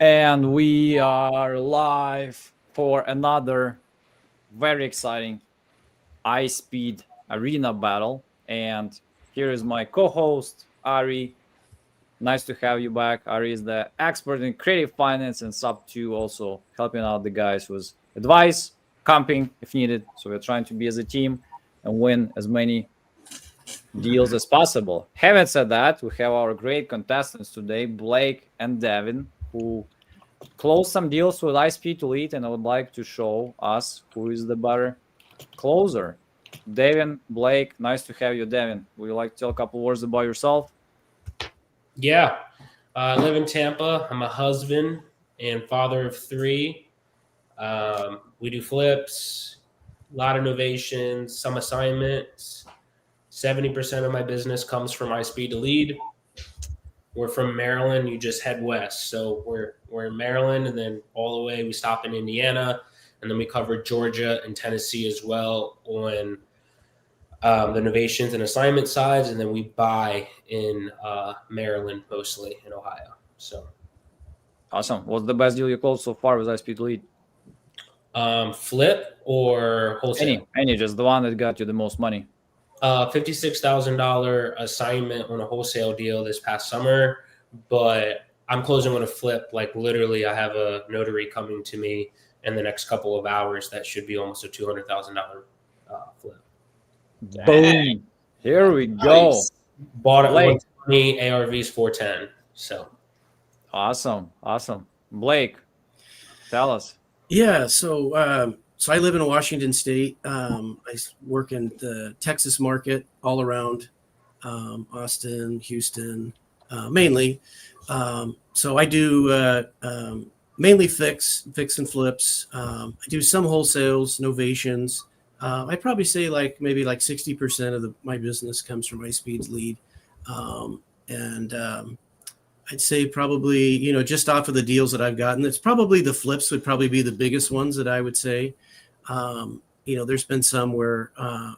And we are live for another very exciting iSpeed arena battle. And here is my co-host, Ari. Nice to have you back. Ari is the expert in creative finance and sub 2, also helping out the guys with advice, camping if needed. So we're trying to be as a team and win as many deals as possible. Having said that, we have our great contestants today, Blake and Devin, who close some deals with iSpeedToLead, and I would like to show us who is the better closer. Devin, Blake, nice to have you. Devin, would you like to tell a couple words about yourself? Yeah. I live in Tampa. I'm a husband and father of 3. We do flips, a lot of novations, some assignments. 70% of my business comes from iSpeedToLead. We're from Maryland. You just head west. So we're in Maryland, and then all the way we stop in Indiana, and then we cover Georgia and Tennessee as well on the novations and assignment sides, and then we buy in Maryland, mostly in Ohio. So Awesome. What's the best deal you closed so far with iSpeedToLead? flip or wholesale? Any, just the one that got you the most money. $56,000 assignment on a wholesale deal this past summer, but I'm closing on a flip. Like literally, I have a notary coming to me in the next couple of hours that should be almost a $200,000 flip. Boom. Here we go. Nice. Bought it Blake. 120, ARV's 410. So Awesome. Blake, tell us. Yeah, so I live in Washington State. I work in the Texas market all around Austin, Houston, mainly. So I do mainly fix and flips. I do some wholesales, novations. I'd probably say maybe 60% of my business comes from iSpeedToLead. I'd say probably, just off of the deals that I've gotten, it's probably the flips would probably be the biggest ones that I would say. There's been some where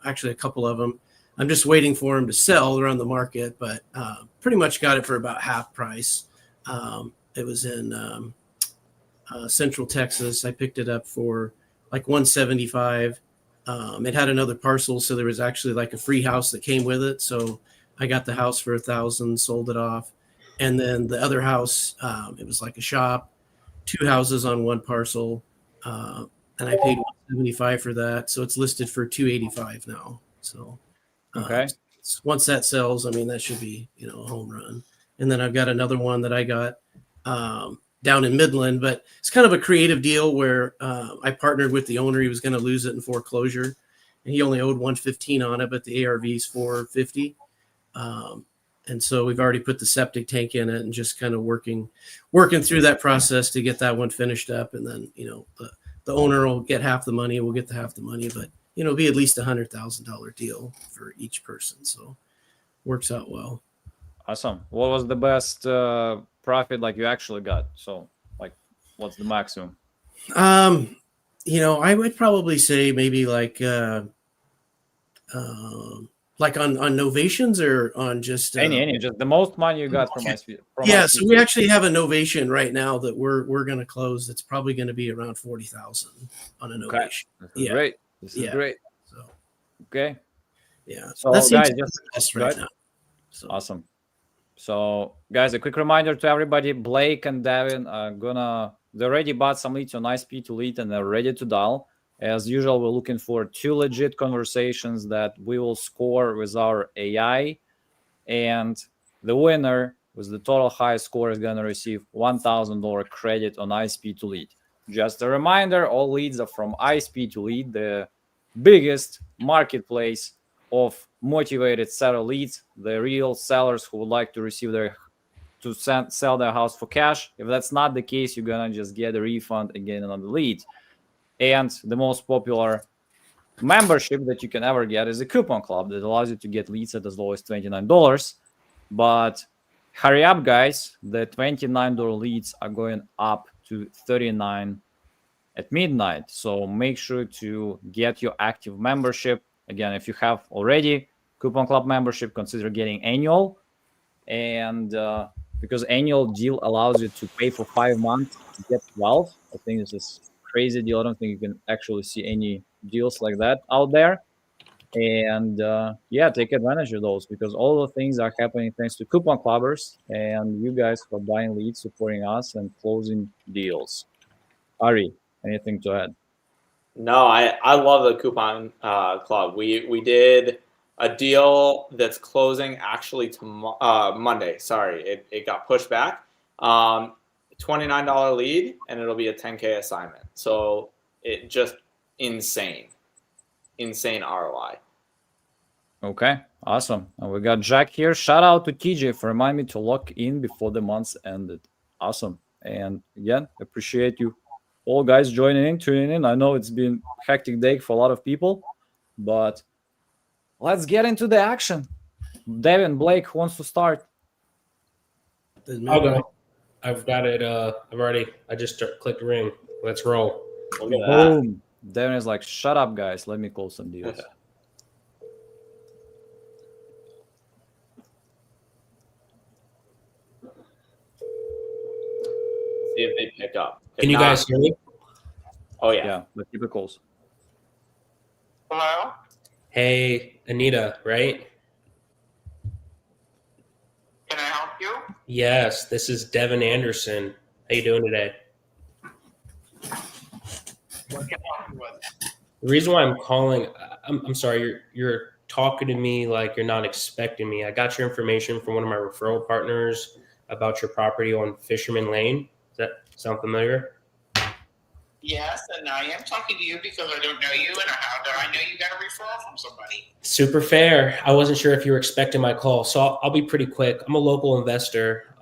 actually a couple of them, I'm just waiting for them to sell. They're on the market, but pretty much got it for about half price. It was in Central Texas. I picked it up for like $175. It had another parcel, so there was actually like a free house that came with it. So I got the house for $1,000, sold it off. And then the other house, it was like a shop, 2 houses on one parcel, and I paid $175 for that. So it's listed for $285 now. So Okay. Once that sells, I mean, that should be a home run. And then I've got another one that I got down in Midland, but it's kind of a creative deal where I partnered with the owner. He was going to lose it in foreclosure, and he only owed $115 on it, but the ARV is $450. And so we've already put the septic tank in it and just kind of working through that process to get that one finished up. And then, the owner will get half the money. We'll get the half the money, but, it'll be at least $100,000 deal for each person. So works out well. Awesome. What was the best profit you actually got? So what's the maximum? I would probably say maybe on novations or on just any, just the most money you got from iSpeed. So we actually have a novation right now that we're going to close. That's probably going to be around $40,000 on a novation. This is great. This is great. So okay. Yeah. So that guys, just the best right now. So. Awesome. So guys, a quick reminder to everybody: Blake and Devin are they already bought some leads on iSpeedToLead and they're ready to dial. As usual, we're looking for 2 legit conversations that we will score with our AI. And the winner with the total highest score is going to receive $1,000 credit on iSpeedToLead. Just a reminder, all leads are from iSpeedToLead, the biggest marketplace of motivated seller leads, the real sellers who would like to receive sell their house for cash. If that's not the case, you're going to just get a refund and get another lead. And the most popular membership that you can ever get is a coupon club that allows you to get leads at as low as $29. But hurry up, guys. The $29 leads are going up to $39 at midnight. So make sure to get your active membership. Again, if you have already coupon club membership, consider getting annual. And because annual deal allows you to pay for 5 months to get 12. I think this is crazy deal. I don't think you can actually see any deals like that out there. And yeah, take advantage of those because all the things are happening thanks to coupon clubbers and you guys for buying leads, supporting us, and closing deals. Ari, anything to add? No, I love the coupon club. We did a deal that's closing actually to Monday. Sorry, it got pushed back. $29 lead, and it'll be a 10K assignment. So it just insane ROI. Okay, awesome. And we got Jack here. Shout out to TJ for reminding me to lock in before the month's ended. Awesome. And again, appreciate you all guys joining in, tuning in. I know it's been a hectic day for a lot of people, but let's get into the action. Devin, Blake, who wants to start? I'll go. I've got it. I just clicked ring. Let's roll. Look at that. Boom. Devin is like, shut up, guys. Let me close some deals. See if they pick up. If Can you not- guys hear me? Oh yeah. Yeah, let's keep it close. Hello? Hey, Anita, right? Can I help you? Yes, this is Devin Anderson. How you doing today? What can I help you with? The reason why I'm calling, I'm sorry, you're talking to me like you're not expecting me. I got your information from one of my referral partners about your property on Fisherman Lane. Does that sound familiar? Yes, and I am talking to you because I don't know you, and how do I know you got a referral from somebody? Super fair. I wasn't sure if you were expecting my call, so I'll be pretty quick. I'm a local investor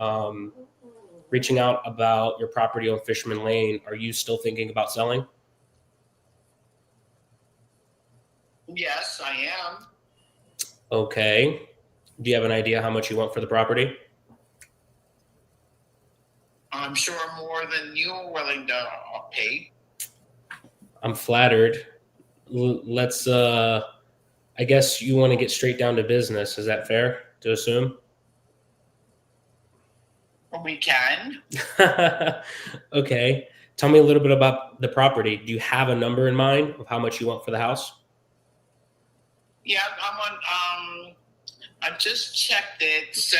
reaching out about your property on Fisherman Lane. Are you still thinking about selling? Yes, I am. Okay. Do you have an idea how much you want for the property? I'm sure more than you're willing to pay. I'm flattered. Let's, I guess you want to get straight down to business. Is that fair to assume? We can. Okay. Tell me a little bit about the property. Do you have a number in mind of how much you want for the house? Yeah, I'm on. I just checked it, so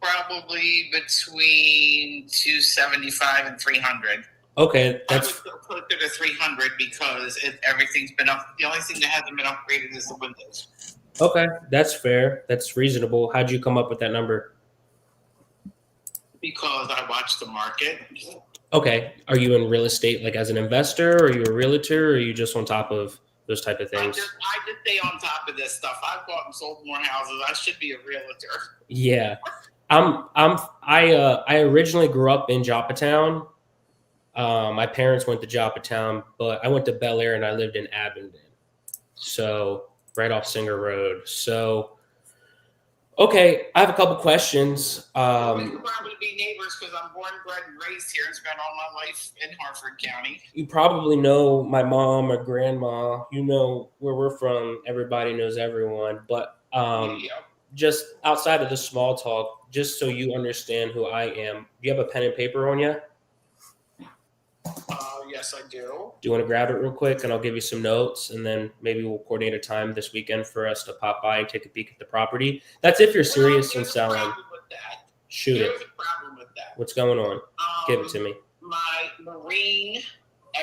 probably between 275 and 300. Okay, I would that's go closer to 300 because everything's been up. The only thing that hasn't been upgraded is the windows. okay. That's fair. That's reasonable. How'd you come up with that number? Because I watch the market. Okay. Are you in real estate, like as an investor, or are you a realtor, or are you just on top of those type of I things? just stay on top of this stuff. I've bought and sold more houses. I should be a realtor. Yeah. I originally grew up in Joppatown. My parents went to Joppatown, but I went to Bel Air and I lived in Abingdon. So right off Singer Road. So, okay, I have a couple questions. We could probably be neighbors because I'm born, bred, and raised here and spent all my life in Harford County. You probably know my mom or grandma. You know where we're from. Everybody knows everyone. But just outside of the small talk, just so you understand who I am, do you have a pen and paper on you? Yes, I do. Do you want to grab it real quick and I'll give you some notes and then maybe we'll coordinate a time this weekend for us to pop by and take a peek at the property? That's if you're serious in selling. Shoot There's it. a problem with that. What's going on? Give it to me. My Marine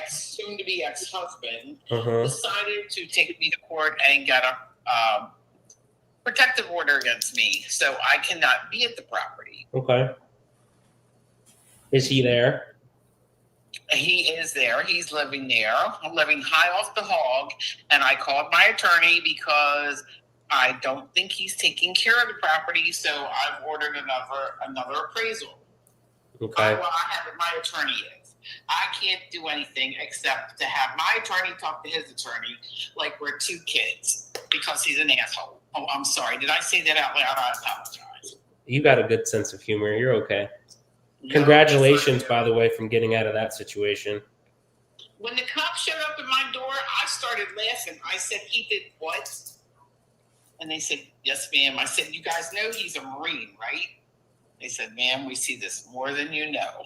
soon-to-be ex-husband Uh-huh. decided to take me to court and get a protective order against me, so I cannot be at the property. Okay. Is he there? He is there. He's living there. I'm living high off the hog, and I called my attorney because I don't think he's taking care of the property, so I've ordered another appraisal. Okay. Well, I have it. My attorney is. I can't do anything except to have my attorney talk to his attorney like we're two kids because he's an asshole. Oh, I'm sorry. Did I say that out loud? I apologize. You got a good sense of humor. You're okay. No, Congratulations, that's not by the way, from getting out of that situation. When the cops showed up at my door, I started laughing. I said, "He did what?" And they said, "Yes, ma'am." I said, "You guys know he's a Marine, right?" They said, "Ma'am, we see this more than you know."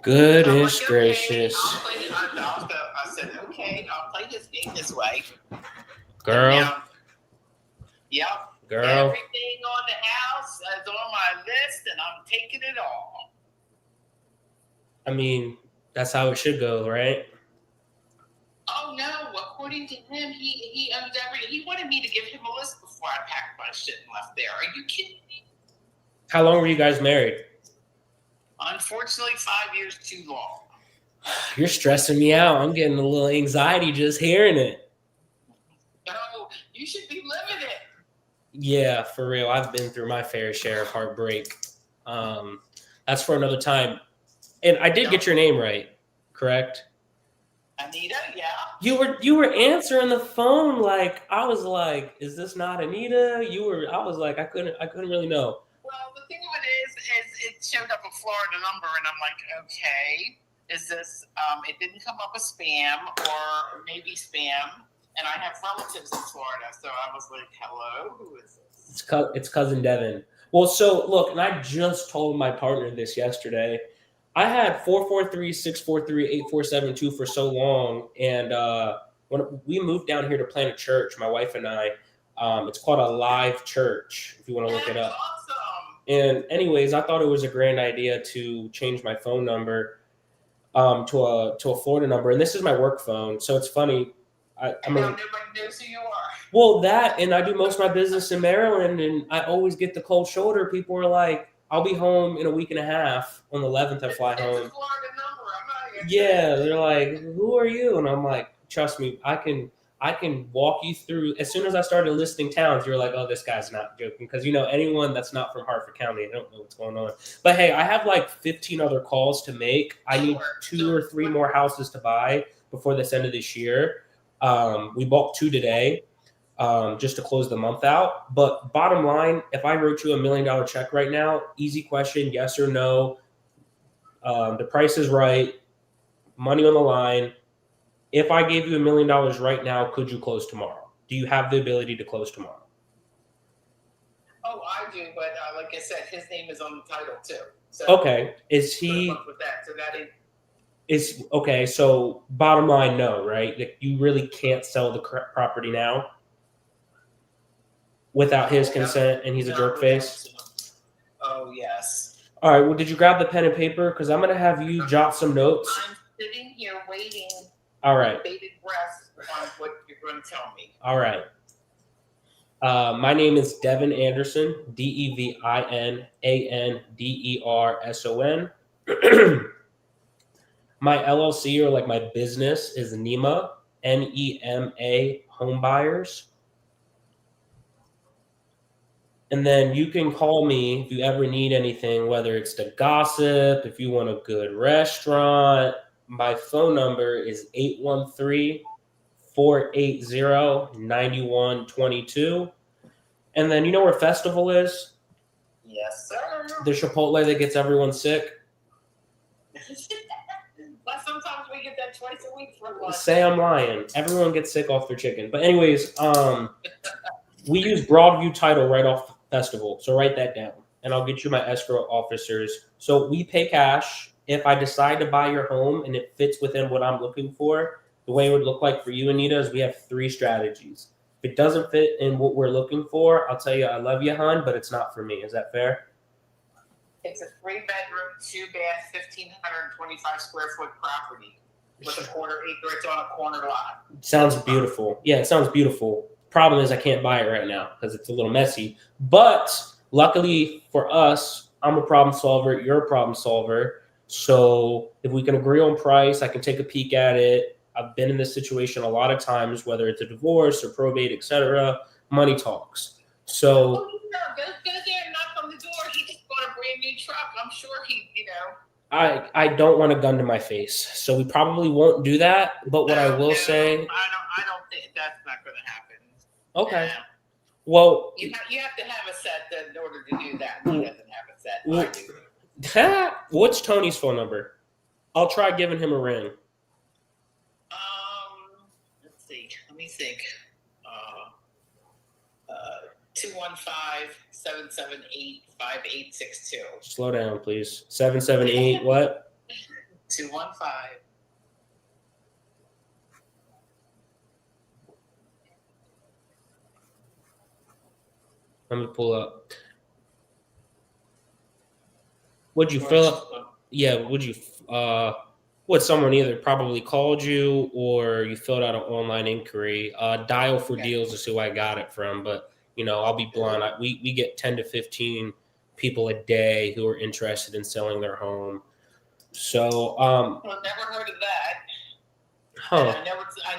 Goodness So I'm like, gracious. Okay, I said, "Okay, I'll play this game this way." Girl. And now, yep. Girl. Everything on the house is on my list, and I'm taking it all. I mean, that's how it should go, right? Oh no! According to him, he owns everything. He wanted me to give him a list before I packed my shit and left there. Are you kidding me? How long were you guys married? Unfortunately, 5 years too long. You're stressing me out. I'm getting a little anxiety just hearing it. No, you should be living it. Yeah, for real. I've been through my fair share of heartbreak. That's for another time. And I did get your name right, correct? Anita, yeah. You were answering the phone like I was like, is this not Anita? I was like, I couldn't really know. Well, the thing of it is it showed up a Florida number, and I'm like, okay, is this? It didn't come up as spam or maybe spam, and I have relatives in Florida, so I was like, hello, who is this? It's cousin Devin. Well, so look, and I just told my partner this yesterday. I had 443-643-8472 for so long, and when we moved down here to plant a church, my wife and I, it's called a live church. If you want to look it up. Awesome. And anyways, I thought it was a grand idea to change my phone number to a Florida number, and this is my work phone. So it's funny. Now nobody knows who you are. Well, that, and I do most of my business in Maryland, and I always get the cold shoulder. People are like, I'll be home in a week and a half. On the 11th, I fly home. It's a Florida number. I'm not Yeah, they're like, who are you? And I'm like, trust me, I can walk you through. As soon as I started listing towns, you're like, oh, this guy's not joking. Because, anyone that's not from Hartford County, I don't know what's going on. But, hey, I have like 15 other calls to make. I need 2 or 3 more houses to buy before this end of this year. We bought 2 today. Just to close the month out. But bottom line, if I wrote you $1 million check right now, easy question, yes or no. The price is right, money on the line. If I gave you $1 million right now, could you close tomorrow? Do you have the ability to close tomorrow? Oh, I do, but like I said, his name is on the title too. So Okay, is he? With that, so that Is okay. So bottom line, no, right? Like you really can't sell the property now without his consent, and he's a jerk face. Oh yes. All right. Well, did you grab the pen and paper? Because I'm gonna have you jot some notes. I'm sitting here waiting. All right. With bated breath on what you're going to tell me. All right. My name is Devin Anderson, DevinAnderson. My LLC, or like my business, is NEMA, NEMA Home Buyers. And then you can call me if you ever need anything, whether it's to gossip, if you want a good restaurant. My phone number is 813-480-9122. And then you know where Festival is? Yes, sir. The Chipotle that gets everyone sick. But sometimes we get that twice a week for lunch. Say I'm lying. Everyone gets sick off their chicken. But anyways, we use Broadview Title right off Festival. So write that down. And I'll get you my escrow officers. So we pay cash. If I decide to buy your home and it fits within what I'm looking for, the way it would look like for you, Anita, is we have 3 strategies. If it doesn't fit in what we're looking for, I'll tell you, I love you, hon, but it's not for me. Is that fair? It's a 3-bedroom, 2-bath, 1,525 square foot property with a quarter acre. It's on a corner lot. Sounds beautiful. Yeah, it sounds beautiful. Problem is I can't buy it right now because it's a little messy. But luckily for us, I'm a problem solver. You're a problem solver. So if we can agree on price, I can take a peek at it. I've been in this situation a lot of times, whether it's a divorce or probate, etc. Money talks. So go there and knock on the door. He just bought a brand new truck. I'm sure I don't want a gun to my face, so we probably won't do that. But what I will say, I don't think that's not going to happen. Okay. Well, you have to have a set in order to do that. He doesn't have a set. I do. What's Tony's phone number? I'll try giving him a ring. Let's see. Let me think. 778-5862. Slow down, please. 778 what? 215. Let me pull up. Would you fill up? Yeah, would you? What someone either probably called you or you filled out an online inquiry. Dial for Deals is who I got it from, but I'll be blunt. We get 10 to 15 people a day who are interested in selling their home. So, Well, never heard of that. huh? And I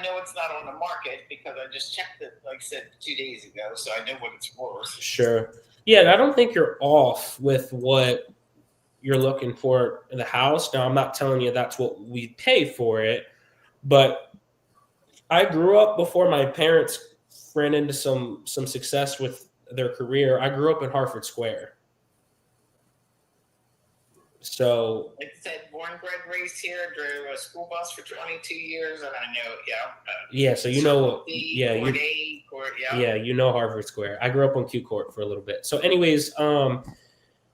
know it's not on the market because I just checked it, like I said, 2 days ago, so I know what it's worth. Sure. Yeah, and I don't think you're off with what you're looking for in the house. Now, I'm not telling you that's what we pay for it, but I grew up before my parents ran into some success with their career. I grew up in Hartford Square. So, Like I said, born, bred, raised here, drove a school bus for 22 years, and I know, so you know Hartford Square. I grew up on Q Court for a little bit. So anyways,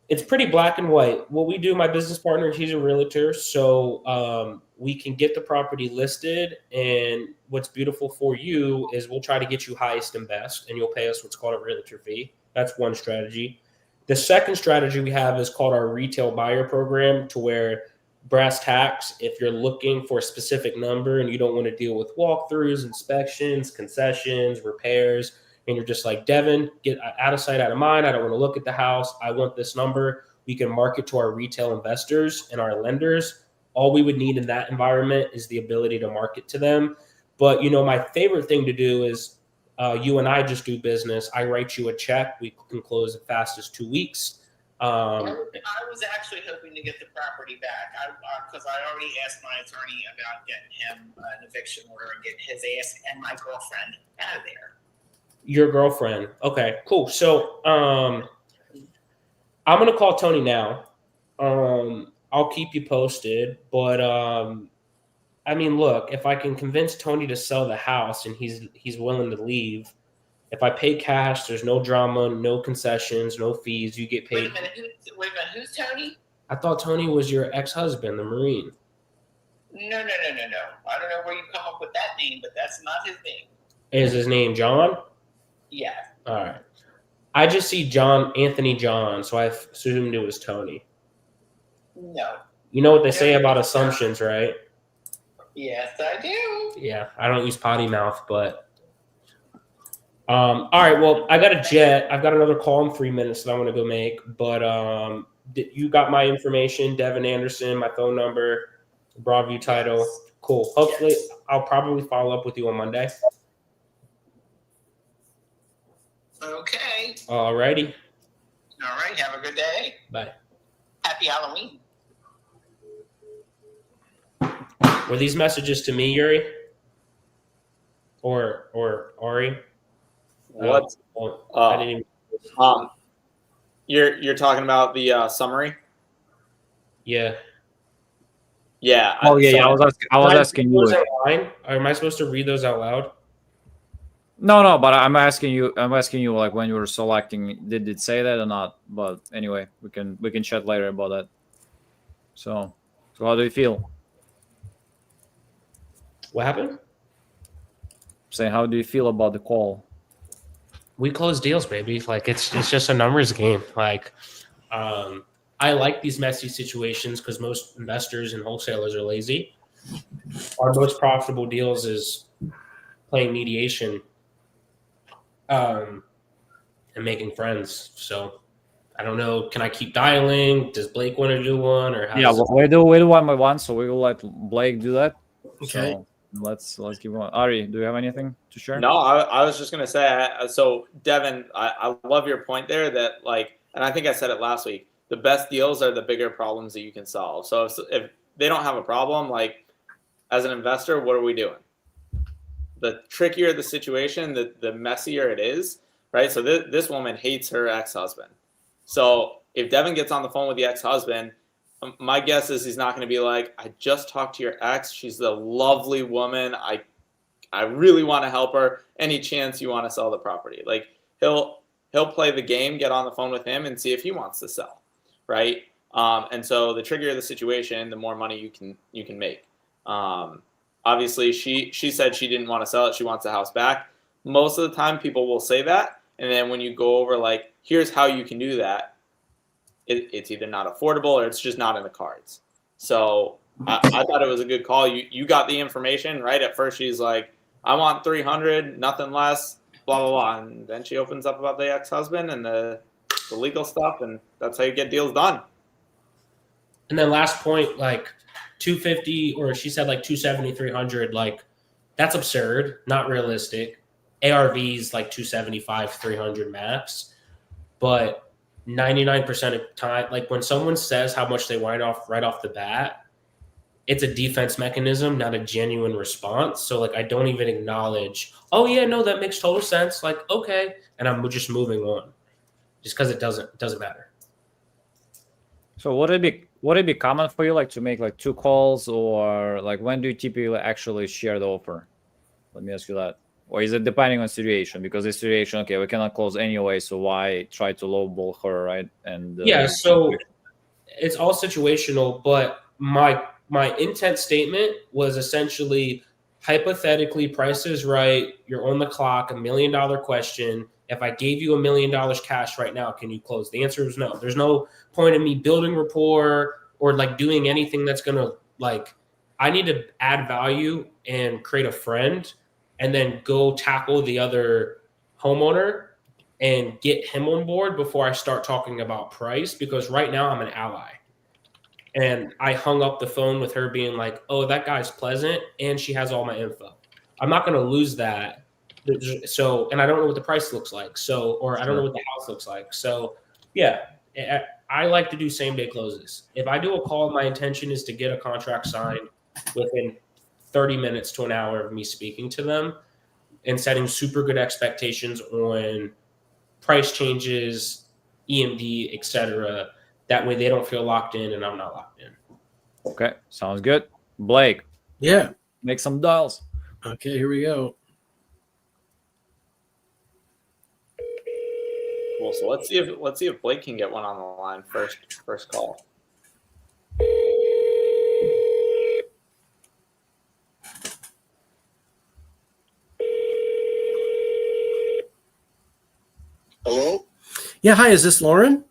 it's pretty black and white. What we do, my business partner, he's a realtor, so we can get the property listed, and what's beautiful for you is we'll try to get you highest and best, and you'll pay us what's called a realtor fee. That's one strategy. The second strategy we have is called our retail buyer program, to where brass tacks, if you're looking for a specific number and you don't want to deal with walkthroughs, inspections, concessions, repairs, and you're just like, Devin, get out of sight, out of mind. I don't want to look at the house. I want this number. We can market to our retail investors and our lenders. All we would need in that environment is the ability to market to them. But, my favorite thing to do is you and I just do business. I write you a check. We can close as fast as 2 weeks. I was actually hoping to get the property back because I already asked my attorney about getting him an eviction order and getting his ass and my girlfriend out of there. Your girlfriend. Okay, cool. So I'm going to call Tony now. I'll keep you posted. But, look, if I can convince Tony to sell the house and he's willing to leave, if I pay cash, there's no drama, no concessions, no fees. You get paid. Wait a minute, who's Tony? I thought Tony was your ex-husband, the Marine. No. I don't know where you come up with that name, but that's not his name. Is his name John? Yeah. All right. I just see Anthony John, so I assumed it was Tony. No. You know what they say about assumptions, right? Yes, I do. Yeah, I don't use potty mouth, but all right. Well, I got a jet. I've got another call in 3 minutes that I want to go make, but you got my information, Devin Anderson, my phone number, Broadview title. Cool. Hopefully, I'll probably follow up with you on Monday. Okay. All righty. All right. Have a good day. Bye. Happy Halloween. Were these messages to me, Yuri? Or Ari? What? I didn't even... You're talking about the summary? Yeah. Yeah. Oh yeah. I was asking you. Or am I supposed to read those out loud? No, but I'm asking you like when you were selecting, did it say that or not? But anyway, we can chat later about that. So how do you feel? What happened? Saying, how do you feel about the call? We close deals, baby. Like it's just a numbers game. Like I like these messy situations because most investors and wholesalers are lazy. Our most profitable deals is playing mediation and making friends. So I don't know. Can I keep dialing? Does Blake want to do one? Or we do one by one, so we will let Blake do that. Okay. So let's give one. Ari, do you have anything to share? No, I was just gonna say. So Devin, I love your point there. That and I think I said it last week. The best deals are the bigger problems that you can solve. So if they don't have a problem, as an investor, what are we doing? The trickier the situation, the messier it is, right? So this woman hates her ex-husband. So if Devin gets on the phone with the ex-husband, my guess is he's not going to be like, I just talked to your ex. She's a lovely woman. I really want to help her. Any chance you want to sell the property? he'll play the game, get on the phone with him, and see if he wants to sell, right? And so the trickier the situation, the more money you can make. Obviously, she said she didn't want to sell it; she wants the house back. Most of the time, people will say that, and then when you go over like, here's how you can do that, it's either not affordable or it's just not in the cards. So I thought it was a good call. You got the information right at first. She's like, I want 300, nothing less, blah blah blah, and then she opens up about the ex-husband and the legal stuff, and that's how you get deals done. And then last point, like 250, or she said like 270, 300, like that's absurd, not realistic. ARVs like 275, 300 max, but 99% of the time, like when someone says how much they want off right off the bat, it's a defense mechanism, not a genuine response. So like I don't even acknowledge, oh yeah, no, that makes total sense. Like, okay. And I'm just moving on just because it doesn't matter. So would it be common for you like to make like 2 calls, or like when do you typically actually share the offer? Let me ask you that. Or is it depending on situation? Because the situation, okay, we cannot close anyway, so why try to lowball her, right? And yeah, so it's all situational, but my intent statement was essentially hypothetically, price is right, you're on the clock, $1 million question. If I gave you $1 million cash right now, can you close? The answer is no. There's no point in me building rapport or like doing anything that's gonna like, I need to add value and create a friend and then go tackle the other homeowner and get him on board before I start talking about price, because right now I'm an ally. And I hung up the phone with her being like, oh, that guy's pleasant and she has all my info. I'm not going to lose that. So, and I don't know what the price looks like. So, or I don't know what the house looks like. So yeah, I like to do same day closes. If I do a call, my intention is to get a contract signed within 30 minutes to an hour of me speaking to them and setting super good expectations on price changes, EMD, etc. That way they don't feel locked in and I'm not locked in. Okay, sounds good. Blake, Yeah. make some dials. Okay, here we go. Cool. So let's see if Blake can get one on the line first call. Hello? Yeah, hi, is this Lauren?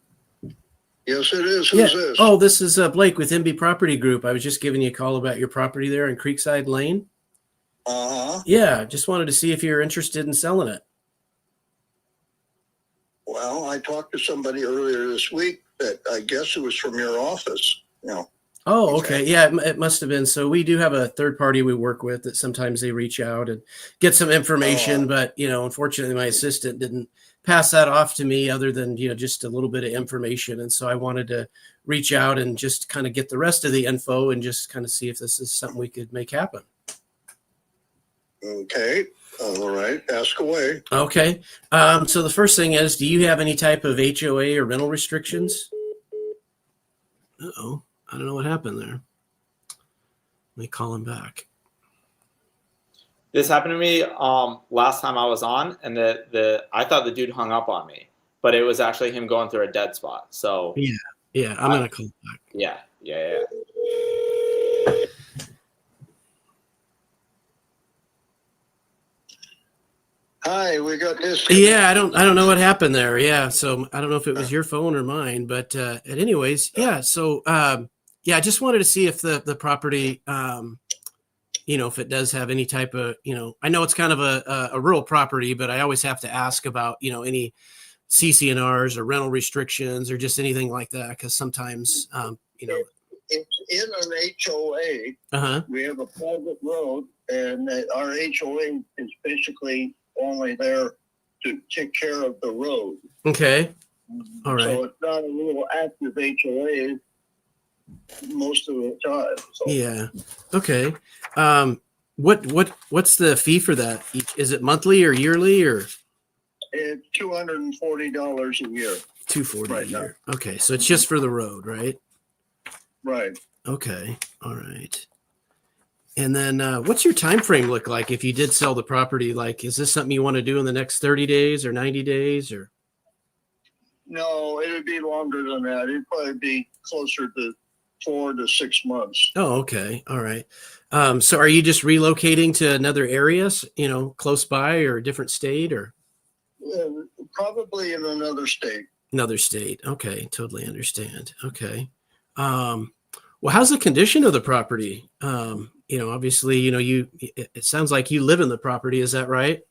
Yes, it is. Who's this? Oh, this is Blake with MB Property Group. I was just giving you a call about your property there in Creekside Lane. Uh-huh. Yeah, just wanted to see if you're interested in selling it. Well, I talked to somebody earlier this week that I guess it was from your office. You know. Oh, okay. Yeah, it must have been. So we do have a third party we work with that sometimes they reach out and get some information, but, you know, unfortunately my assistant didn't pass that off to me other than, you know, just a little bit of information. And so I wanted to reach out and just kind of get the rest of the info and just kind of see if this is something we could make happen. Okay. All right. Ask away. Okay. So the first thing is, do you have any type of HOA or rental restrictions? Uh-oh. I don't know what happened there. Let me call him back. This happened to me last time I was on, and I thought the dude hung up on me, but it was actually him going through a dead spot. So yeah, I'm gonna call back. Yeah. Hi, we got this. Yeah, I don't know what happened there. Yeah, so I don't know if it was your phone or mine, but anyways, yeah. So yeah, I just wanted to see if the property, you know, if it does have any type of, you know, I know it's kind of a rural property, but I always have to ask about, you know, any CC&Rs or rental restrictions or just anything like that, because sometimes, you know, It's in an HOA. uh-huh. We have a private road, and our HOA is basically only there to take care of the road. Okay. All right. So it's not a real active HOA most of the time. So. Yeah. Okay. What's the fee for that? Is it monthly or yearly or? It's $240 a year. $240 right a year. Okay, so it's just for the road, right? Right. Okay. All right. And then what's your time frame look like if you did sell the property? Like, is this something you want to do in the next 30 days or 90 days or? No, it would be longer than that. It'd probably be closer to 4 to 6 months. Oh, okay. All right. So are you just relocating to another area, close by or a different state or Probably in another state. another state? Okay. Totally understand. Okay. Well, how's the condition of the property? Obviously, it sounds like you live in the property. Is that right?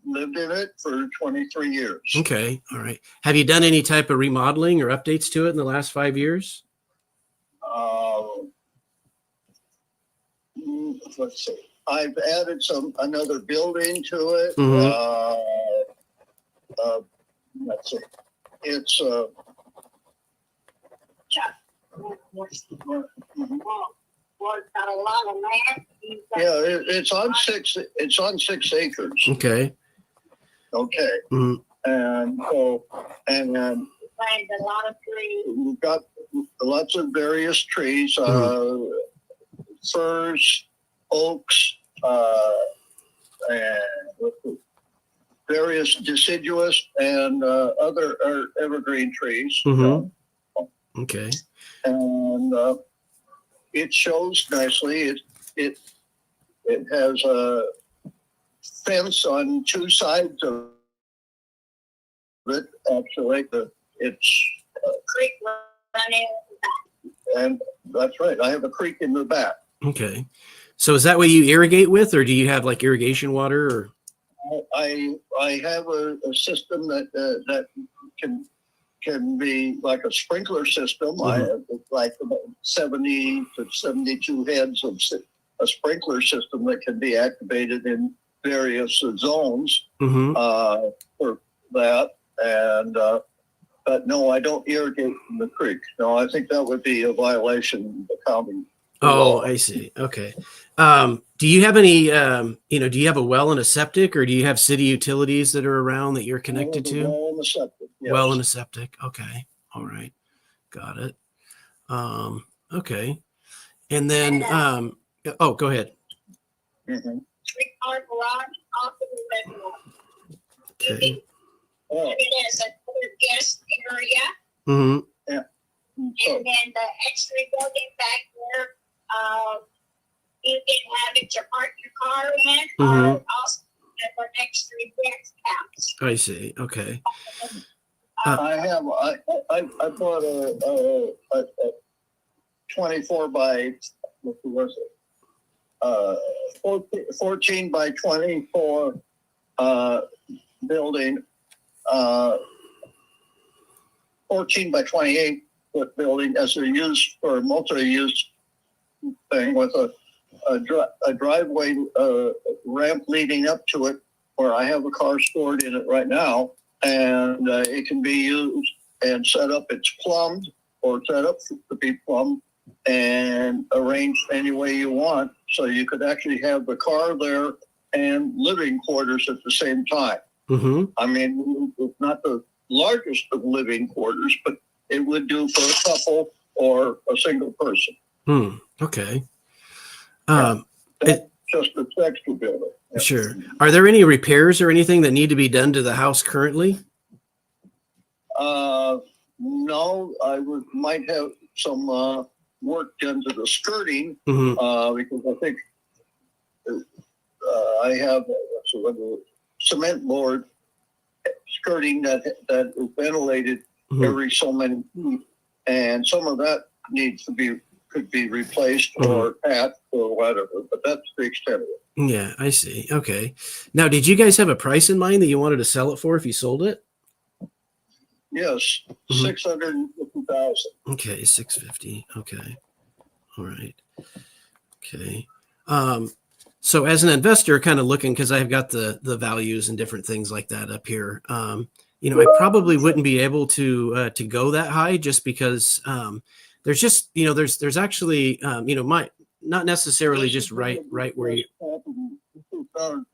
Lived in it for 23 years. Okay. All right. Have you done any type of remodeling or updates to it in the last 5 years? Let's see. I've added another building to it. Mhm. Let's see. It's Got a lot of land. it's on 6 acres. Okay. Okay. Mhm. And so and then Planted a lot of trees. we've got lots of various trees, firs, oaks, and various deciduous and other evergreen trees. Mhm. Okay. And it shows nicely. It has a fence on 2 sides of it. Actually, it's Creek running. and that's right. I have a creek in the back. Okay. So is that what you irrigate with, or do you have like irrigation water or? I have a system that can be like a sprinkler system. I have like about 70 to 72 heads of a sprinkler system that can be activated in various zones Mhm. for that. And but no, I don't irrigate from the creek. No, I think that would be a violation of the county. Oh, I see. Okay. Do you have any, do you have a well and a septic, or do you have city utilities that are around that you're connected to? Well, and the septic, yes. Well and a septic. Okay. All right. Got it. Okay. And then, oh, go ahead. Mhm. 3-car garage off of the bedroom. Okay. Oh, It is a guest area, Mhm. so, and then the extra building back there. You can have it to park your car in, or also have an extra guest house. I see. Okay. I bought a 24 by, what was it? 14 by 24 building, 14 by 28 foot building as a multi-use thing with a driveway ramp leading up to it, where I have a car stored in it right now, and it can be used and set up. It's plumbed or set up to be plumbed and arranged any way you want. So you could actually have the car there and living quarters at the same time. Mm-hmm. I mean, it's not the largest of living quarters, but it would do for a couple or a single person. Okay. Just a extra building. Yeah. Sure. Are there any repairs or anything that need to be done to the house currently? No, might have some work done to the skirting because I think I have a cement board skirting that is ventilated every so many feet, and some of that could be replaced or patched or whatever. But that's the extent of it. Yeah, I see. Okay. Now, did you guys have a price in mind that you wanted to sell it for if you sold it? Yes, 650,000. Okay, 650. Okay. All right. Okay. So as an investor, kind of looking, because I've got the values and different things like that up here, I probably wouldn't be able to go that high just because there's just there's actually not necessarily just right where you.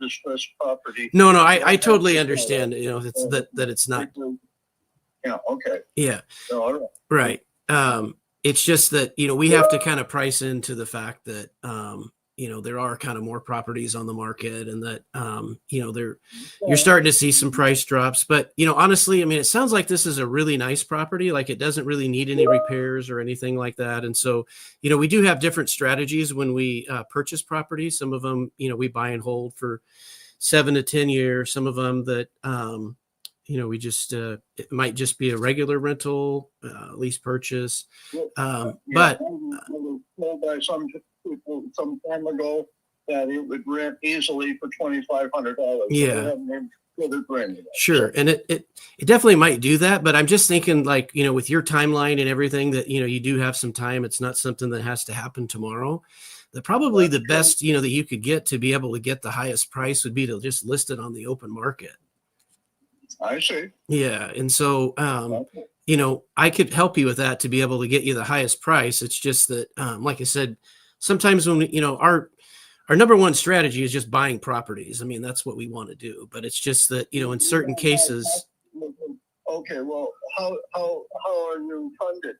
Distressed property. No, I totally understand. It's that it's not. Yeah. Okay. Yeah. All right. Right. It's just that we have to kind of price into the fact that there are kind of more properties on the market, and that you're starting to see some price drops. But honestly, I mean, it sounds like this is a really nice property. Like, it doesn't really need any repairs or anything like that. And so we do have different strategies when we purchase properties. Some of them we buy and hold for 7 to 10 years. Some of them that we just it might just be a regular rental lease purchase. But told by some people some time ago that it would rent easily for $2,500. Yeah. So sure. And it definitely might do that, but I'm just thinking, like, with your timeline and everything, that you do have some time. It's not something that has to happen tomorrow. That probably the best that you could get to be able to get the highest price would be to just list it on the open market. I see. Yeah. And so I could help you with that to be able to get you the highest price. It's just that like I said, sometimes when our number one strategy is just buying properties. I mean, that's what we want to do, but it's just that in certain cases. Okay, well, how are you funded?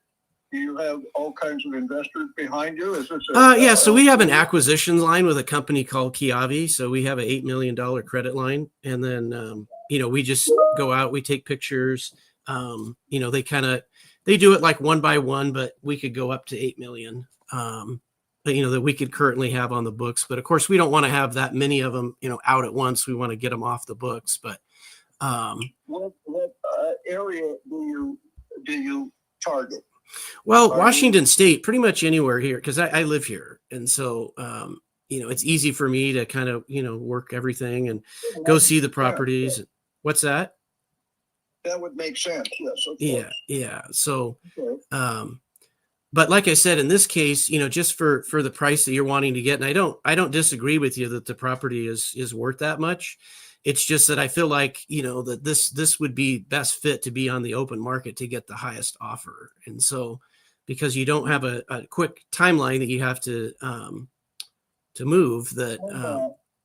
Do you have all kinds of investors behind you? Is this yeah, so we have an acquisition line with a company called Kiavi. So we have an $8 million credit line, and then we just go out, we take pictures. They do it like one by one, but we could go up to 8 million. That we could currently have on the books. But of course, we don't want to have that many of them, out at once. We want to get them off the books. But what area do you target? Well, Washington State, pretty much anywhere here, because I live here, and so it's easy for me to kind of work everything and go see the properties. Yeah. What's that? That would make sense. Yes. Yeah. So. Okay. But like I said, in this case, just for the price that you're wanting to get, and I don't disagree with you that the property is worth that much. It's just that I feel like, that this would be best fit to be on the open market to get the highest offer. And so, because you don't have a quick timeline that you have to move, that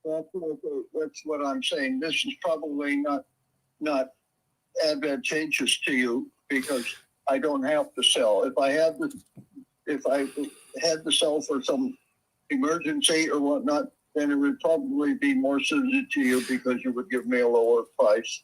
that's what I'm saying. This is probably not advantageous to you because I don't have to sell. If I had to sell for some emergency or whatnot, then it would probably be more suited to you because you would give me a lower price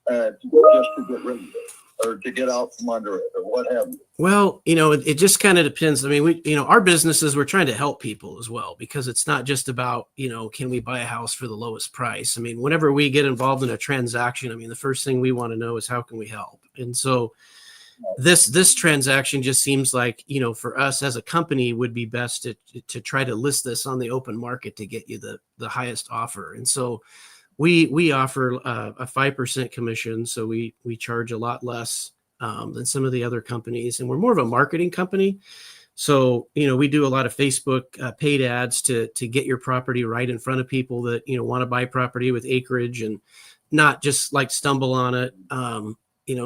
just to get rid of it or to get out from under it or what have you. Well, it just kind of depends. I mean, our businesses, we're trying to help people as well, because it's not just about, can we buy a house for the lowest price? I mean, whenever we get involved in a transaction, I mean, the first thing we want to know is how can we help? And so this transaction just seems like, for us as a company would be best to try to list this on the open market to get you the highest offer. And so we offer a 5% commission. So we charge a lot less than some of the other companies, and we're more of a marketing company. So, we do a lot of Facebook paid ads to get your property right in front of people that, want to buy property with acreage and not just like stumble on it.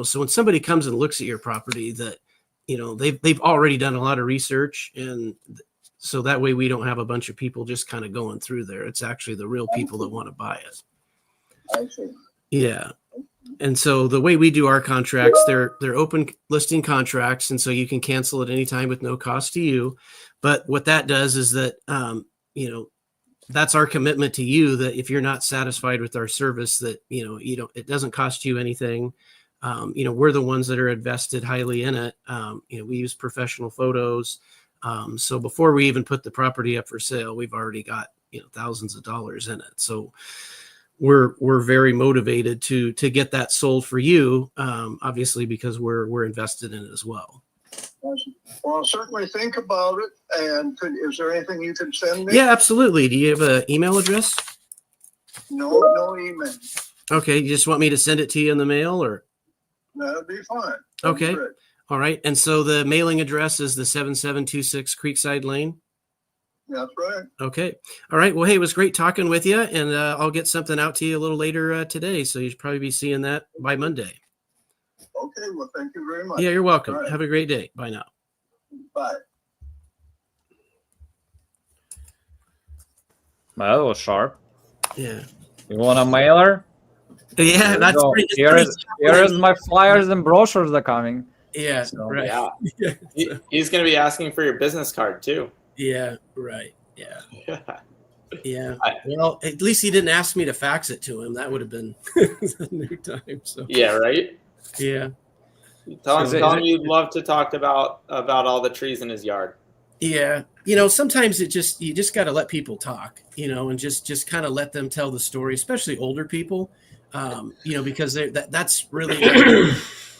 So when somebody comes and looks at your property, that, they've already done a lot of research. And so that way we don't have a bunch of people just kind of going through there. It's actually the real people that want to buy it. I see. Yeah. And so the way we do our contracts, they're open listing contracts. And so you can cancel at any time with no cost to you. But what that does is that, that's our commitment to you, that if you're not satisfied with our service, that, it doesn't cost you anything. We're the ones that are invested highly in it. We use professional photos. So before we even put the property up for sale, we've already got, thousands of dollars in it. So we're very motivated to get that sold for you. Obviously, because we're invested in it as well. Well, certainly think about it. And is there anything you can send me? Yeah, absolutely. Do you have an email address? No email. Okay. You just want me to send it to you in the mail, or? That'll be fine. Okay. All right. And so the mailing address is the 7726 Creekside Lane. That's right. Okay. All right. Well, hey, it was great talking with you, and I'll get something out to you a little later today. So you should probably be seeing that by Monday. Okay. Well, thank you very much. Yeah, you're welcome. Right. Have a great day. Bye now. Bye. Well, that was sharp. Yeah. You want a mailer? Yeah, that's So pretty. here is my flyers and brochures are coming. Yeah. So, Right. Yeah. He's going to be asking for your business card too. Yeah. Right. Yeah. Yeah. Yeah. I- Well, at least he didn't ask me to fax it to him. That would have been a new time. So Yeah, right. yeah. Tell Is him, it- tell is him it- you'd love to talk about all the trees in his yard. Yeah. Sometimes you just got to let people talk, and just kind of let them tell the story, especially older people, because that's really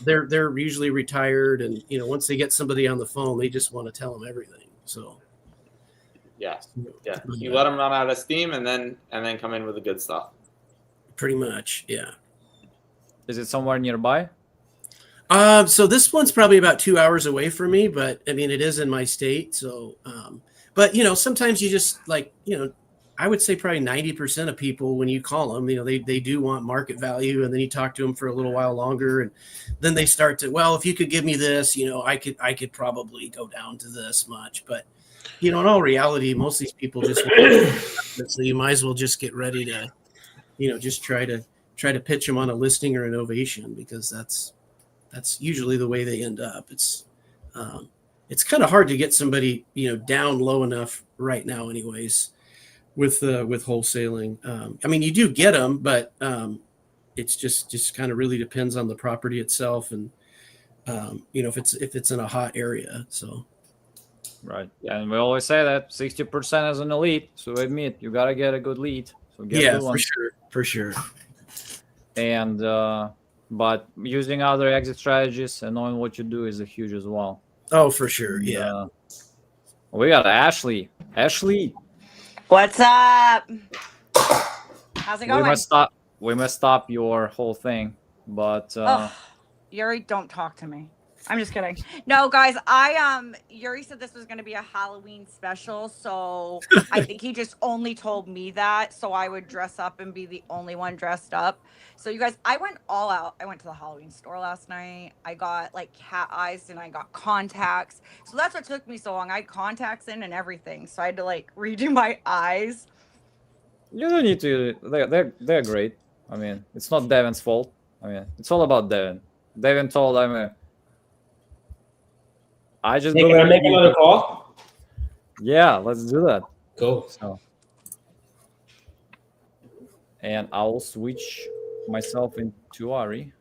they're usually retired, and once they get somebody on the phone, they just want to tell them everything. So Yeah. Yeah. You let him run out of steam, and then come in with the good stuff. pretty much, yeah. Is it somewhere nearby? So this one's probably about 2 hours away from me, but I mean, it is in my state. So, but sometimes you just I would say probably 90% of people, when you call them, they do want market value, and then you talk to them for a little while longer, and then they start to, well, if you could give me this, I could probably go down to this much. But, in all reality, most of these people just so you might as well just get ready to, just try to pitch them on a listing or an ovation, because that's usually the way they end up. It's kind of hard to get somebody down low enough right now, anyways, with wholesaling. I mean, you do get them, but it's just kind of really depends on the property itself, and if it's in a hot area. So Right. And we always say that 60% is an elite. So admit you gotta get a good lead. So get a yeah, good one. for sure. And but using other exit strategies and knowing what you do is a huge as well. Oh, for sure. Yeah. We got Ashley. Ashley, What's up? How's it going? we must stop your whole thing, but Yuri, don't talk to me. I'm just kidding. No, guys, Yuri said this was going to be a Halloween special, so I think he just only told me that so I would dress up and be the only one dressed up. So you guys, I went all out. I went to the Halloween store last night. I got like cat eyes and I got contacts. So that's what took me so long. I had contacts in and everything. So I had to like redo my eyes. you don't need to. They're great. I mean, it's not Devin's fault. I mean, it's all about Devin. Devin told I just Hey, can I make another call? Yeah, let's do that. Cool. So, and I'll switch myself into Ari.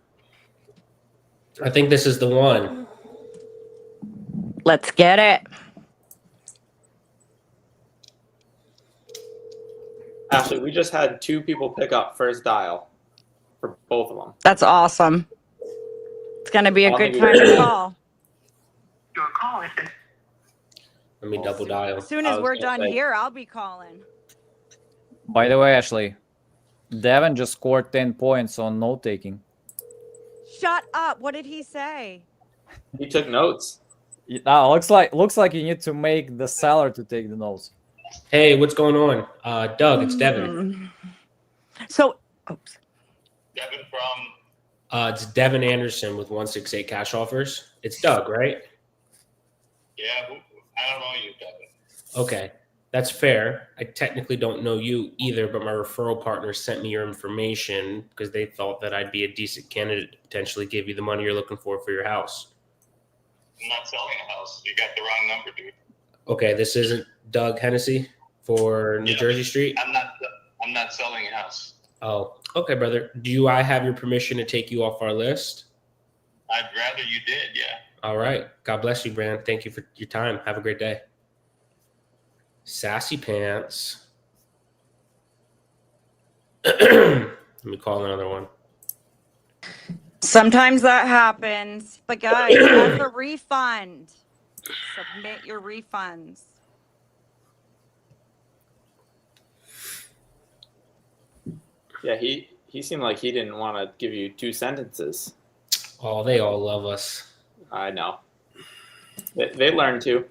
I think this is the one. Let's get it. Ashley, we just had 2 people pick up first dial for both of them. That's awesome. It's going to be a I'll good give time you- to call. Your call is Let me double dial. As soon I as was we're gonna done say- here, I'll be calling. By the way, Ashley, Devin just scored 10 points on note taking. Shut up. What did he say? He took notes. Now looks like you need to make the seller to take the notes. Hey, what's going on? Doug, it's Devin. So, oops. Devin from. It's Devin Anderson with 168 Cash Offers. It's Doug, right? Yeah, I don't know you, Devin. Okay, that's fair. I technically don't know you either, but my referral partner sent me your information because they thought that I'd be a decent candidate to potentially give you the money you're looking for your house. I'm not selling a house. You got the wrong number, dude. Okay, this isn't Doug Hennessy for New Yeah. Jersey Street? I'm not selling a house. Oh, okay, brother. Do I have your permission to take you off our list? I'd rather you did, yeah. All right. God bless you, Brand. Thank you for your time. Have a great day. Sassy Pants. Let me call another one. Sometimes that happens. But guys, that's a refund. Submit your refunds. Yeah, he seemed like he didn't want to give you 2 sentences. Oh, they all love us. I know. They learn too.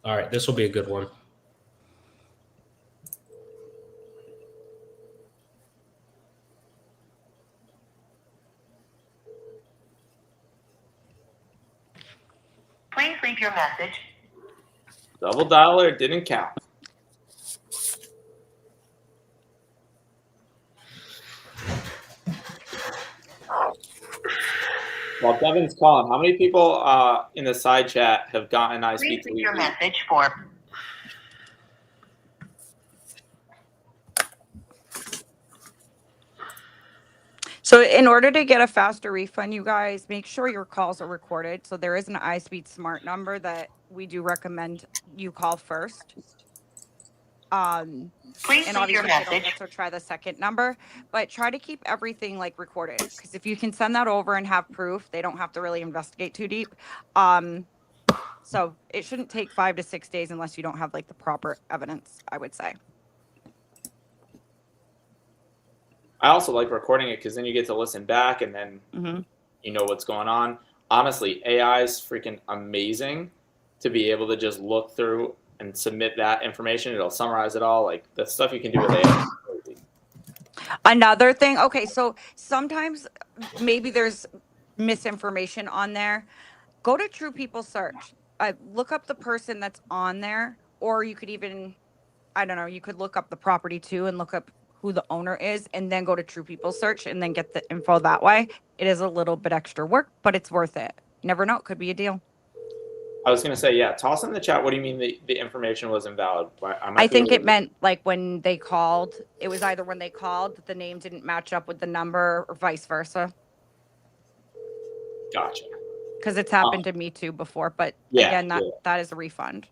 All right, this will be a good one. Please leave your message. Double dollar didn't count. While Devin's calling, how many people in the side chat have gotten Please leave your iSpeedToLead? message for. So in order to get a faster refund, you guys make sure your calls are recorded. So there is an iSpeed Smart number that we do recommend you call first. Please And leave your obviously if you don't message. answer, try the second number, but try to keep everything like recorded. Because if you can send that over and have proof, they don't have to really investigate too deep. So it shouldn't take 5 to 6 days unless you don't have like the proper evidence, I would say. I also like recording it because then you get to listen back and then you know what's going on. Honestly, AI is freaking amazing to be able to just look through and submit that information. It'll summarize it all. Like the stuff you can do with AI. Another thing, okay, so sometimes maybe there's misinformation on there. Go to True People Search. Look up the person that's on there, or you could even, I don't know, you could look up the property too and look up who the owner is, and then go to True People Search and then get the info that way. It is a little bit extra work, but it's worth it. Never know, it could be a deal. I was going to say, yeah, toss in the chat. What do you mean the information was invalid? I think it meant like when they called, it was either when they called that the name didn't match up with the number or vice versa. Gotcha. Because it's happened to me too before, but Yeah, again, that is a refund.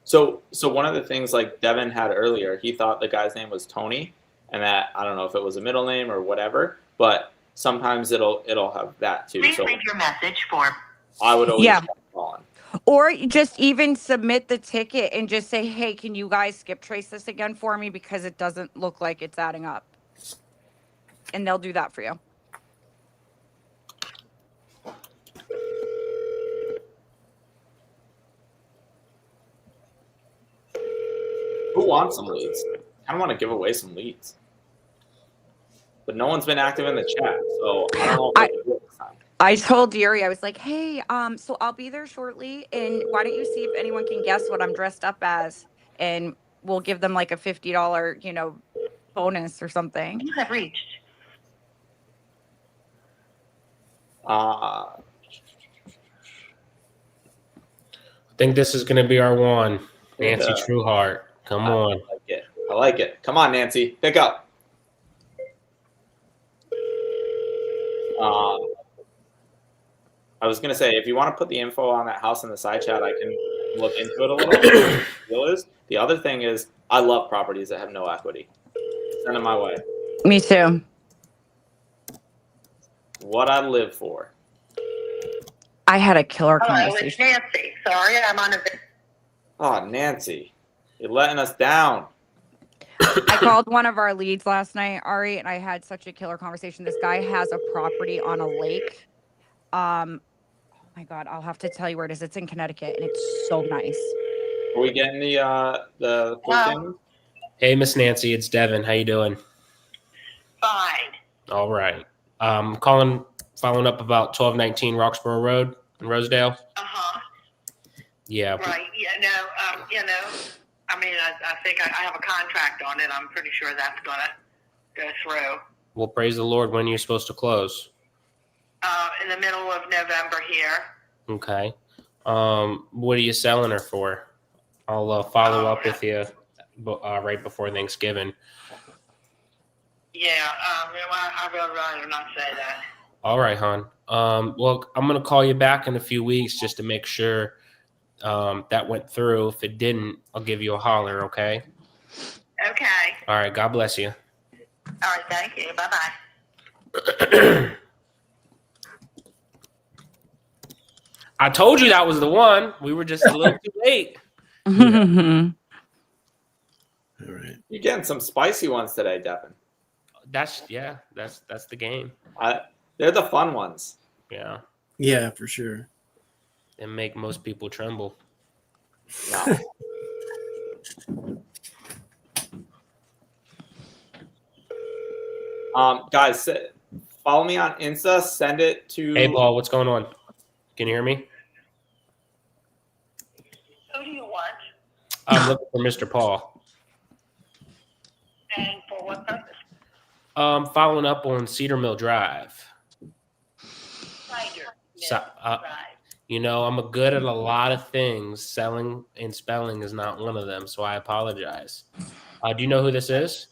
So one of the things like Devin had earlier, he thought the guy's name was Tony, and that I don't know if it was a middle name or whatever, but sometimes it'll have that too. Please So leave your message for. I would always keep calling. Or just even submit the ticket and just say, hey, can you guys skip trace this again for me? Because it doesn't look like it's adding up. And they'll do that for you. Who wants some leads? I kind of want to give away some leads. But no one's been active in the chat, so I don't know if I can do it this time. I told Yuri, I was like, hey, so I'll be there shortly, and why don't you see if anyone can guess what I'm dressed up as, and we'll give them like a $50, bonus or something. You have reached. I think this is going to be our one. Nancy Trueheart. Come on. I like it. Come on, Nancy. Pick up. I was going to say, if you want to put the info on that house in the side chat, I can look into it a little. The other thing is, I love properties that have no equity. Send them my way. Me too. What I live for. I had a killer Hello, conversation. it's Nancy. Sorry, I'm on a. Oh, Nancy, you're letting us down. I called one of our leads last night, Ari, and I had such a killer conversation. This guy has a property on a lake. Oh my God, I'll have to tell you where it is. It's in Connecticut, and it's so nice. Are we getting the Wow. Hey, Miss Nancy, it's Devin. How you doing? Fine. All right. Following up about 1219 Roxborough Road in Rosedale. Uh-huh. Yeah. Right. I mean, I think I have a contract on it. I'm pretty sure that's going to go through. Well, praise the Lord. When you're supposed to close? In the middle of November here. Okay. What are you selling her for? I'll follow up with you right before Thanksgiving. Yeah. I would rather not say that. All right, hon. Well, I'm going to call you back in a few weeks just to make sure that went through. If it didn't, I'll give you a holler, okay? Okay. All right. God bless you. All right. Thank you. Bye-bye. I told you that was the one. We were just a little too late. All right. You're getting some spicy ones today, Devin. That's the game. They're the fun ones. Yeah. Yeah, for sure. And make most people tremble. No. Guys, follow me on Insta. Send it to. Hey, Paul, what's going on? Can you hear me? Who do you want? I'm looking for Mr. Paul. And for what purpose? Following up on Cedar Mill Drive. Drive. I'm good at a lot of things. Selling and spelling is not one of them, so I apologize. Do you know who this is?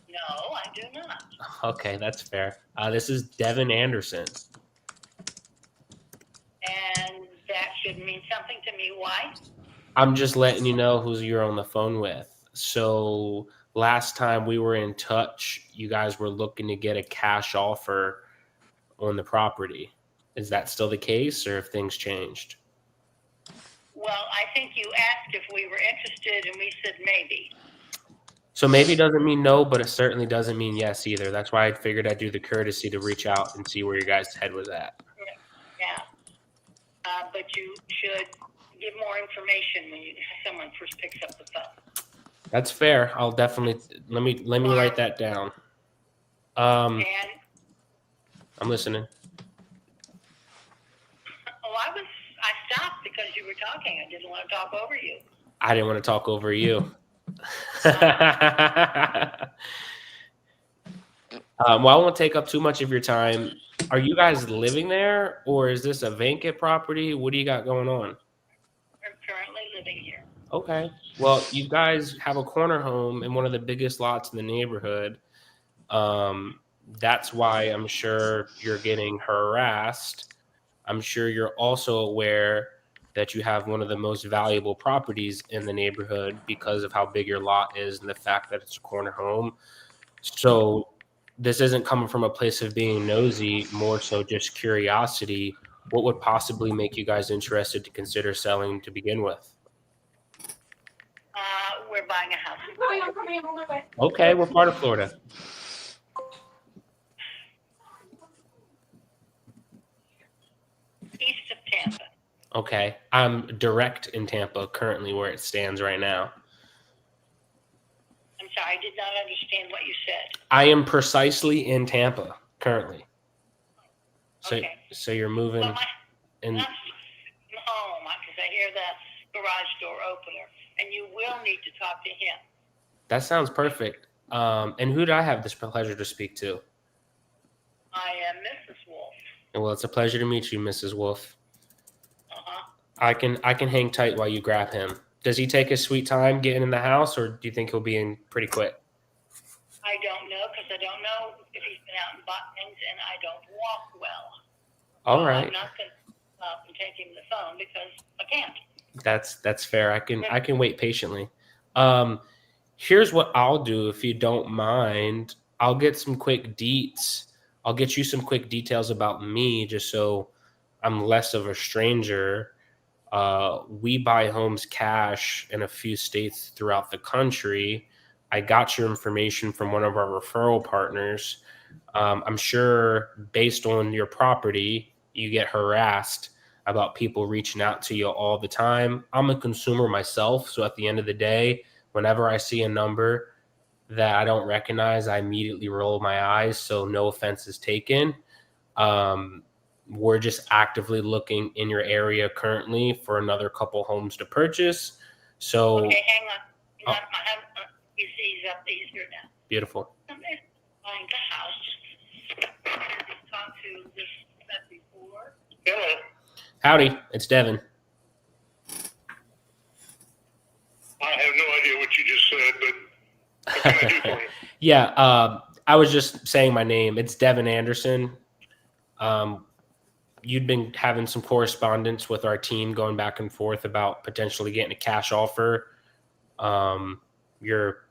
No, I do not. Okay, that's fair. This is Devin Anderson. And that should mean something to me. Why? I'm just letting you know who you're on the phone with. So last time we were in touch, you guys were looking to get a cash offer on the property. Is that still the case, or have things changed? Well, I think you asked if we were interested, and we said maybe. So maybe doesn't mean no, but it certainly doesn't mean yes either. That's why I figured I'd do the courtesy to reach out and see where your guys' head was at. Yeah. But you should give more information when someone first picks up the phone. That's fair. I'll definitely let me write that down. And I'm listening. I stopped because you were talking. I didn't want to talk over you. I didn't want to talk over you. Well, I won't take up too much of your time. Are you guys living there, or is this a vacant property? What do you got going on? We're currently living here. Okay. Well, you guys have a corner home in one of the biggest lots in the neighborhood. That's why I'm sure you're getting harassed. I'm sure you're also aware that you have one of the most valuable properties in the neighborhood because of how big your lot is and the fact that it's a corner home. So this isn't coming from a place of being nosy, more so just curiosity. What would possibly make you guys interested to consider selling to begin with? We're buying a house. Okay, what part of Florida? East of Tampa. Okay, I'm direct in Tampa currently where it stands right now. I'm sorry, I did not understand what you said. I am precisely in Tampa currently. So, Okay. so you're moving Well, in. I'm home because I hear the garage door opener, and you will need to talk to him. That sounds perfect. And who do I have this pleasure to speak to? I am Mrs. Wolf. Well, it's a pleasure to meet you, Mrs. Wolf. Uh-huh. I can hang tight while you grab him. Does he take his sweet time getting in the house, or do you think he'll be in pretty quick? I don't know because I don't know if he's been out and bought things, and I don't walk well. All So right, I'm not going to stop and take him the phone because I can't. that's fair. I can wait patiently. Here's what I'll do if you don't mind. I'll get some quick deets. I'll get you some quick details about me, just so I'm less of a stranger. We buy homes cash in a few states throughout the country. I got your information from one of our referral partners. I'm sure based on your property, you get harassed about people reaching out to you all the time. I'm a consumer myself. So at the end of the day, whenever I see a number that I don't recognize, I immediately roll my eyes. So no offense is taken. We're just actively looking in your area currently for another couple homes to purchase. So Okay, hang on. He's up. He's here now. beautiful. Somebody's buying the house. We've talked to this before. Hello. Howdy, it's Devin. I have no idea what you just said, but what can I do for you? Yeah, I was just saying my name. It's Devin Anderson. You'd been having some correspondence with our team going back and forth about potentially getting a cash offer. Your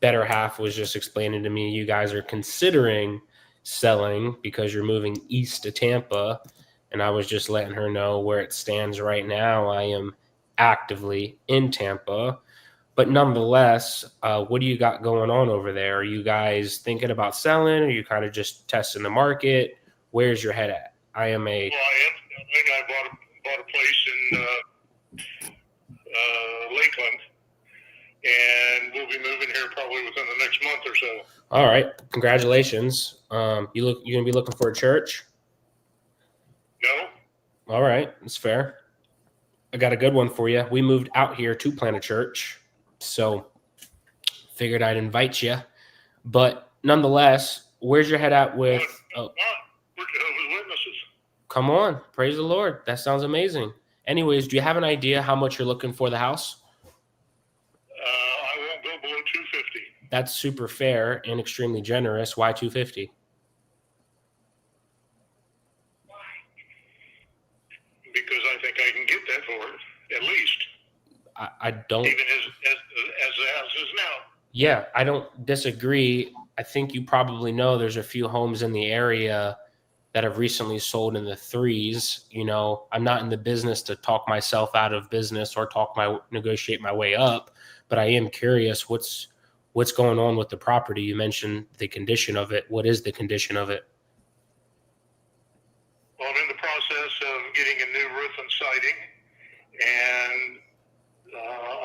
better half was just explaining to me you guys are considering selling because you're moving east to Tampa. And I was just letting her know where it stands right now. I am actively in Tampa. But nonetheless, what do you got going on over there? Are you guys thinking about selling? Or are you kind of just testing the market? Where's your head at? I am a... Well, I bought a place in Lakeland, and we'll be moving here probably within the next month or so. All right. Congratulations. You're going to be looking for a church? No? All right. That's fair. I got a good one for you. We moved out here to plant a church, so figured I'd invite you. But nonetheless, where's your head at with... We're Jehovah's Witnesses. Come on. Praise the Lord. That sounds amazing. Anyways, do you have an idea how much you're looking for the house? I won't go below 250. That's super fair and extremely generous. Why 250? Because I think I can get that for it, at least. I don't. Even as the house is now. Yeah, I don't disagree. I think you probably know there's a few homes in the area that have recently sold in the 3s. You know, I'm not in the business to talk myself out of business or negotiate my way up, but I am curious what's going on with the property. You mentioned the condition of it. What is the condition of it? Well, I'm in the process of getting a new roof and siding, and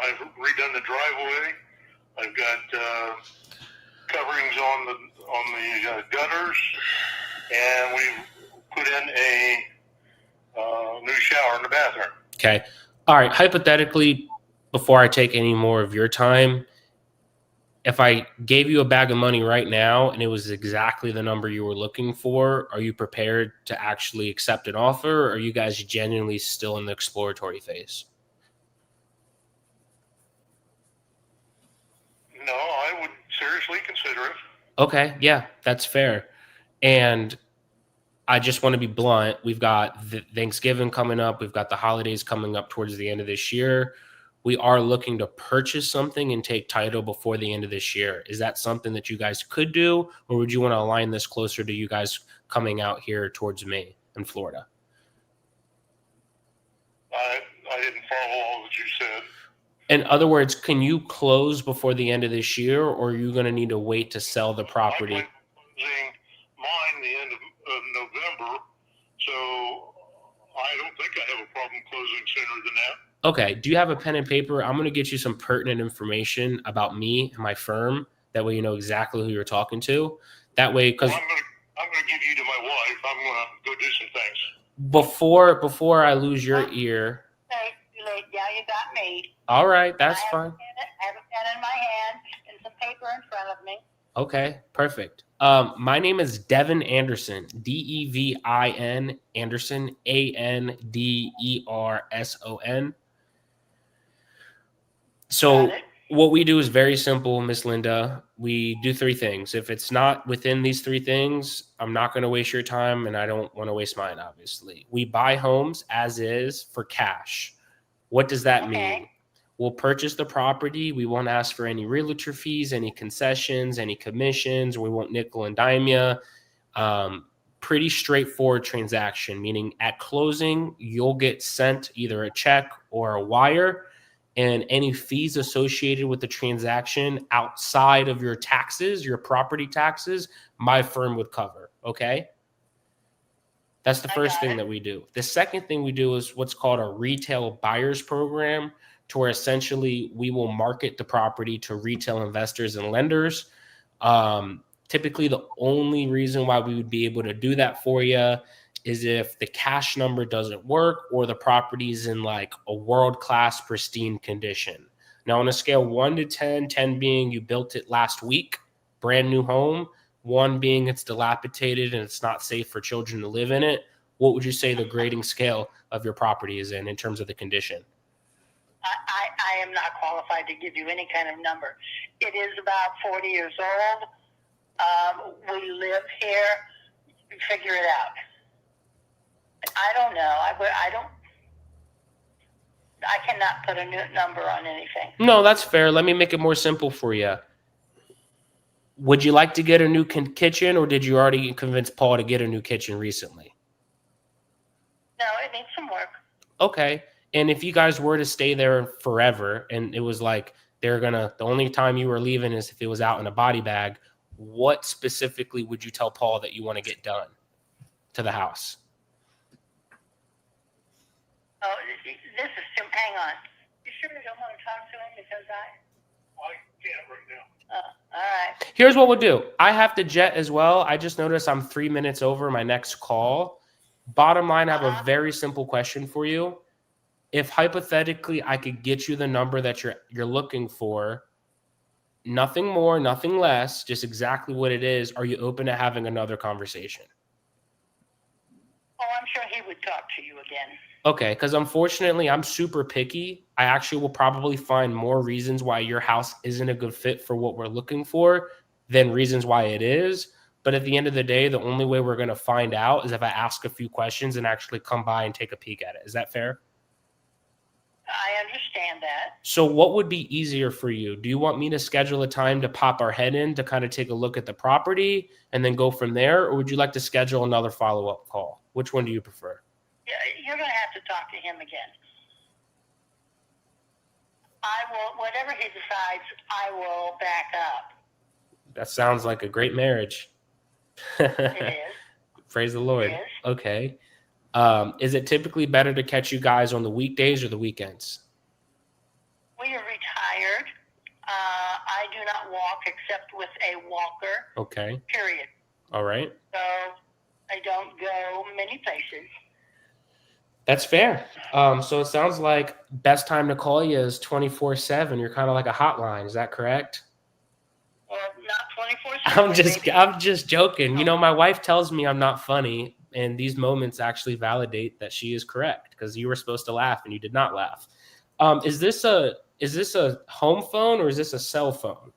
I've redone the driveway. I've got coverings on the gutters, and we've put in a new shower in the bathroom. Okay. All right. Hypothetically, before I take any more of your time, if I gave you a bag of money right now and it was exactly the number you were looking for, are you prepared to actually accept an offer, or are you guys genuinely still in the exploratory phase? No, I would seriously consider it. Okay. Yeah, that's fair. And I just want to be blunt. We've got the Thanksgiving coming up. We've got the holidays coming up towards the end of this year. We are looking to purchase something and take title before the end of this year. Is that something that you guys could do, or would you want to align this closer to you guys coming out here towards me in Florida? I didn't follow all that you said. In other words, can you close before the end of this year, or are you going to need to wait to sell the property? I'm closing mine the end of November, so I don't think I have a problem closing sooner than that. Okay. Do you have a pen and paper? I'm going to get you some pertinent information about me and my firm. That way you know exactly who you're talking to. That way, because I'm going to give you to my wife. I'm going to go do some things. Before I lose your ear. Okay, yeah, you got me. All right. That's I fine. have a pen in my hand and some paper in front of me. Okay, perfect. My name is Devin Anderson, Devin Anderson, Anderson. So what we do is very simple, Miss Linda. We do 3 things. If it's not within these 3 things, I'm not going to waste your time, and I don't want to waste mine, obviously. We buy homes as is for cash. What does that mean? We'll purchase the property. We won't ask for any realtor fees, any concessions, any commissions. We won't nickel and dime you. Pretty straightforward transaction, meaning at closing, you'll get sent either a check or a wire, and any fees associated with the transaction outside of your taxes, your property taxes, my firm would cover. Okay? That's the first thing that we do. The second thing we do is what's called a retail buyers program, to where essentially we will market the property to retail investors and lenders. Typically, the only reason why we would be able to do that for you is if the cash number doesn't work or the property is in like a world-class pristine condition. Now, on a scale 1 to 10, 10 being you built it last week, brand new home, 1 being it's dilapidated and it's not safe for children to live in it, what would you say the grading scale of your property is in terms of the condition? I am not qualified to give you any kind of number. It is about 40 years old. We live here. Figure it out. I don't know. I cannot put a new number on anything. No, that's fair. Let me make it more simple for you. Would you like to get a new kitchen, or did you already convince Paul to get a new kitchen recently? No, it needs some work. Okay. And if you guys were to stay there forever and it was like the only time you were leaving is if it was out in a body bag, what specifically would you tell Paul that you want to get done to the house? Oh, this is Tim. Hang on. You sure you don't want to talk to him because I can't right now. all right. Here's what we'll do. I have to jet as well. I just noticed I'm 3 minutes over my next call. Bottom line, I have a very simple question for you. If hypothetically I could get you the number that you're looking for, nothing more, nothing less, just exactly what it is, are you open to having another conversation? Oh, I'm sure he would talk to you again. Okay, because unfortunately, I'm super picky. I actually will probably find more reasons why your house isn't a good fit for what we're looking for than reasons why it is. But at the end of the day, the only way we're going to find out is if I ask a few questions and actually come by and take a peek at it. Is that fair? I understand that. So what would be easier for you? Do you want me to schedule a time to pop our head in to kind of take a look at the property and then go from there? Or would you like to schedule another follow-up call? Which one do you prefer? Yeah, you're going to have to talk to him again. I will, whatever he decides, I will back up. That sounds like a great marriage. It is. Praise the Lord. It is. Okay. Is it typically better to catch you guys on the weekdays or the weekends? We are retired. I do not walk except with a walker, Okay. period. All right. So I don't go many places. That's fair. So it sounds like best time to call you is 24/7. You're kind of like a hotline. Is that correct? Well, not 24/7. I'm just joking. You know, my wife tells me I'm not funny, and these moments actually validate that she is correct because you were supposed to laugh and you did not laugh. Is this a home phone or is this a cell phone?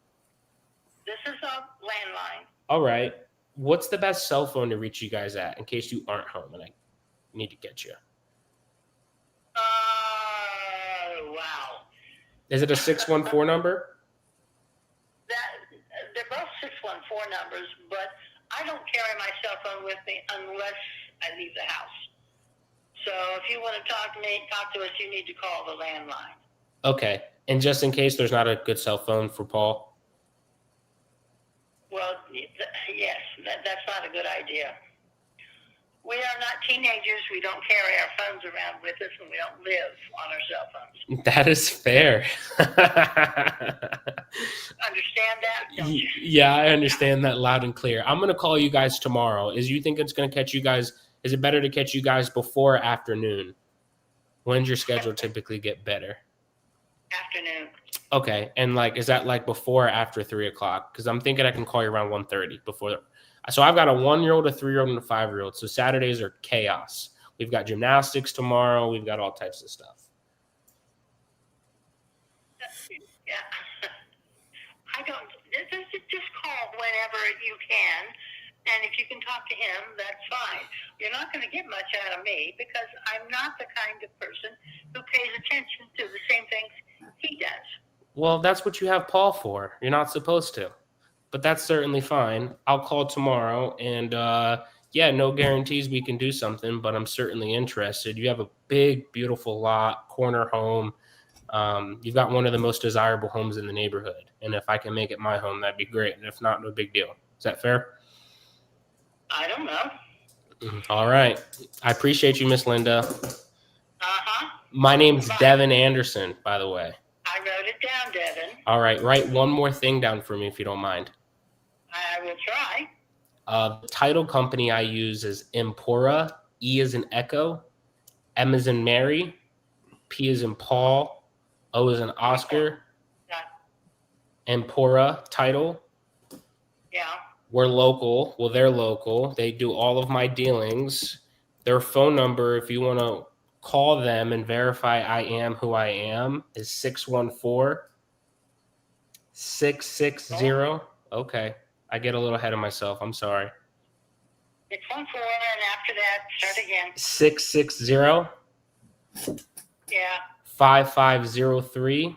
This is a landline. All right. What's the best cell phone to reach you guys at in case you aren't home and I need to get you? Wow. Is it a 614 number? They're both 614 numbers, but I don't carry my cell phone with me unless I leave the house. So if you want to talk to us, you need to call the landline. Okay. And just in case there's not a good cell phone for Paul? Well, yes, that's not a good idea. We are not teenagers. We don't carry our phones around with us, and we don't live on our cell phones. That is fair. Understand that, don't you? Yeah, I understand that loud and clear. I'm going to call you guys tomorrow. You think it's going to catch you guys? Is it better to catch you guys before or afternoon? When's your schedule typically get better? Afternoon. Okay. And is that before or after 3:00? Because I'm thinking I can call you around 1:30 before. So I've got a 1-year-old, a 3-year-old, and a 5-year-old. So Saturdays are chaos. We've got gymnastics tomorrow. We've got all types of stuff. Yeah. I don't. Just call whenever you can, and if you can talk to him, that's fine. You're not going to get much out of me because I'm not the kind of person who pays attention to the same things he does. Well, that's what you have Paul for. You're not supposed to. But that's certainly fine. I'll call tomorrow. And, no guarantees we can do something, but I'm certainly interested. You have a big, beautiful lot, corner home. You've got one of the most desirable homes in the neighborhood. And if I can make it my home, that'd be great. And if not, no big deal. Is that fair? I don't know. All right. I appreciate you, Miss Linda. Uh-huh. My name's Devin Anderson, by the way. I wrote it down, Devin. All right. Write one more thing down for me if you don't mind. I will try. The title company I use is Empora. E as in Echo, M as in Mary, P as in Paul, O as in Oscar. Yeah. Empora title. Yeah. We're local. Well, they're local. They do all of my dealings. Their phone number, if you want to call them and verify I am who I am, is 614-660. Okay. I get a little ahead of myself. I'm sorry. 614, and after that, start again. 660. Yeah. 5503.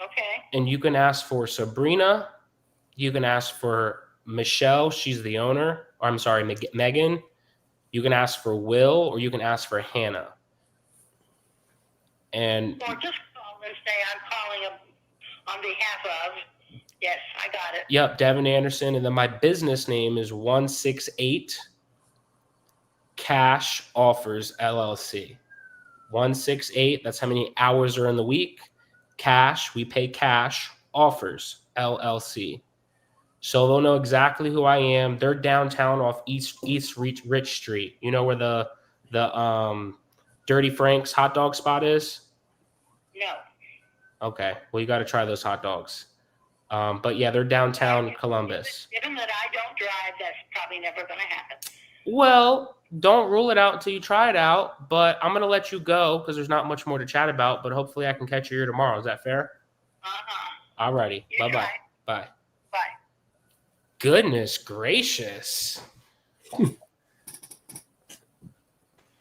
Okay. And you can ask for Sabrina. You can ask for Michelle. She's the owner. Or I'm sorry, Megan. You can ask for Will, or you can ask for Hannah. And Or just call and say I'm calling on behalf of. Yes, I got it. Yep, Devin Anderson. And then my business name is 168 Cash Offers LLC. 168, that's how many hours are in the week. Cash, we pay cash. Offers LLC. So they'll know exactly who I am. They're downtown off East Rich Street. You know where the Dirty Frank's hot dog spot is? No. Okay. Well, you got to try those hot dogs. But yeah, they're downtown Columbus. Given that I don't drive, that's probably never going to happen. Well, don't rule it out until you try it out, but I'm going to let you go because there's not much more to chat about, but hopefully I can catch you here tomorrow. Is that fair? All righty. You Bye-bye. try. Bye. Bye. Goodness gracious.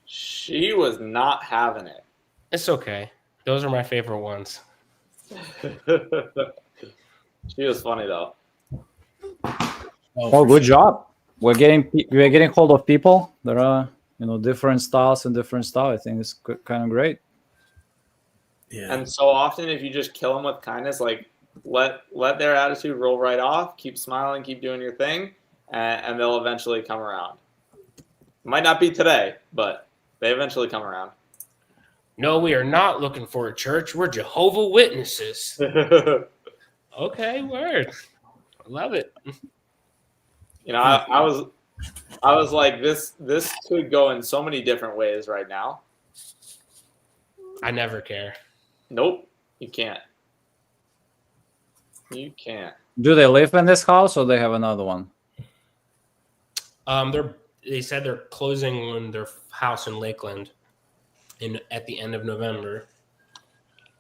She was not having it. It's okay. Those are my favorite ones. She was funny though. Oh, good job. We're getting hold of people. There are different styles and different style. I think it's kind of great. Yeah. And so often, if you just kill them with kindness, like let their attitude roll right off, keep smiling, keep doing your thing, and they'll eventually come around. Might not be today, but they eventually come around. No, we are not looking for a church. We're Jehovah Witnesses. Okay, word. I love it. I was like, this could go in so many different ways right now. I never care. Nope, you can't. You can't. Do they live in this house or they have another one? They said they're closing on their house in Lakeland at the end of November.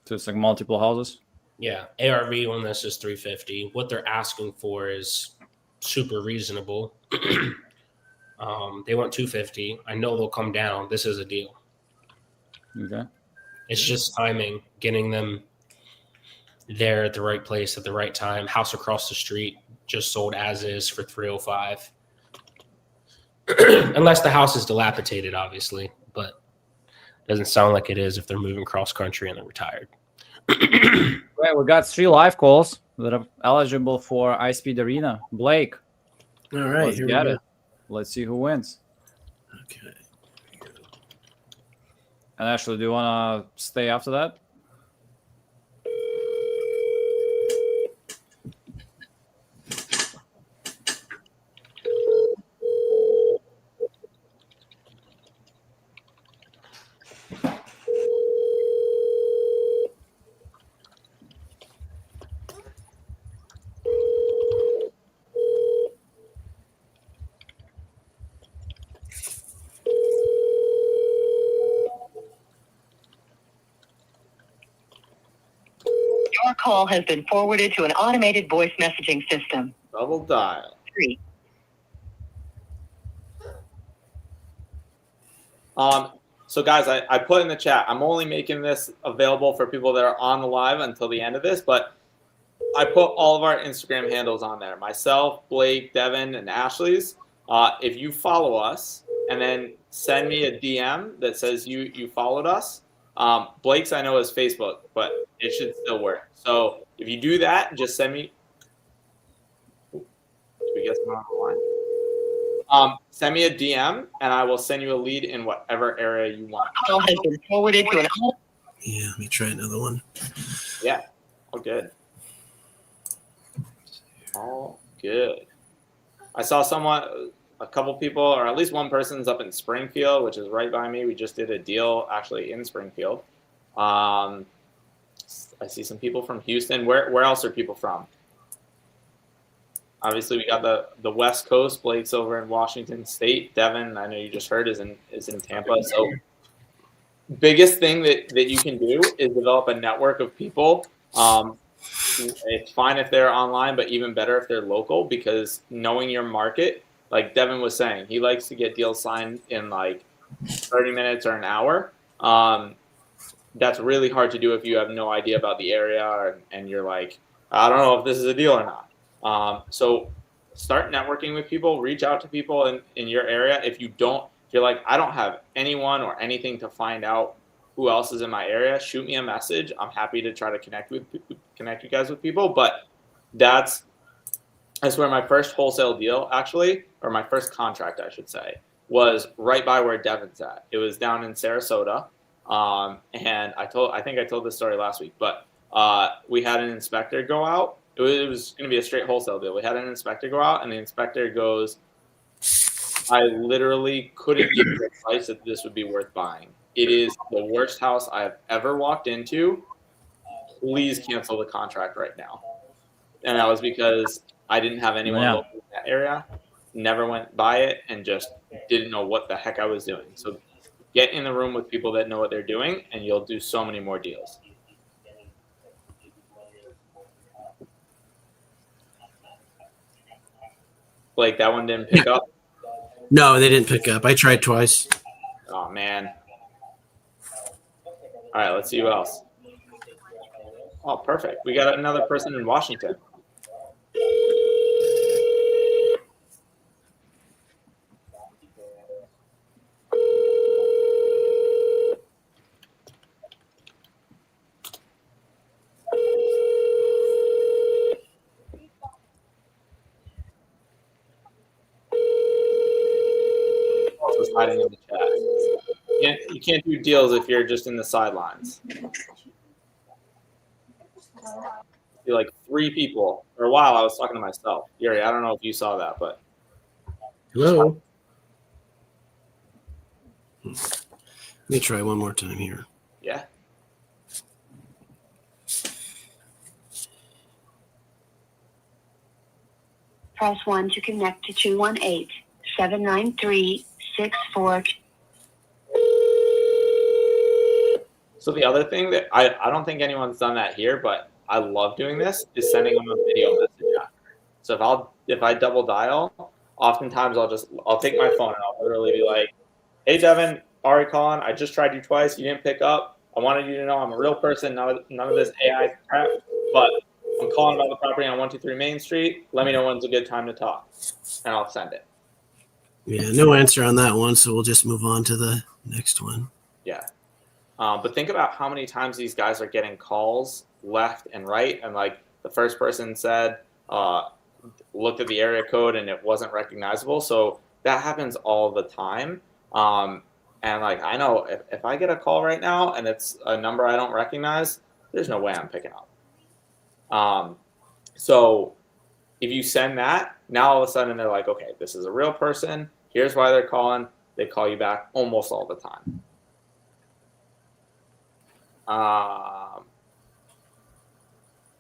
So it's like multiple houses? Yeah, ARV on this is $350. What they're asking for is super reasonable. They want $250. I know they'll come down. This is a deal. Okay. It's just timing, getting them there at the right place at the right time. House across the street just sold as is for $305. Unless the house is dilapidated, obviously, but it doesn't sound like it is if they're moving cross country and they're retired. Right, we got 3 live calls that are eligible for iSpeed Arena. Blake, All right. let's Here we get go. it. Let's see who wins. Okay. And Ashley, do you want to stay after that? Your call has been forwarded to an automated voice messaging system. Double dial. 3. So guys, I put in the chat, I'm only making this available for people that are on the live until the end of this, but I put all of our Instagram handles on there. Myself, Blake, Devin, and Ashley's. If you follow us and then send me a DM that says you followed us, Blake's I know is Facebook, but it should still work. So if you do that, just send me. Did we get someone on the line? Send me a DM and I will send you a lead in whatever area you want. Call has been forwarded to an Yeah, let me try another one. Yeah, all good. All good. I saw a couple people, or at least one person's up in Springfield, which is right by me. We just did a deal actually in Springfield. I see some people from Houston. Where else are people from? Obviously, we got the West Coast. Blake's over in Washington State. Devin, I know you just heard, is in Tampa. So, biggest thing that you can do is develop a network of people. It's fine if they're online, but even better if they're local, because knowing your market, like Devin was saying, he likes to get deals signed in like 30 minutes or an hour. That's really hard to do if you have no idea about the area and you're like, I don't know if this is a deal or not. So start networking with people, reach out to people in your area. If you're like, I don't have anyone or anything to find out who else is in my area, shoot me a message. I'm happy to try to connect you guys with people. But that's where my first wholesale deal actually, or my first contract, I should say, was right by where Devin's at. It was down in Sarasota. And I think I told this story last week, but we had an inspector go out. It was going to be a straight wholesale deal. We had an inspector go out, and the inspector goes, I literally couldn't give you a price that this would be worth buying. It is the worst house I have ever walked into. Please cancel the contract right now. And that was because I didn't have anyone local in that area. never went by it and just didn't know what the heck I was doing. So get in the room with people that know what they're doing, and you'll do so many more deals. Blake, that one didn't pick up? No, they didn't pick up. I tried twice. Oh, man. All right, let's see who else. Oh, perfect. We got another person in Washington. Also hiding in the chat. You can't do deals if you're just in the sidelines. See, like 3 people. For a while, I was talking to myself. Yuri, I don't know if you saw that, but Hello. Let me try one more time here. yeah. Press 1 to connect to 218-793-64. So the other thing that I don't think anyone's done that here, but I love doing this, is sending them a video message after. So if I double dial, oftentimes I'll take my phone and I'll literally be like, "Hey Devin, Ari calling. I just tried you twice. You didn't pick up. I wanted you to know I'm a real person, none of this AI crap. But I'm calling about the property on 123 Main Street. Let me know when's a good time to talk," and I'll send it. Yeah, no answer on that one, so we'll just move on to the next one. Yeah. But think about how many times these guys are getting calls left and right. And like the first person said, looked at the area code and it wasn't recognizable. So that happens all the time. And like, I know if I get a call right now and it's a number I don't recognize, there's no way I'm picking up. So if you send that, now all of a sudden they're like, okay, this is a real person. Here's why they're calling. They call you back almost all the time.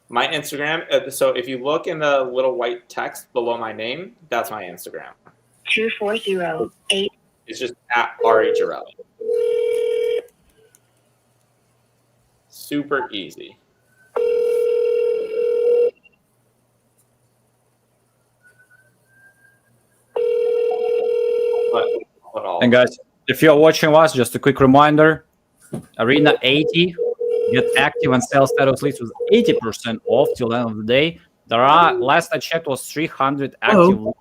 My Instagram. So if you look in the little white text below my name, that's my Instagram. 2408. It's just at Ari Girelli. Super easy. And guys, if you're watching us, just a quick reminder, Arena 80, get active and sell status leads with 80% off till the end of the day. There are, last I checked, was 300 active. Hello.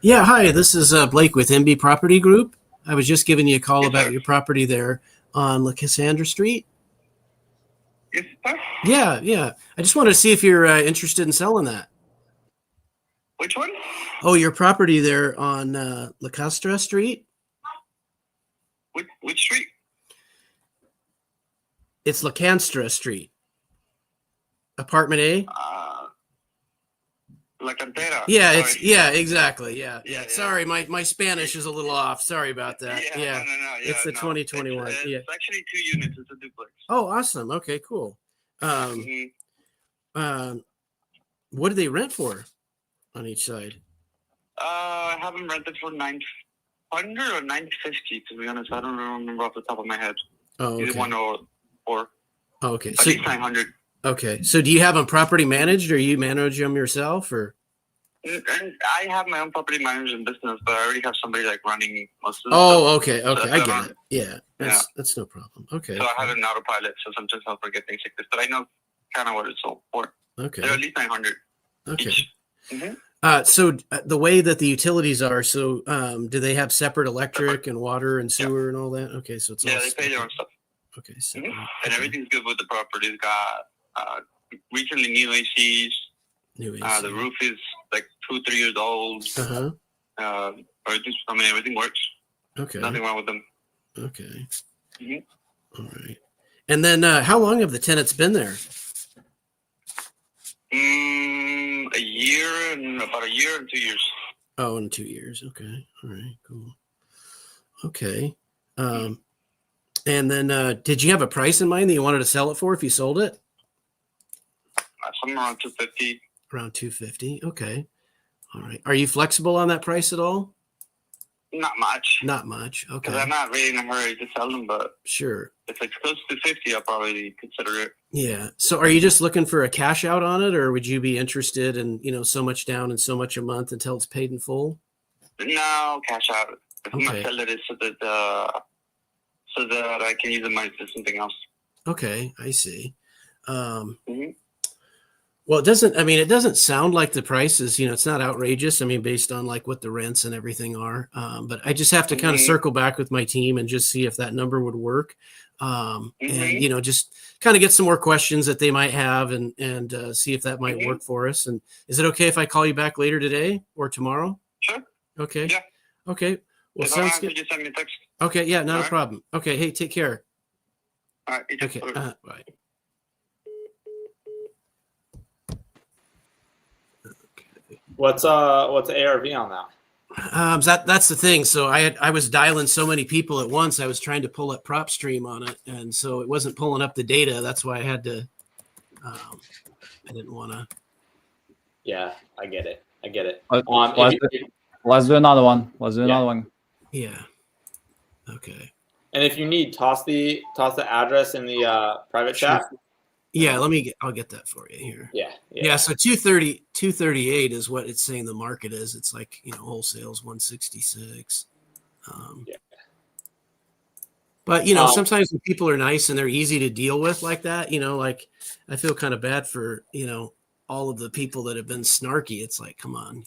Yeah, hi, this is Blake with MB Property Group. I was just giving you a call about your property there on La Cassandra Street. Yes, sir. Yeah. I just wanted to see if you're interested in selling that. Which one? Oh, your property there on La Cassandra Street? Which street? It's La Canstra Street. Apartment A? La Cantera. Yeah, Sorry. it's exactly. Yeah. Sorry, my Spanish is a little off. Sorry about that. Yeah. No, It's the 2021. It's Yeah. actually 2 units. It's a duplex. Oh, awesome. Okay, cool. What do they rent for on each side? I have them rented for $900 or $950, to be honest. I don't remember off the top of my head. Oh, okay. Either one or Okay. at least 900. Okay. So do you have them property managed or you manage them yourself or? And I have my own property management business, but I already have somebody like running most of the Oh, stuff. okay. So I get it. Yeah. That's no problem. Okay. So I have an autopilot, so sometimes I'll forget things like this, but I know kind of what it's all for. Okay. They're at least 900. Okay. Mm-hmm. So the way that the utilities are, so do they have separate electric and water and sewer and all that? Okay. So it's all They pay their own stuff. Okay. So, And everything's good with the property. It's got recently new ACs. New AC. The roof is like 2-3 years old. Everything works. Okay. Nothing wrong with them. Okay. Mhm. All right. And then how long have the tenants been there? About a year and 2 years. Oh, in 2 years. Okay. All right. Cool. Okay. And then did you have a price in mind that you wanted to sell it for if you sold it? Somewhere around 250. Around 250. Okay. All right. Are you flexible on that price at all? Not much. Not much. Because Okay. I'm not really in a hurry to sell them, but Sure. if it's close to 50, I'll probably consider it. Yeah. So are you just looking for a cash out on it, or would you be interested in, so much down and so much a month until it's paid in full? No, cash out. If I'm Okay. gonna sell it, it's so that I can use the money to do something else. Okay. I see. Mhm. Well, it doesn't sound like the prices, it's not outrageous. I mean, based on like what the rents and everything are. But I just have to kind of Mhm. circle back with my team and just see if that number would work. And, Mhm. just kind of get some more questions that they might have and see if that might Mhm. work for us. And is it okay if I call you back later today or tomorrow? Sure. Okay. Yeah. Okay. Well, If I don't sounds answer, good. just send me a text. Okay. Yeah, not a All right. problem. Okay. Hey, take care. All right. You too. Okay. Bye. Bye. What's ARV on that? That's the thing. So I was dialing so many people at once. I was trying to pull up prop stream on it, and so it wasn't pulling up the data. That's why I had to. I didn't want to. Yeah, I get it. Let's do another one. Another one. Yeah. Okay. And if you need, toss the address in the private chat. Yeah. I'll get that for you here. Yeah. So 238 is what it's saying the market is. It's like wholesale's 166. Yeah. But sometimes when people are nice and they're easy to deal with like that, like I feel kind of bad for all of the people that have been snarky. It's like, come on,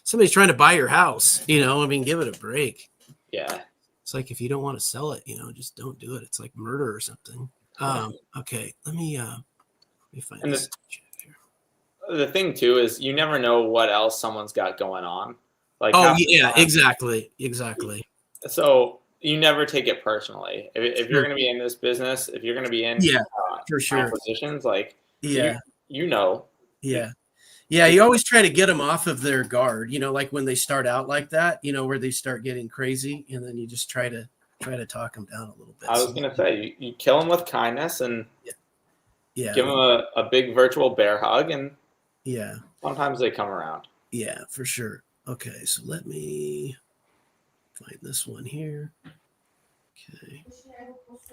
somebody's trying to buy your house. Give it a break. Yeah. It's like if you don't want to sell it, just don't do it. It's like murder or something. Okay, let me find And this. The thing too is you never know what else someone's got going on. Like Exactly. So you never take it personally. If you're going to be in this business, if you're going to be in for sure acquisitions, like yeah. Yeah, you always try to get them off of their guard, like when they start out like that, where they start getting crazy, and then you just try to talk them down a little bit. I was going to say, you kill them with kindness and give them a big virtual bear hug, and sometimes they come around. Yeah, for sure. Okay, so let me find this one here. Okay.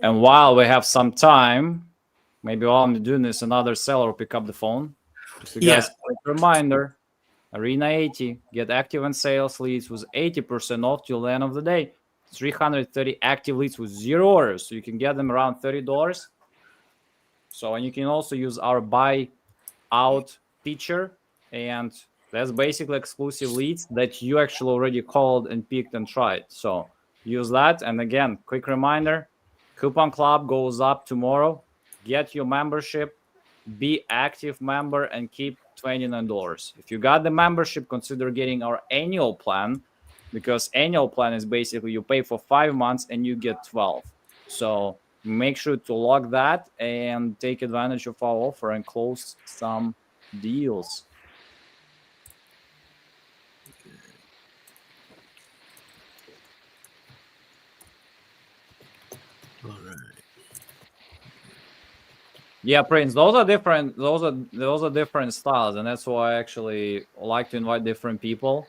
And while we have some time, maybe while I'm doing this, another seller will pick up the phone. Just a guys, quick reminder, Arena 80, get active and sales leads with 80% off till the end of the day. 330 active leads with 0 orders. So you can get them around $30. So, and you can also use our buy out feature. And that's basically exclusive leads that you actually already called and picked and tried. So use that. And again, quick reminder, Coupon Club goes up tomorrow. Get your membership, be active member, and keep $29. If you got the membership, consider getting our annual plan, because annual plan is basically you pay for 5 months and you get 12. So make sure to log that and take advantage of our offer and close some deals. All right. Yeah, Prince, those are different. Those are different styles, and that's why I actually like to invite different people.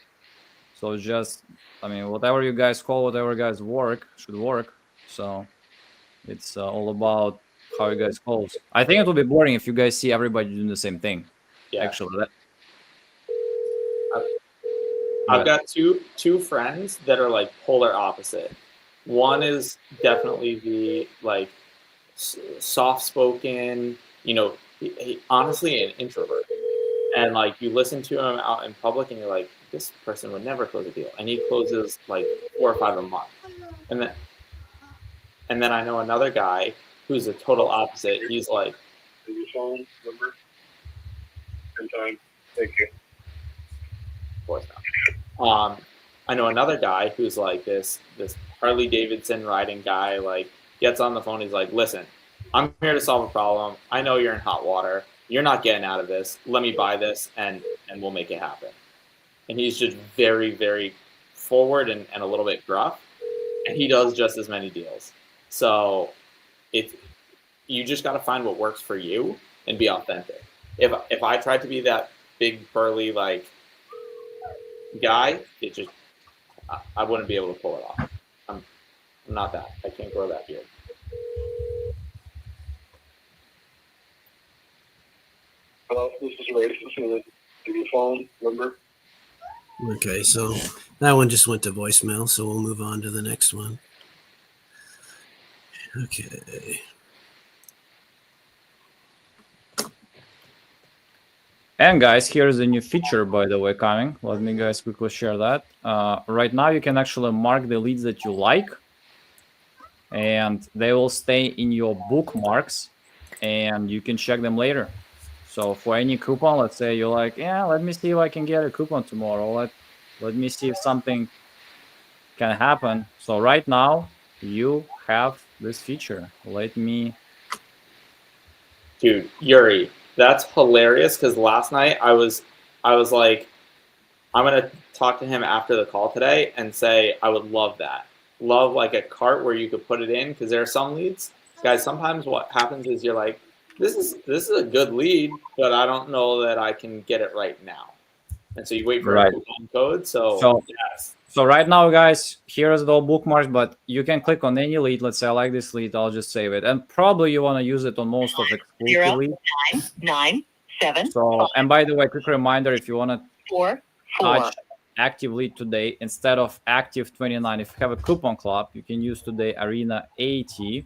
So just, whatever you guys call, whatever guys work should work. So it's all about how you guys close. I think it will be boring if you guys see everybody doing the same thing. Yeah. Actually, I've got two friends that are like polar opposite. One is definitely the like soft-spoken, he honestly an introvert, and like you listen to him out in public and you're like, this person would never close a deal, and he closes like 4 or 5 a month. And then I know another guy who's the total opposite. He's like, your phone number and time. Thank you. of course not. I know another guy who's like this Harley Davidson riding guy, like gets on the phone. He's like, listen, I'm here to solve a problem. I know you're in hot water. You're not getting out of this. Let me buy this and we'll make it happen. And he's just very, very forward and a little bit gruff. And he does just as many deals. So you just got to find what works for you and be authentic. If I tried to be that big burly, like guy, it just I wouldn't be able to pull it off. I'm not that. I can't grow that beard. Hello, this is Ray. Give your phone number. Okay, so that one just went to voicemail, so we'll move on to the next one. Okay. And guys, here's a new feature, by the way, coming. Let me guys quickly share that. Right now, you can actually mark the leads that you like, and they will stay in your bookmarks, and you can check them later. So for any coupon, let's say you're like, yeah, let me see if I can get a coupon tomorrow. Let me see if something can happen. So right now, you have this feature. Let me... Dude, Yuri, that's hilarious because last night I was like, I'm gonna talk to him after the call today and say I would love that. Love like a cart where you could put it in, because there are some leads. Guys, sometimes what happens is you're like, this is a good lead, but I don't know that I can get it right now. And so you wait for a coupon code. So yes. So right now, guys, here's the bookmarks, but you can click on any lead. Let's say I like this lead, I'll just save it. And probably you want to use it on most of exclusive leads. 9, 9, 7. So, and by the way, quick reminder, if you want to 4, 4. touch active lead today, instead of active 29, if you have a coupon club, you can use today Arena 80.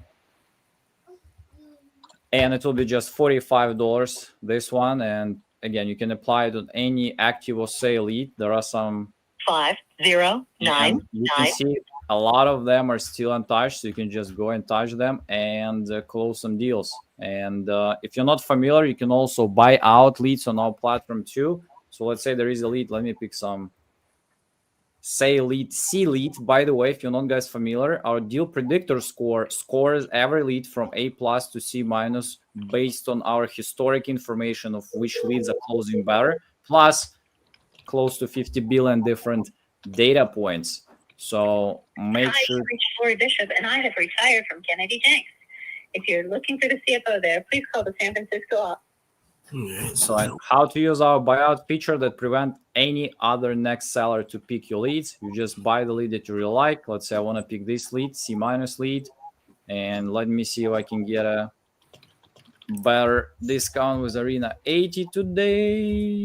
And it will be just $45, this one. And again, you can apply it on any active or sale lead. There are some 5, 0, 9, you can see a lot of them are still untouched, so you can just go and touch them and close some deals. And if you're not familiar, you can also buy out leads on our platform too. So let's say there is a lead. Let me pick some say lead, C lead. By the way, if you're not guys familiar, our deal predictor scores every lead from A+ to C- based on our historic information of which leads are closing better, plus close to 50 billion different data points. So make sure. Hi, Lori Bishop, and I have retired from Kennedy Tanks. If you're looking for the CFO there, please call the San Francisco office. So how to use our buyout feature that prevent any other next seller to pick your leads. You just buy the lead that you really like. Let's say I want to pick this lead, C- lead, and let me see if I can get a better discount with Arena 80 today.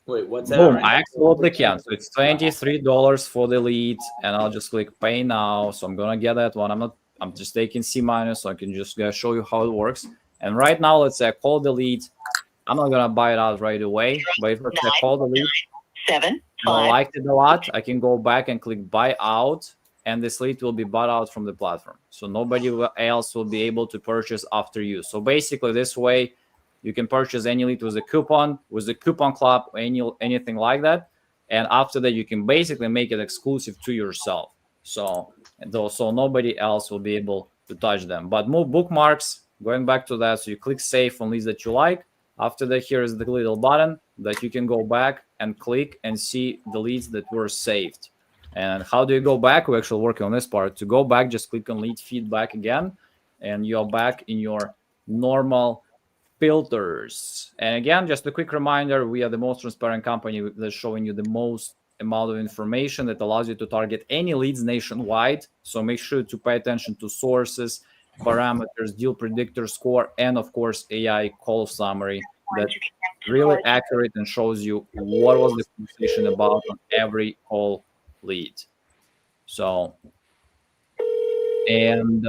Wait, what's that? Boom, Right? I absolutely can. So it's $23 for the lead, and I'll just click pay now. So I'm gonna get that one. I'm just taking C-, so I can just show you how it works. And right now, let's say I call the lead. I'm not gonna buy it out right away, but if I call the lead, 7, I 5. liked it a lot, I can go back and click buy out, and this lead will be bought out from the platform. So nobody else will be able to purchase after you. So basically, this way, you can purchase any lead with a coupon club, anything like that. And after that, you can basically make it exclusive to yourself. So nobody else will be able to touch them. But move bookmarks, going back to that. So you click save on leads that you like. After that, here is the little button that you can go back and click and see the leads that were saved. And how do you go back? We're actually working on this part. To go back, just click on lead feedback again, and you're back in your normal filters. And again, just a quick reminder, we are the most transparent company that's showing you the most amount of information that allows you to target any leads nationwide. So make sure to pay attention to sources, parameters, deal predictor score, and of course AI call summary that's really accurate and shows you what was the conversation about on every call lead. So, and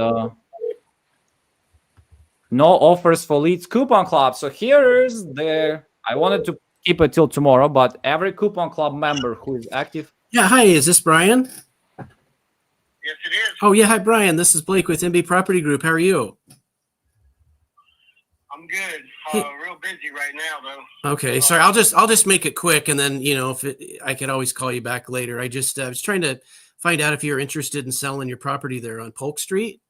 no offers for leads coupon club. So here's I wanted to keep it till tomorrow, but every coupon club member who is active. Yeah, hi, is this Brian? Yes, it is. Oh yeah, hi Brian. This is Blake with MB Property Group. How are you? I'm good. Real busy right now, though. Okay, sorry. I'll just make it quick, and then I could always call you back later. I just was trying to find out if you're interested in selling your property there on Polk Street.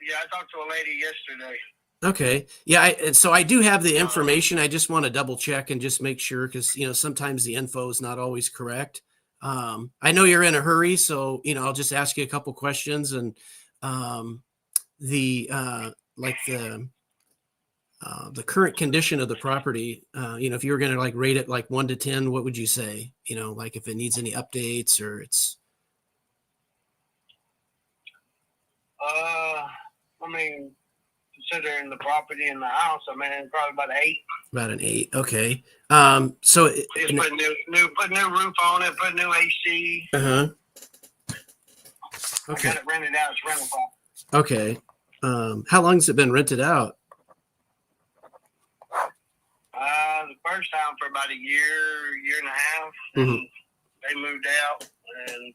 Yeah, I talked to a lady yesterday. Okay. Yeah. So I do have the information. I just want to double check and just make sure, because, sometimes the info is not always correct. I know you're in a hurry, so, I'll just ask you a couple questions, and the the current condition of the property, if you were going to like rate it like 1 to 10, what would you say? Like if it needs any updates or it's. Considering the property and the house, probably about 8. About an 8. Okay. So Just put new roof on it, put new AC. Okay. I got it rented out. It's rental property. Okay. How long has it been rented out? The first time for about a year and a half. Mm-hmm. They moved out, and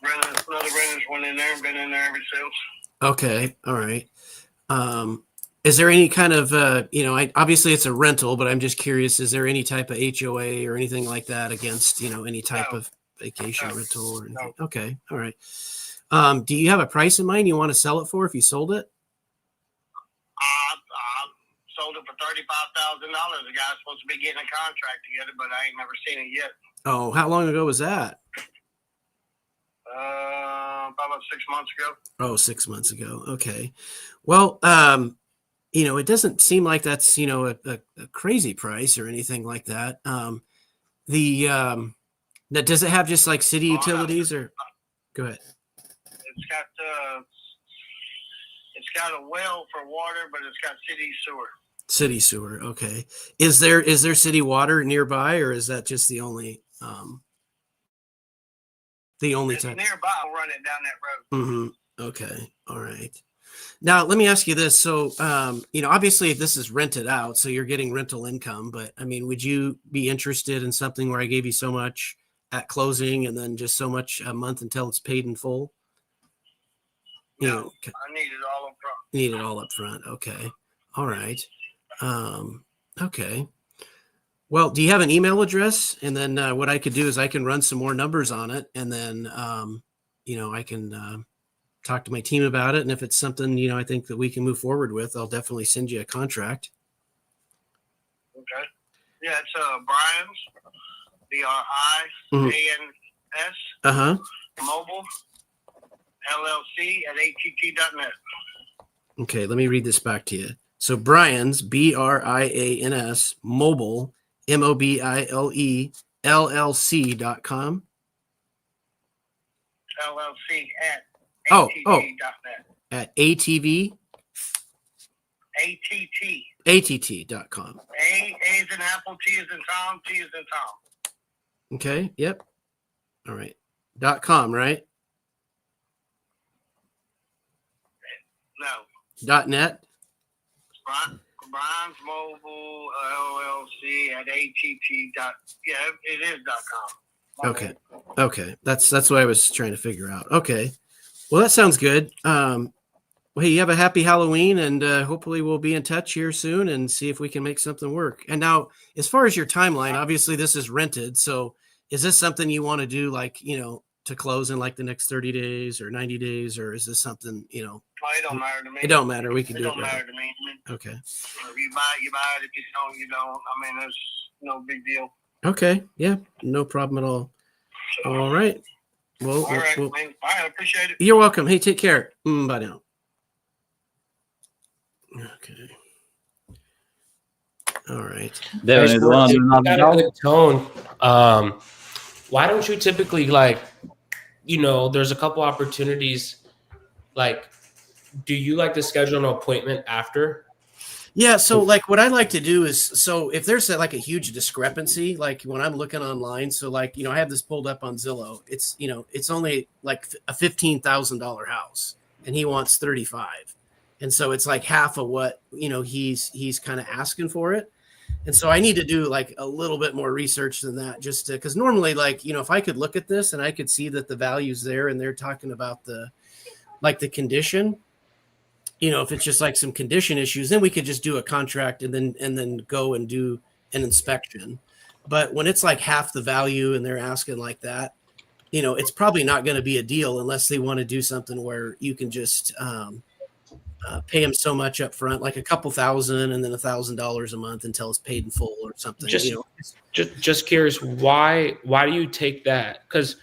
another renters went in there and been in there ever since. Okay. All right. Is there any kind of, obviously it's a rental, but I'm just curious, is there any type of HOA or anything like that against, any type of vacation rental or anything? No. Okay. All right. Do you have a price in mind you want to sell it for if you sold it? I sold it for $35,000. The guy's supposed to be getting a contract together, but I ain't never seen it yet. Oh, how long ago was that? About 6 months ago. Oh, 6 months ago. Okay. Well, it doesn't seem like that's, a crazy price or anything like that. Does it have just like city utilities or go ahead? It's got a well for water, but it's got city sewer. City sewer. Okay. Is there city water nearby, or is that just the only time? It's nearby. I'll run it down that road. Mm-hmm. Okay. All right. Now let me ask you this. So, obviously this is rented out, so you're getting rental income, but would you be interested in something where I gave you so much at closing and then just so much a month until it's paid in full? No, I need it all up front. Need it all up front. Okay. All right. Okay. Well, do you have an email address? And then what I could do is I can run some more numbers on it, and then I can talk to my team about it. And if it's something I think that we can move forward with, I'll definitely send you a contract. Okay. Yeah, it's Brian's BRIANS Mobile LLC at att.net. Okay, let me read this back to you. So Brian's BRIANS Mobile MOBILE LLC.com. LLC at att.net. At ATV? ATT.com. A is in apple, T is in Tom, T is in Tom. Okay, yep. All right. .com, right? No. .net? Brian's Mobile LLC at ATT. Yeah, it is .com. Okay. That's what I was trying to figure out. Okay. Well, that sounds good. Well, hey, you have a happy Halloween, and hopefully we'll be in touch here soon and see if we can make something work. And now, as far as your timeline, obviously this is rented. So is this something you want to do to close in like the next 30 days or 90 days, or is this something, It don't matter to me. It don't matter. We can do it. It don't matter to me. Okay. If you buy it, you buy it. If you don't, you don't. There's no big deal. Okay. Yeah. No problem at all. All right. Well, all right. I appreciate it. You're welcome. Hey, take care. Bye now. Okay. All right. There is one. Got a good tone. Why don't you typically there's a couple opportunities. Do you like to schedule an appointment after? Yeah. So what I like to do is, so if there's a huge discrepancy, when I'm looking online, so I have this pulled up on Zillow, it's, it's only a $15,000 house and he wants 35. And so it's half of what, he's kind of asking for it. And so I need to do a little bit more research than that, just to, because normally if I could look at this and I could see that the value's there and they're talking about the condition, if it's just some condition issues, then we could just do a contract and then go and do an inspection. But when it's half the value and they're asking like that, it's probably not going to be a deal unless they want to do something where you can just pay them so much up front, like a couple thousand and then $1,000 a month until it's paid in full or something. Just curious, why do you take that? Because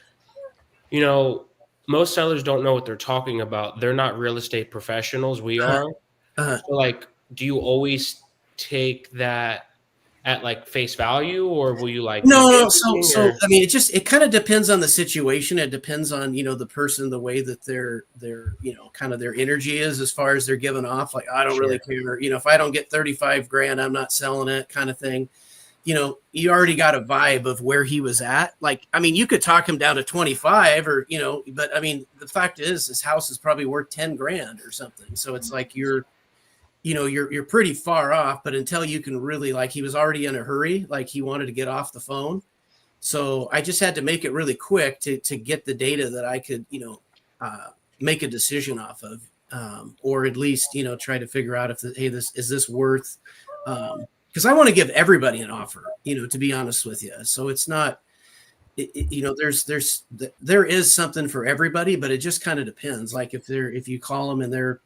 most sellers don't know what they're talking about. They're not real estate professionals. We are. So, like, do you always take that at like face value, or will you like No. So I mean, it kind of depends on the situation. It depends on, the person, the way that their kind of their energy is as far as they're giving off. Like, I don't really care. If I don't get 35 grand, I'm not selling it, kind of thing. You already got a vibe of where he was at. Like, I mean, you could talk him down to 25 or, but I mean, the fact is this house is probably worth 10 grand or something. So it's like, you're pretty far off, but until you can really, like, he was already in a hurry, like he wanted to get off the phone. So I just had to make it really quick to get the data that I could, make a decision off of, or at least, try to figure out if, is this worth, because I want to give everybody an offer, to be honest with you. So it's not, there is something for everybody, but it just kind of depends. Like if you call them and they're,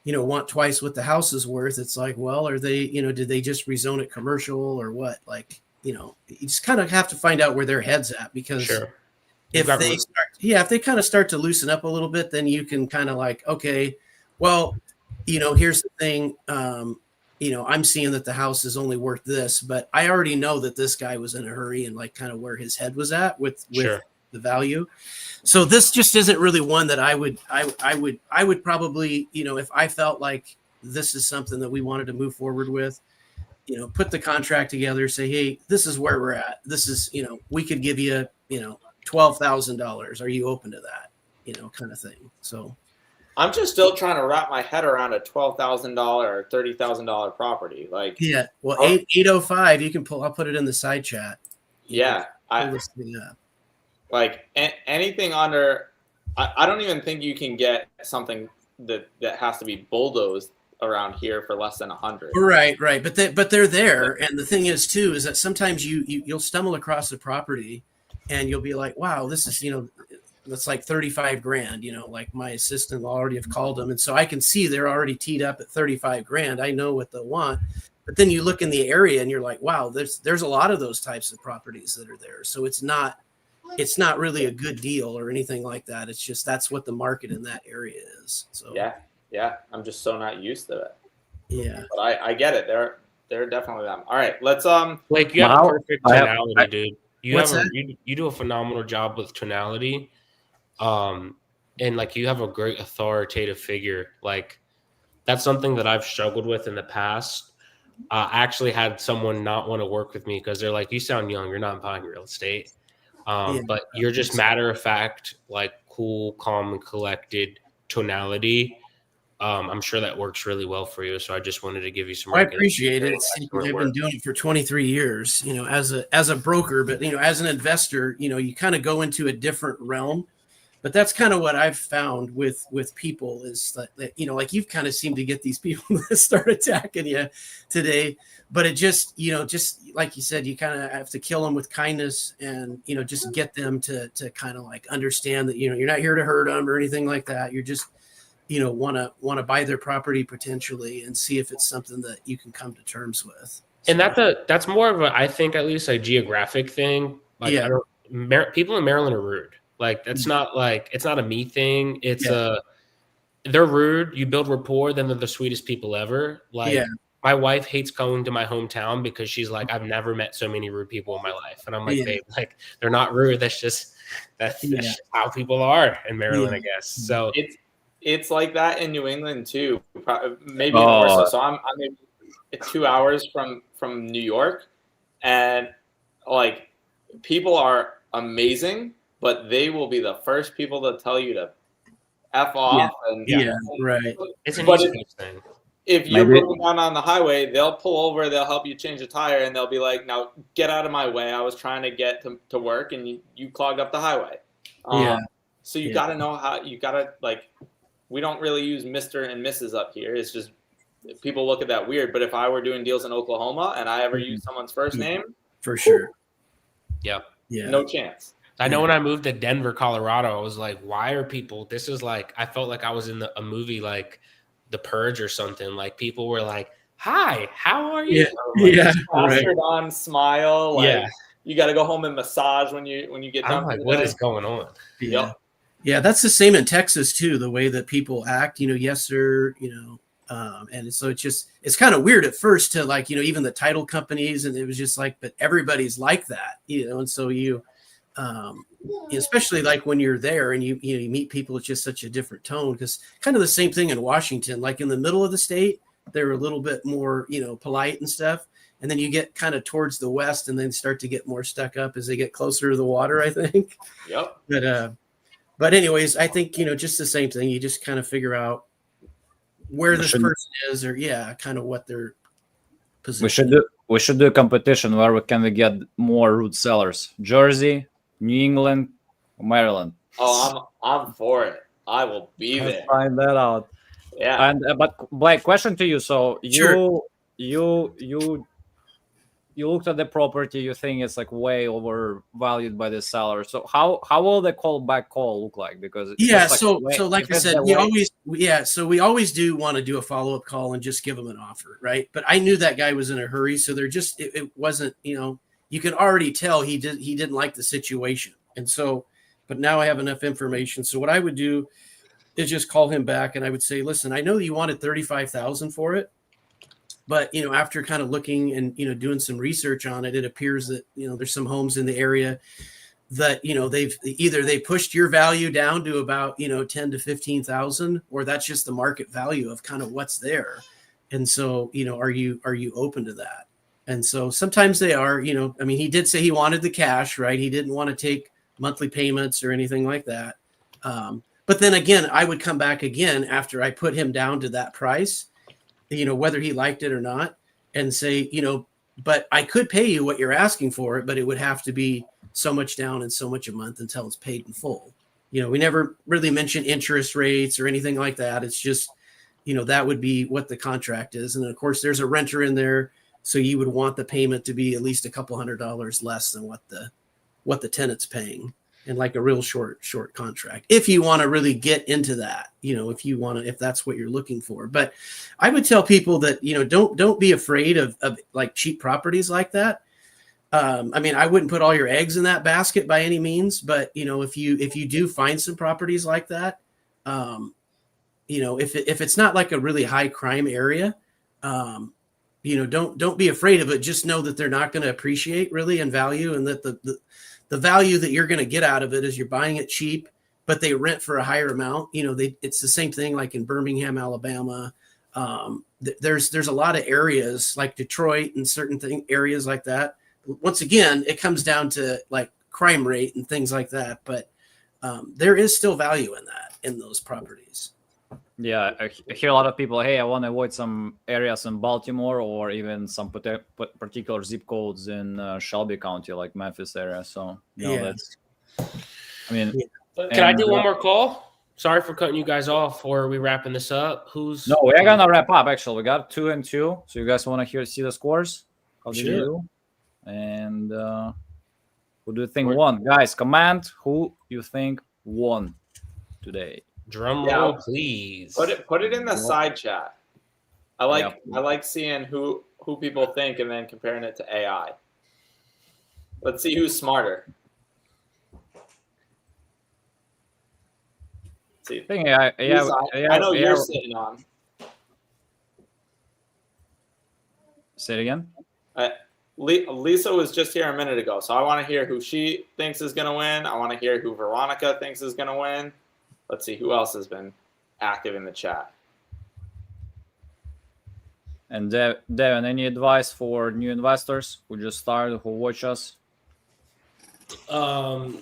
want twice what the house is worth, it's like, well, are they, did they just rezone it commercial or what? Like, you just kind of have to find out where their head's at, because if they kind of start to loosen up a little bit, then you can kind of like, okay, well, here's the thing. I'm seeing that the house is only worth this, but I already know that this guy was in a hurry and like kind of where his head was at with the value. So this just isn't really one that I would probably, if I felt like this is something that we wanted to move forward with, put the contract together, say, hey, this is where we're at. This is, we could give you, $12,000. Are you open to that? Kind of thing. So I'm just still trying to wrap my head around a $12,000 or $30,000 property. Like, yeah, well, 805, you can pull. I'll put it in the side chat. Yeah, like anything under, I don't even think you can get something that has to be bulldozed around here for less than 100. Right. But they're there, and the thing is too is that sometimes you'll stumble across a property, and you'll be like, wow, this is that's like 35 grand. Like my assistant will already have called them, and so I can see they're already teed up at 35 grand. I know what they'll want, but then you look in the area and you're like, wow, there's a lot of those types of properties that are there. So it's not really a good deal or anything like that. It's just that's what the market in that area is. So yeah, I'm just so not used to it. Yeah, but I get it. They're definitely them. All right, let's Blake, you have a perfect tonality, dude. You do a phenomenal job with tonality, and like you have a great authoritative figure. Like that's something that I've struggled with in the past. I actually had someone not want to work with me because they're like, "You sound young. You're not buying real estate." But you're just matter of fact, like cool, calm, and collected tonality. I'm sure that works really well for you. So I just wanted to give you some. I appreciate it. I've been doing it for 23 years, as a broker, but as an investor, you kind of go into a different realm. But that's kind of what I've found with people is that like you've kind of seemed to get these people that start attacking you today. But it just like you said, you kind of have to kill them with kindness and, just get them to kind of like understand that, you're not here to hurt them or anything like that. You're just, want to buy their property potentially and see if it's something that you can come to terms with. And that's more of a, I think at least a geographic thing. Like people in Maryland are rude. Like that's not like, it's not a me thing. It's they're rude. You build rapport, then they're the sweetest people ever. Like my wife hates going to my hometown because she's like, I've never met so many rude people in my life. And I'm like, babe, like they're not rude. That's just how people are in Maryland, I guess. So it's like that in New England too. Maybe more so. So I'm maybe 2 hours from New York, and like people are amazing, but they will be the first people to tell you to F off. Right. It's an East Coast thing. If you're broken down on the highway, they'll pull over, they'll help you change a tire, and they'll be like, now get out of my way. I was trying to get to work, and you clogged up the highway. So you got to know how, you got to, like, we don't really use Mr. and Mrs. up here. It's just people look at that weird. But if I were doing deals in Oklahoma and I ever use someone's first name. For sure. No chance. I know when I moved to Denver, Colorado, I was like, why are people, this is like, I felt like I was in a movie like The Purge or something. Like people were like, hi, how are you? Plastered on smile. Like, you got to go home and massage when you get done. I'm like, what is going on? Yeah, that's the same in Texas too. The way that people act, yes, sir, And so it's kind of weird at first to like, even the title companies, and it was just like, but everybody's like that, and so especially like when you're there and you meet people, it's just such a different tone, because kind of the same thing in Washington, like in the middle of the state, they're a little bit more, polite and stuff. And then you get kind of towards the west and then start to get more stuck up as they get closer to the water, I think. Yep. But anyways, I think, just the same thing. You just kind of figure out where this person is, or kind of what their position. We should do a competition where we can get more root sellers. Jersey, New England, Maryland. Oh, I'm for it. I will be there. Let's find that out. Yeah. And but Blake, question to you. So Sure. you looked at the property, you think it's like way overvalued by the seller. So how will the call look like? Because so like I said, we always do want to do a follow-up call and just give them an offer, right? But I knew that guy was in a hurry, so they're just it wasn't, you can already tell he didn't like the situation. And so, but now I have enough information. So what I would do is just call him back, and I would say, listen, I know you wanted $35,000 for it, but after kind of looking and doing some research on it, it appears that there's some homes in the area that they pushed your value down to about 10 to 15,000, or that's just the market value of kind of what's there. And so are you open to that? And so sometimes they are. He did say he wanted the cash, right? He didn't want to take monthly payments or anything like that. But then again, I would come back again after I put him down to that price, whether he liked it or not, and say, but I could pay you what you're asking for it, but it would have to be so much down and so much a month until it's paid in full. We never really mention interest rates or anything like that. It's just, that would be what the contract is. And of course there's a renter in there. So you would want the payment to be at least a couple $100 less than what the tenant's paying, and like a real short contract, if you want to really get into that, if that's what you're looking for. But I would tell people that, don't be afraid of like cheap properties like that. I wouldn't put all your eggs in that basket by any means, but if you do find some properties like that, if it's not like a really high crime area, don't be afraid of it. Just know that they're not going to appreciate really in value, and that the value that you're going to get out of it is you're buying it cheap, but they rent for a higher amount. It's the same thing like in Birmingham, Alabama. There's a lot of areas like Detroit and certain areas like that. Once again, it comes down to like crime rate and things like that, but there is still value in those properties. Yeah, I hear a lot of people, hey, I want to avoid some areas in Baltimore or even some particular zip codes in Shelby County, like Memphis area. So, that's, Can I do one more call? Sorry for cutting you guys off, or are we wrapping this up? No, we're going to wrap up, actually. We got 2-2. So you guys want to see the scores? How did you do? And who do you think won? Guys, comment who you think won today. Drum roll, please. Put it in the side chat. I like seeing who people think and then comparing it to AI. Let's see who's smarter. Let's see. I know you're sitting on. Say it again. Lisa was just here a minute ago, so I want to hear who she thinks is going to win. I want to hear who Veronica thinks is going to win. Let's see who else has been active in the chat. And Devin, any advice for new investors who just started, who watch us? For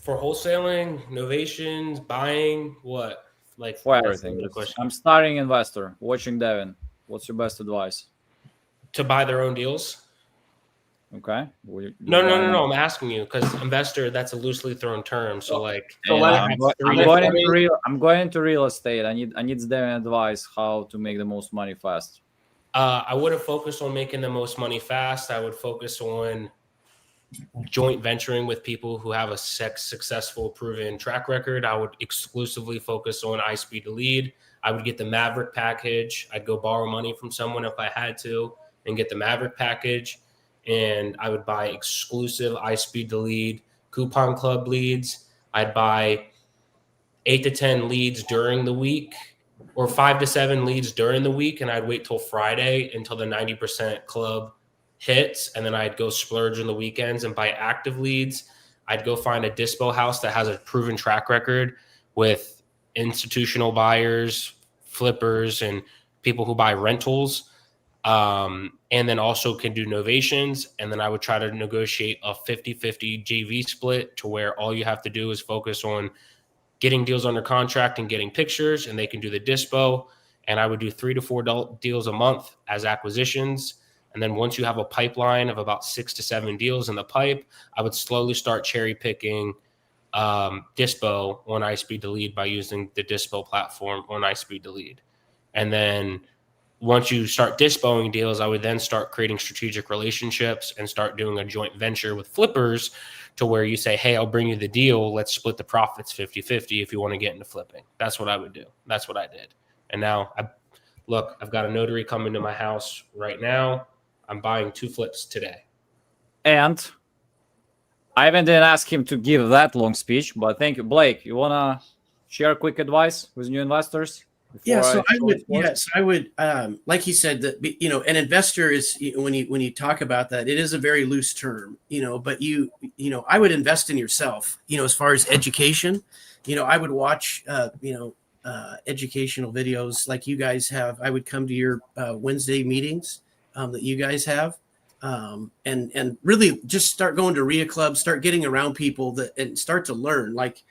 wholesaling, novations, buying, what? Like for everything. I'm starting investor, watching Devin. What's your best advice? To buy their own deals. Okay. No. I'm asking you because investor, that's a loosely thrown term. So I'm going into real estate. I need Devin advice how to make the most money fast. I wouldn't focus on making the most money fast. I would focus on joint venturing with people who have a successful, proven track record. I would exclusively focus on iSpeedToLead. I would get the Maverick package. I'd go borrow money from someone if I had to and get the Maverick package. And I would buy exclusive iSpeedToLead coupon club leads. I'd buy 8 to 10 leads during the week or 5 to 7 leads during the week, and I'd wait till Friday until the 90% club hits, and then I'd go splurge on the weekends and buy active leads. I'd go find a dispo house that has a proven track record with institutional buyers, flippers, and people who buy rentals, and then also can do novations. And then I would try to negotiate a 50-50 JV split to where all you have to do is focus on getting deals under contract and getting pictures, and they can do the dispo. And I would do 3 to 4 deals a month as acquisitions. And then once you have a pipeline of about 6 to 7 deals in the pipe, I would slowly start cherry picking dispo on iSpeedToLead by using the dispo platform on iSpeedToLead. And then once you start dispoing deals, I would then start creating strategic relationships and start doing a joint venture with flippers to where you say, hey, I'll bring you the deal. Let's split the profits 50-50 if you want to get into flipping. That's what I would do. That's what I did. And now, I've got a notary coming to my house right now. I'm buying 2 flips today. And I even didn't ask him to give that long speech, but thank you. Blake, you want to share quick advice with new investors? Yeah, so I would, like he said, that, an investor is, when you talk about that, it is a very loose term, but I would invest in yourself, as far as education. I would watch, educational videos like you guys have. I would come to your Wednesday meetings that you guys have, and really just start going to RIA clubs, start getting around people and start to learn. Like,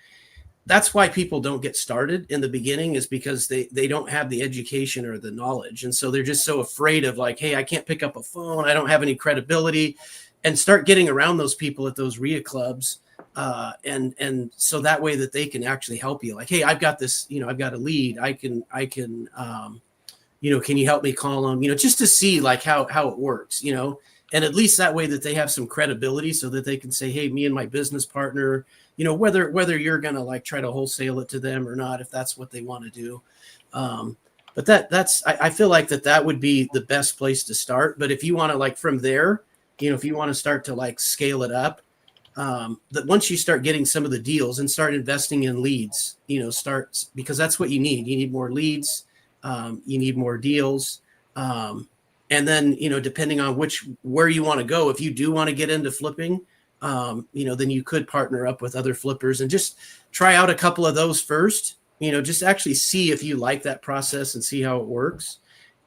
that's why people don't get started in the beginning, is because they don't have the education or the knowledge. And so they're just so afraid of, like, hey, I can't pick up a phone, I don't have any credibility, and start getting around those people at those RIA clubs. And so that way that they can actually help you. Like, hey, I've got this, I've got a lead. I can, can you help me call them, just to see like how it works, and at least that way that they have some credibility so that they can say, hey, me and my business partner, whether you're going to like try to wholesale it to them or not, if that's what they want to do. But I feel like that would be the best place to start. But if you want to, like, from there, if you want to start to like scale it up, that once you start getting some of the deals and start investing in leads, because that's what you need. You need more leads. You need more deals. And then, depending on where you want to go, if you do want to get into flipping, then you could partner up with other flippers and just try out a couple of those first, just actually see if you like that process and see how it works.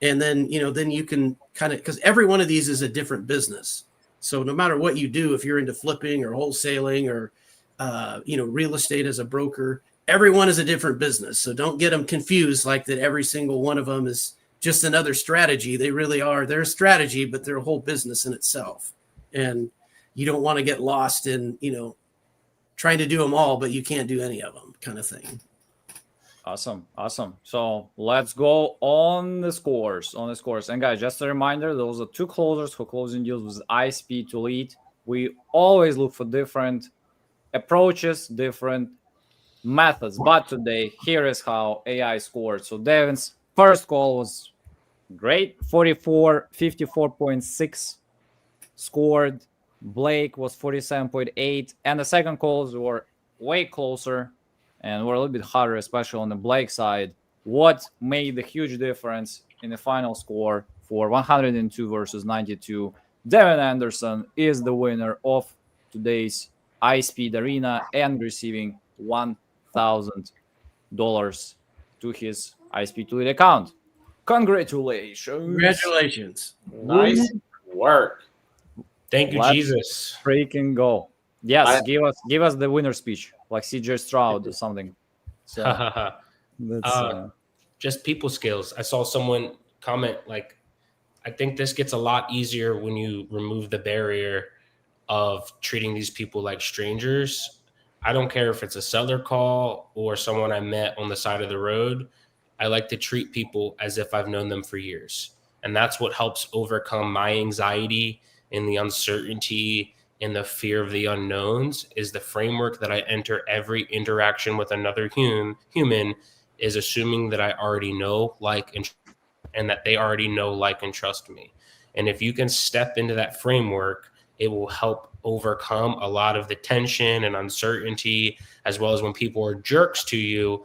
And then, then you can kind of, because every one of these is a different business. So no matter what you do, if you're into flipping or wholesaling or, real estate as a broker, everyone is a different business. So don't get them confused like that. Every single one of them is just another strategy. They really are. They're a strategy, but they're a whole business in itself. And you don't want to get lost in, trying to do them all, but you can't do any of them, kind of thing. Awesome. So let's go on the scores. And guys, just a reminder, those are 2 closers who closing deals with iSpeedToLead. We always look for different approaches, different methods. But today, here is how AI scored. So Devin's first call was great, 54.6 scored. Blake was 47.8, and the second calls were way closer and were a little bit harder, especially on the Blake side. What made the huge difference in the final score for 102 versus 92? Devin Anderson is the winner of today's iSpeed Arena and receiving $1,000 to his iSpeedToLead account. Congratulations. Nice work. Thank you, Jesus. Freaking go. Yes, give us the winner speech, like CJ Stroud or something. So just people skills. I saw someone comment, like, I think this gets a lot easier when you remove the barrier of treating these people like strangers. I don't care if it's a seller call or someone I met on the side of the road. I like to treat people as if I've known them for years. And that's what helps overcome my anxiety and the uncertainty and the fear of the unknowns, is the framework that I enter every interaction with another human is assuming that I already know, like, and that they already know, like, and trust me. And if you can step into that framework, it will help overcome a lot of the tension and uncertainty, as well as when people are jerks to you,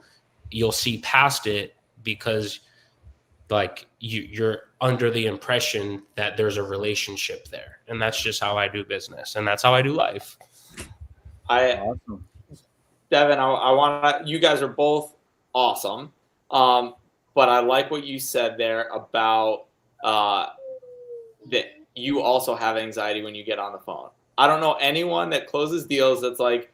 you'll see past it because like you're under the impression that there's a relationship there, and that's just how I do business, and that's how I do life. Awesome. Devin, I want to. You guys are both awesome, but I like what you said there about that you also have anxiety when you get on the phone. I don't know anyone that closes deals that's like,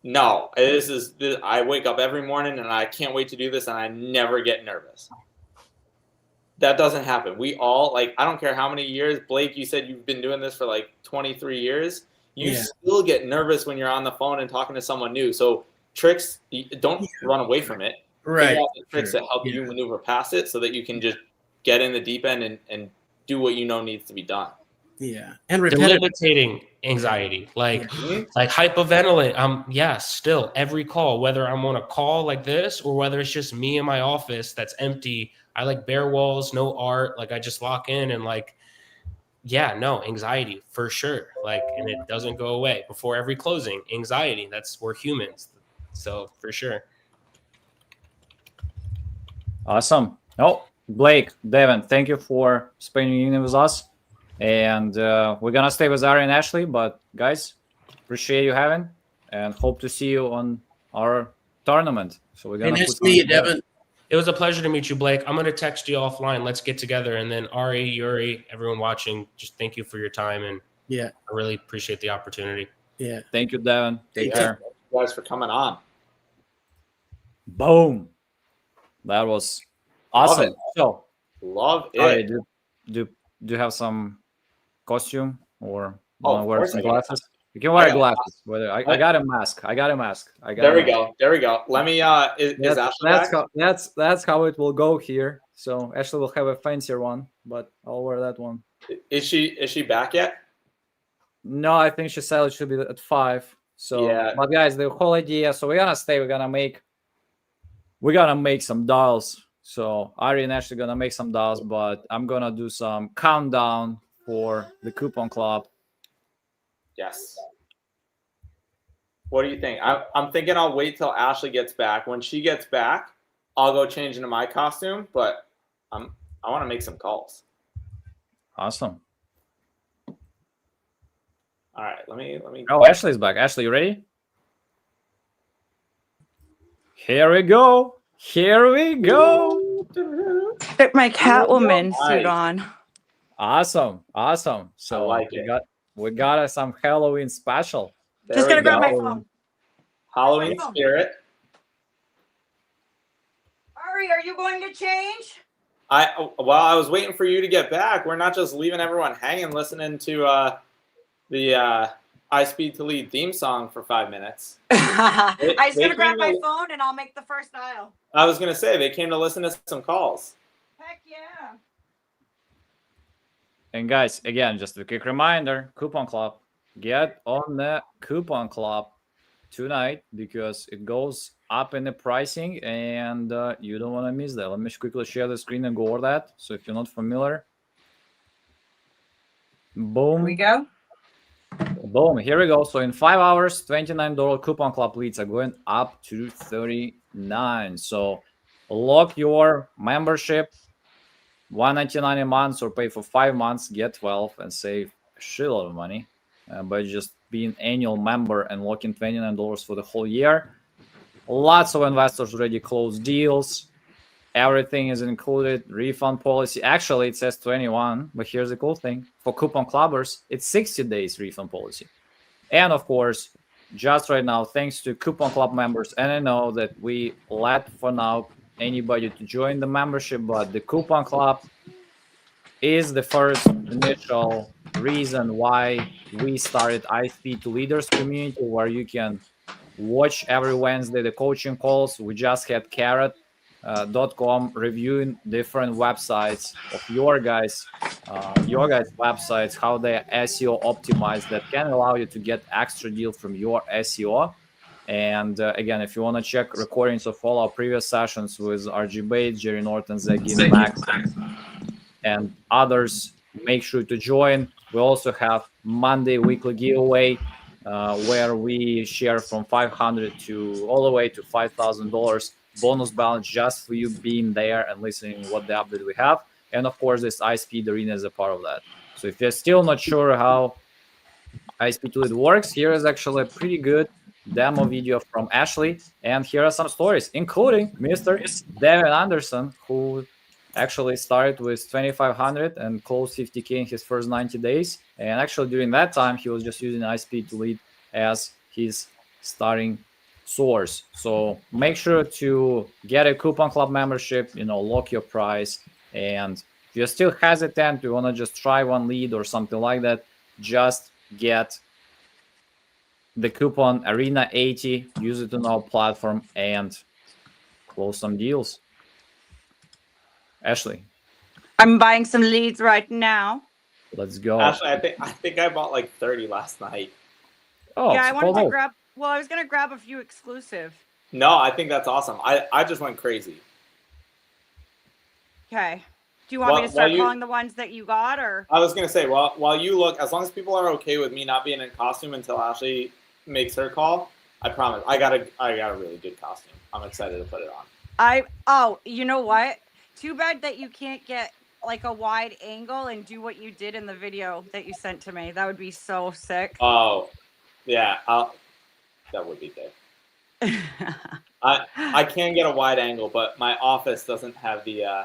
no, I wake up every morning and I can't wait to do this, and I never get nervous. That doesn't happen. We all, like, I don't care how many years. Blake, you said you've been doing this for like 23 years. You still get nervous when you're on the phone and talking to someone new. So tricks, don't run away from it. Right. Figure out the tricks that help you maneuver past it so that you can just get in the deep end and do what you know needs to be done. Yeah. And repetitive. Debilitating anxiety, like hyperventilate. Yes, still every call, whether I'm on a call like this or whether it's just me in my office that's empty. I like bare walls, no art. Like I just lock in and like, yeah, no, anxiety for sure. Like, and it doesn't go away before every closing. Anxiety, we're humans. So for sure. Awesome. Oh, Blake, Devin, thank you for spending evening with us. And we're going to stay with Ari and Ashley, but guys, appreciate you having and hope to see you on our tournament. So we're going to nice to meet you, Devin. It was a pleasure to meet you, Blake. I'm going to text you offline. Let's get together. And then Ari, Yuri, everyone watching, just thank you for your time. And I really appreciate the opportunity. Yeah. Thank you, Devin. Take care. Thank you guys for coming on. Boom. That was awesome. Love it. Ari, do you have some costume or wear some glasses? You can wear glasses. I got a mask. There we go. Let me. Is Ashley back? That's how it will go here. So Ashley will have a fancier one, but I'll wear that one. Is she back yet? No, I think she said it should be at 5. So, but guys, the whole idea. So we're gonna stay. We're gonna make some dials. So Ari and Ashley gonna make some dials, but I'm gonna do some countdown for the coupon club. Yes. What do you think? I'm thinking I'll wait till Ashley gets back. When she gets back, I'll go change into my costume, but I want to make some calls. Awesome. All right, let me. Oh, Ashley's back. Ashley, you ready? Here we go. Put my Catwoman suit on. Awesome. So I like we got some Halloween special. Just gonna grab my phone. Halloween spirit. Ari, are you going to change? I was waiting for you to get back. We're not just leaving everyone hanging listening to the iSpeedToLead theme song for 5 minutes. I was gonna grab my phone and I'll make the first dial. I was gonna say they came to listen to some calls. Heck yeah. And guys, again, just a quick reminder, coupon club. Get on the coupon club tonight because it goes up in the pricing and you don't want to miss that. Let me quickly share the screen and go over that. So if you're not familiar, boom. Here we go. Boom, here we go. So in 5 hours, $29 coupon club leads are going up to $39. So lock your membership, $199 a month, or pay for 5 months, get 12, and save a shitload of money by just being annual member and locking $29 for the whole year. Lots of investors already closed deals. Everything is included. Refund policy. Actually, it says 21, but here's the cool thing. For coupon clubbers, it's 60 days refund policy. And of course, just right now, thanks to coupon club members, and I know that we let for now anybody to join the membership, but the coupon club is the first initial reason why we started iSpeedToLeaders community, where you can watch every Wednesday the coaching calls. We just had Carrot.com reviewing different websites of your guys' websites, how they SEO optimized that can allow you to get extra deal from your SEO. And again, if you want to check recordings of all our previous sessions with RG Bates, Jerry Norton, Zagin, Max, and others, make sure to join. We also have Monday weekly giveaway where we share from $500 to all the way to $5,000 bonus balance just for you being there and listening what the update we have. And of course, this iSpeed Arena is a part of that. So if you're still not sure how iSpeedToLead works, here is actually a pretty good demo video from Ashley. And here are some stories, including Mr. Devin Anderson, who actually started with 2,500 and closed 50K in his first 90 days. And actually during that time, he was just using iSpeedToLead as his starting source. So make sure to get a coupon club membership, lock your price. And if you're still hesitant, you want to just try one lead or something like that, just get the coupon Arena80, use it on our platform, and close some deals. Ashley, I'm buying some leads right now. let's go. Ashley, I think I bought like 30 last night. Oh, yeah, I wanted to cool. grab. Well, I was gonna grab a few exclusive. No, I think that's awesome. I just went crazy. Okay. Do you want me to While start calling the ones that you got, or? I was gonna say, while you look, as long as people are okay with me not being in costume until Ashley makes her call, I promise I got a really good costume. I'm excited to put it on. You know what? Too bad that you can't get like a wide angle and do what you did in the video that you sent to me. That would be so sick. Oh, yeah, that would be good. I can get a wide angle, but my office doesn't have the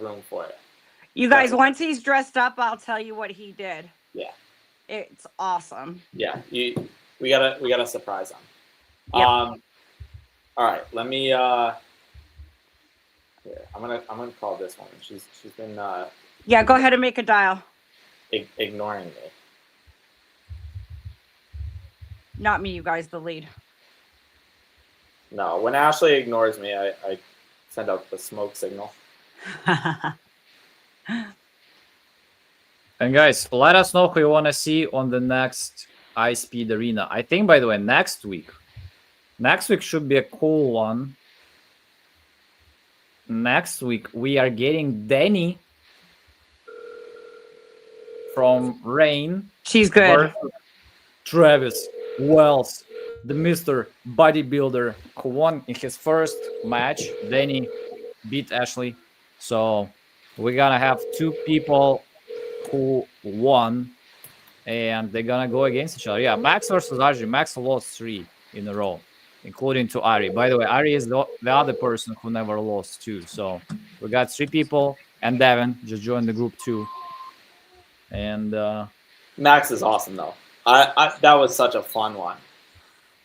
room for it. You guys, once he's dressed up, I'll tell you what he did. Yeah, it's awesome. Yeah, we gotta surprise him. Yep. All right, let me. Here, I'm gonna call this one. She's been. Yeah, go ahead and make a dial. Ignoring me. Not me, you guys. The lead. No, when Ashley ignores me, I send out the smoke signal. And guys, let us know who you want to see on the next iSpeed Arena. I think, by the way, next week should be a cool one. Next week, we are getting Danny from Rain. She's good. Travis Wells, the Mr. Bodybuilder, who won in his first match. Danny beat Ashley. So we're gonna have two people who won, and they're gonna go against each other. Yeah, Max versus Ari. Max lost 3 in a row, including to Ari. By the way, Ari is the other person who never lost too. So we got 3 people, and Devin just joined the group too. And Max is awesome though. That was such a fun one.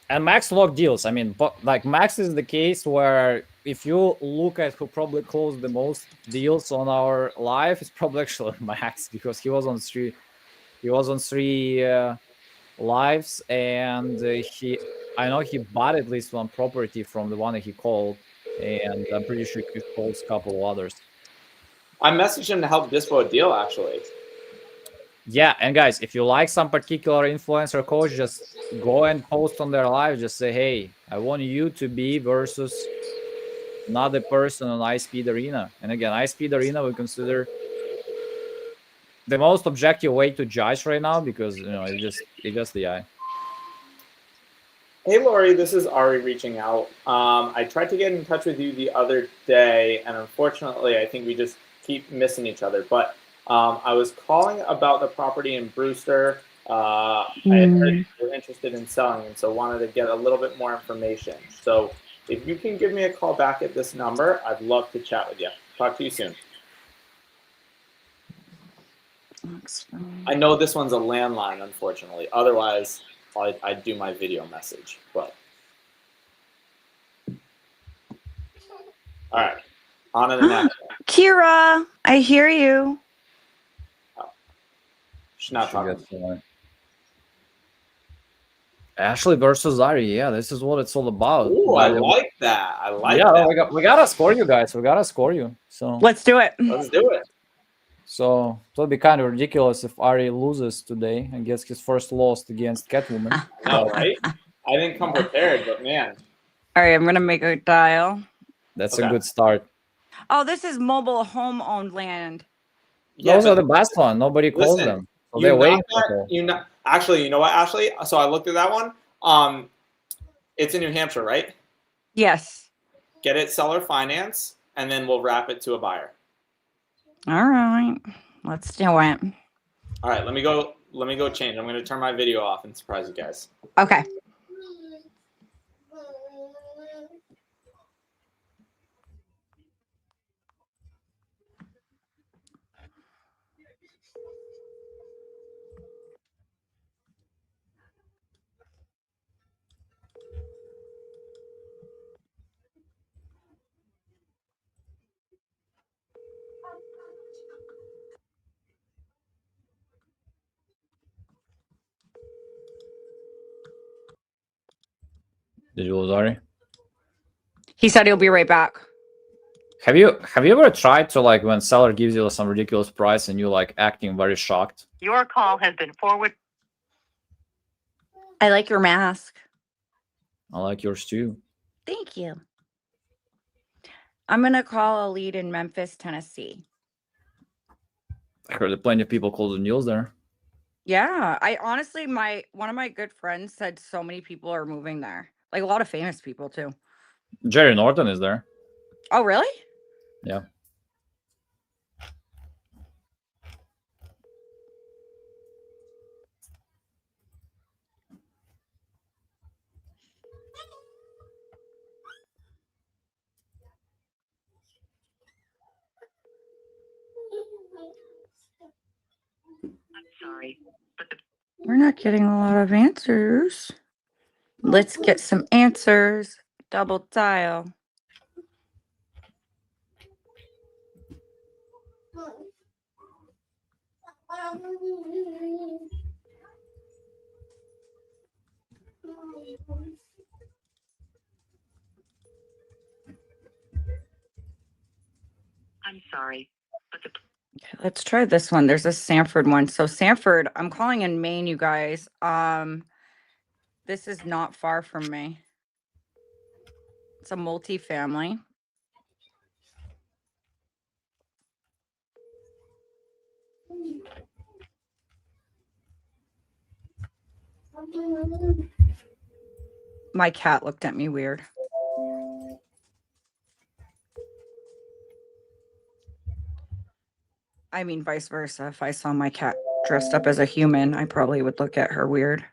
And Max locked deals. I mean, but like Max is the case where if you look at who probably closed the most deals on our live, it's probably actually Max, because he was on 3 lives, and I know he bought at least one property from the one that he called, and I'm pretty sure he called a couple of others. I messaged him to help dispo a deal actually. Yeah, and guys, if you like some particular influencer coach, just go and post on their live. Just say, hey, I want you to be versus another person on iSpeed Arena. And again, iSpeed Arena we consider the most objective way to judge right now, because it's just the eye. Hey Lori, this is Ari reaching out. I tried to get in touch with you the other day, and unfortunately, I think we just keep missing each other. But I was calling about the property in Brewster. I had heard you were interested in selling, and so wanted to get a little bit more information. So if you can give me a call back at this number, I'd love to chat with you. Talk to you soon. I know this one's a landline, unfortunately. Otherwise, I'd do my video message. But all right, on to the next one. Kira, I hear you. She's not talking. Ashley versus Ari. Yeah, this is what it's all about. Ooh, I like that. I like that. Yeah, we gotta score you guys. We gotta score you. So let's do it. Let's do it. So it'll be kind of ridiculous if Ari loses today and gets his first loss against Catwoman. No, right? I didn't come prepared, but man. All right, I'm gonna make a dial. That's a good start. Oh, this is mobile home owned land. Yeah, those are the best one. Nobody calls them. So they're waiting for Actually, you know what, Ashley? So I looked at that one. It's in New Hampshire, right? Yes. get it seller finance, and then we'll wrap it to a buyer. All right, let's do it. All right, let me go change. I'm going to turn my video off and surprise you guys. Okay. Did you lose Ari? He said he'll be right back. Have you ever tried to, like, when seller gives you some ridiculous price and you like acting very shocked? Your call has been forwarded. I like your mask. I like yours too. Thank you. I'm gonna call a lead in Memphis, Tennessee. I heard that plenty of people call the deals there. Yeah, I honestly, one of my good friends said so many people are moving there. Like a lot of famous people too. Jerry Norton is there. Oh, really? Yeah. I'm sorry, but the We're not getting a lot of answers. Let's get some answers. Double dial. I'm sorry, but the Okay, let's try this one. There's a Sanford one. So Sanford, I'm calling in Maine, you guys. This is not far from me. It's a multifamily. My cat looked at me weird. I mean, vice versa. If I saw my cat dressed up as a human, I probably would look at her weird.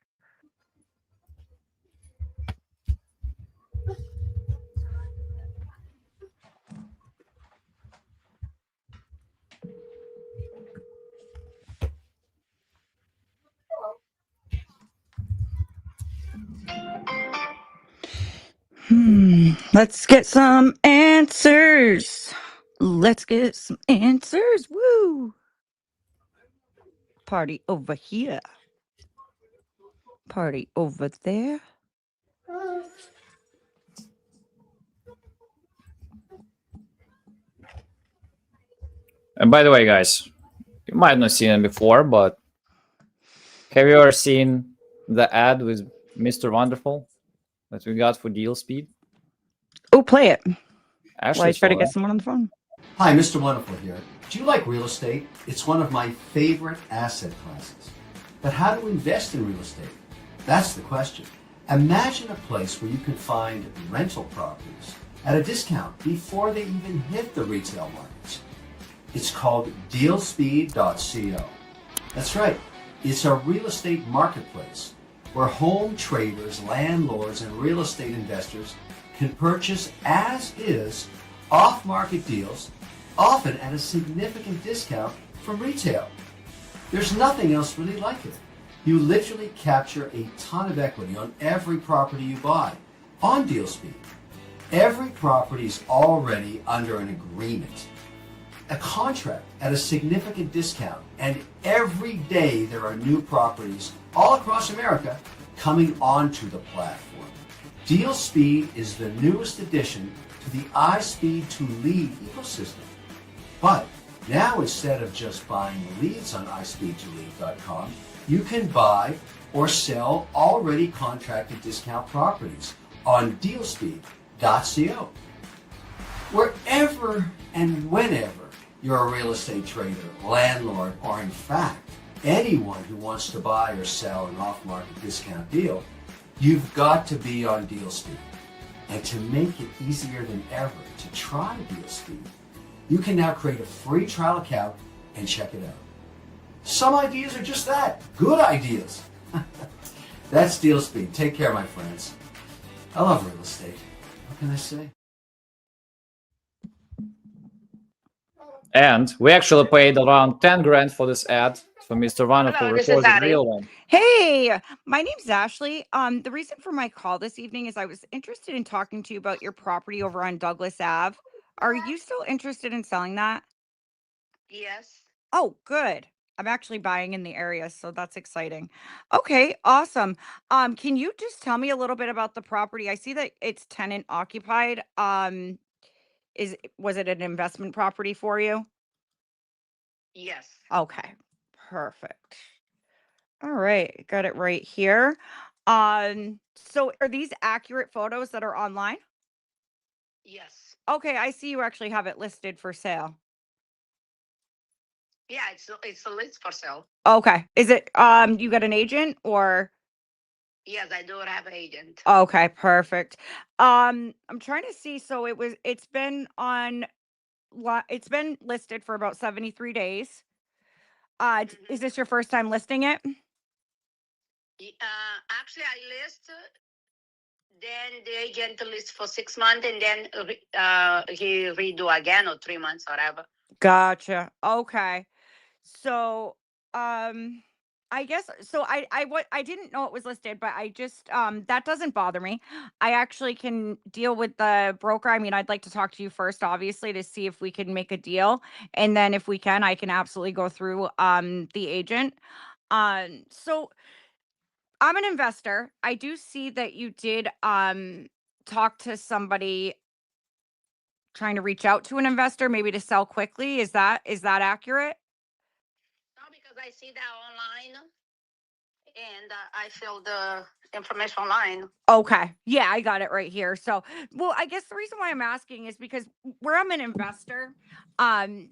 Let's get some answers. Let's get some answers. Woo. Party over here. Party over there. And by the way, guys, you might not have seen it before, but have you ever seen the ad with Mr. Wonderful that we got for Deal Speed? Oh, play it. Ashley While I try to saw get that. someone on the phone. Hi, Mr. Wonderful here. Do you like real estate? It's one of my favorite asset classes. But how to invest in real estate? That's the question. Imagine a place where you can find rental properties at a discount before they even hit the retail markets. It's called dealspeed.co. That's right. It's a real estate marketplace where home traders, landlords, and real estate investors can purchase as is off-market deals, often at a significant discount from retail. There's nothing else really like it. You literally capture a ton of equity on every property you buy on DealSpeed. Every property is already under an agreement, a contract at a significant discount, and every day there are new properties all across America coming onto the platform. DealSpeed is the newest addition to the iSpeedToLead ecosystem. But now instead of just buying leads on iSpeedToLead.com, you can buy or sell already contracted discount properties on DealSpeed.co. Wherever and whenever you're a real estate trader, landlord, or in fact, anyone who wants to buy or sell an off-market discount deal, you've got to be on DealSpeed. And to make it easier than ever to try DealSpeed, you can now create a free trial account and check it out. Some ideas are just that, good ideas. That's DealSpeed. Take care, my friends. I love real estate. What can I say? And we actually paid around 10 grand for this ad for Mr. Vanna Hello, to this record is the Addie. real one. Hey, my name's Ashley. The reason for my call this evening is I was interested in talking to you about your property over on Douglas Ave. Are you still interested in selling that? Yes. Oh, good. I'm actually buying in the area, so that's exciting. Okay, awesome. Can you just tell me a little bit about the property? I see that it's tenant occupied. Was it an investment property for you? Yes. Okay, perfect. All right, got it right here. So are these accurate photos that are online? Yes. Okay, I see you actually have it listed for sale. Yeah, it's a list for sale. Okay. Is it you got an agent or Yes, I do have an agent. okay, perfect. I'm trying to see, so it's been listed for about 73 days. Is this your first time listing it? Actually, I list, then the agent list for 6 months, and then he redo again, or 3 months, whatever. Gotcha. Okay. So, I guess so I didn't know it was listed, but I just that doesn't bother me. I actually can deal with the broker. I mean, I'd like to talk to you first, obviously, to see if we can make a deal. And then if we can, I can absolutely go through the agent. So I'm an investor. I do see that you did talk to somebody trying to reach out to an investor, maybe to sell quickly. Is that accurate? No, because I see that online, and I filled the information online. Okay. Yeah, I got it right here. So, well, I guess the reason why I'm asking is because where I'm an investor,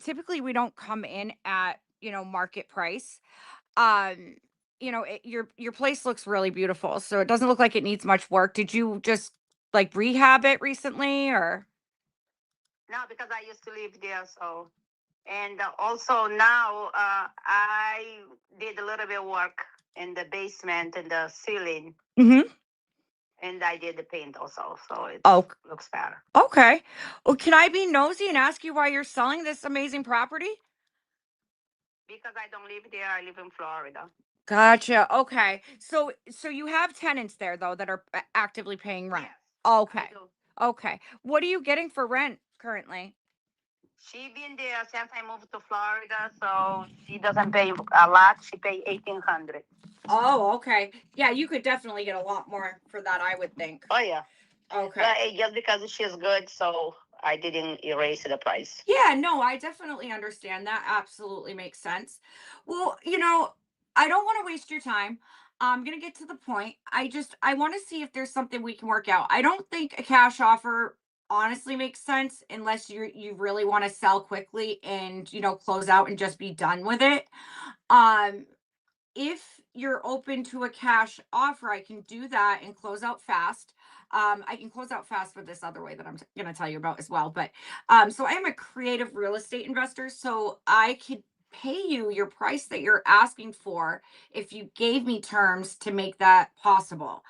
typically we don't come in at, market price. Um, your place looks really beautiful. So it doesn't look like it needs much work. Did you just like rehab it recently or? No, because I used to live there, so. And also now I did a little bit of work in the basement and the ceiling, Mm-hmm. and I did the paint also, so it Oh, looks better. okay. Well, can I be nosy and ask you why you're selling this amazing property? Because I don't live there, I live in Florida. Gotcha. Okay. So you have tenants there though that are actively paying rent. Yes, Okay. I do. Okay. What are you getting for rent currently? She been there since I moved to Florida, so she doesn't pay a lot. She pay $1,800. Oh, okay. Yeah, you could definitely get a lot more for that, I would think. Oh yeah. Okay. Just because she's good, so I didn't erase the price. Yeah, no, I definitely understand that. Absolutely makes sense. Well, I don't want to waste your time. I'm going to get to the point. I want to see if there's something we can work out. I don't think a cash offer honestly makes sense unless you really want to sell quickly and, close out and just be done with it. Um if you're open to a cash offer, I can do that and close out fast. I can close out fast with this other way that I'm going to tell you about as well. But so I am a creative real estate investor, so I could pay you your price that you're asking for if you gave me terms to make that possible.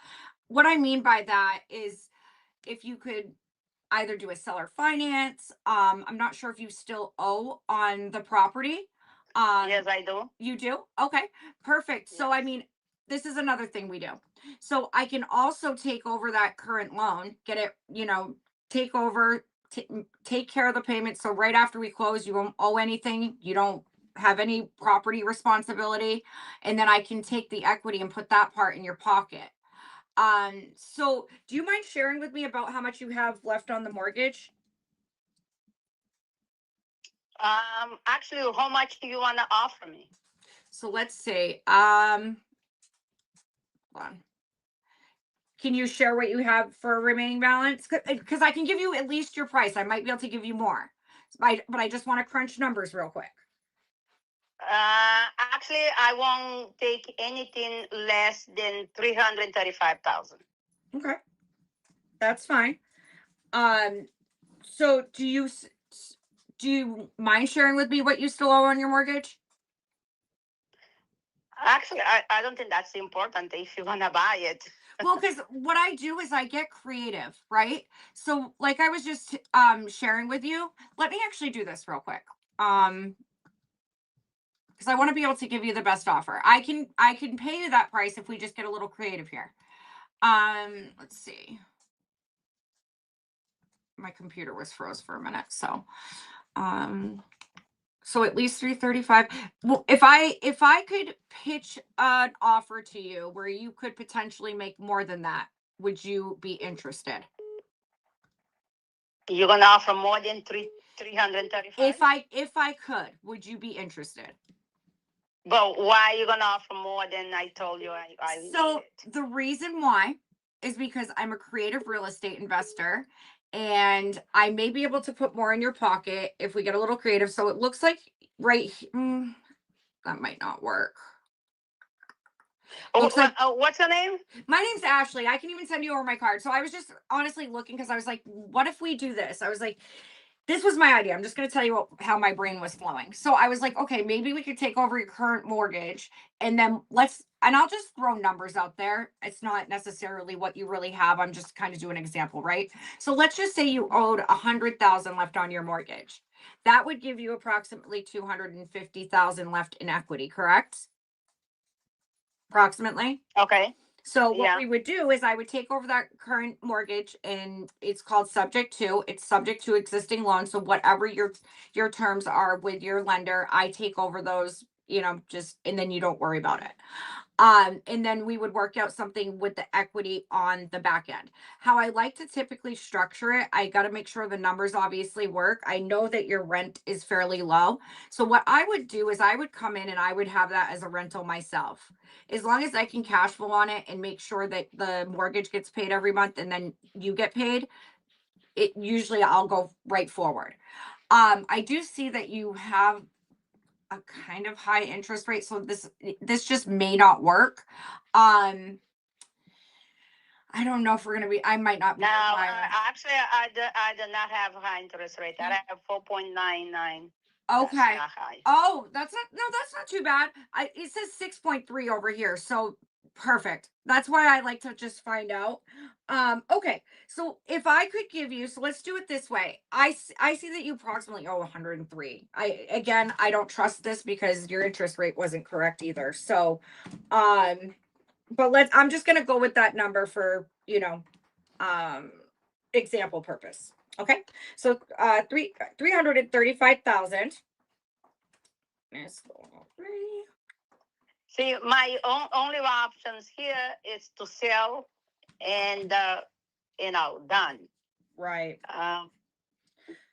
What I mean by that is if you could either do a seller finance. I'm not sure if you still owe on the property. Yes, I do. You do? Okay, perfect. So, I mean, this is another thing we do. So, I can also take over that current loan, get it, take over, take care of the payment. So, right after we close, you won't owe anything. You don't have any property responsibility. And then I can take the equity and put that part in your pocket. So do you mind sharing with me about how much you have left on the mortgage? Actually, how much do you want to offer me? So let's see. Hold on. Can you share what you have for remaining balance? Because I can give you at least your price. I might be able to give you more. But I just want to crunch numbers real quick. Actually, I won't take anything less than $335,000. Okay. That's fine. So do you mind sharing with me what you still owe on your mortgage? Actually, I don't think that's important if you want to buy it. Well, because what I do is I get creative, right? So like I was just sharing with you. Let me actually do this real quick. Because I want to be able to give you the best offer. I can pay you that price if we just get a little creative here. Let's see. My computer was froze for a minute, so so at least 335. Well, if I could pitch an offer to you where you could potentially make more than that, would you be interested? You're gonna offer more than 335? If I could, would you be interested? But why are you gonna offer more than I told you I So needed? the reason why is because I'm a creative real estate investor and I may be able to put more in your pocket if we get a little creative. So it looks like that might not work. Looks like What's your name? my name's Ashley. I can even send you over my card. So I was just honestly looking because I was like, what if we do this? I was like, this was my idea. I'm just going to tell you how my brain was flowing. So I was like, okay, maybe we could take over your current mortgage and then and I'll just throw numbers out there. It's not necessarily what you really have. I'm just kind of doing an example, right? So let's just say you owed 100,000 left on your mortgage. That would give you approximately 250,000 left in equity, correct? Approximately. Okay. So what we would do is I would take over that current mortgage and it's called it's subject to existing loans. So whatever your terms are with your lender, I take over those, and then you don't worry about it. And then we would work out something with the equity on the back end. How I like to typically structure it, I got to make sure the numbers obviously work. I know that your rent is fairly low. So what I would do is I would come in and I would have that as a rental myself. As long as I can cash flow on it and make sure that the mortgage gets paid every month and then you get paid, it usually I'll go right forward. I do see that you have a kind of high interest rate, so this just may not work. I don't know if we're gonna be. I might not be. No, actually, I do not have high interest rate. I have 4.99. Okay. That's not high. Oh, that's not too bad. It says 6.3 over here, so perfect. That's why I like to just find out. Okay, so if I could give you, so let's do it this way. I see that you approximately owe 103. I don't trust this because your interest rate wasn't correct either. So, but I'm just gonna go with that number for example purpose. Okay, so 335,000. See, my only options here is to sell and done. Right.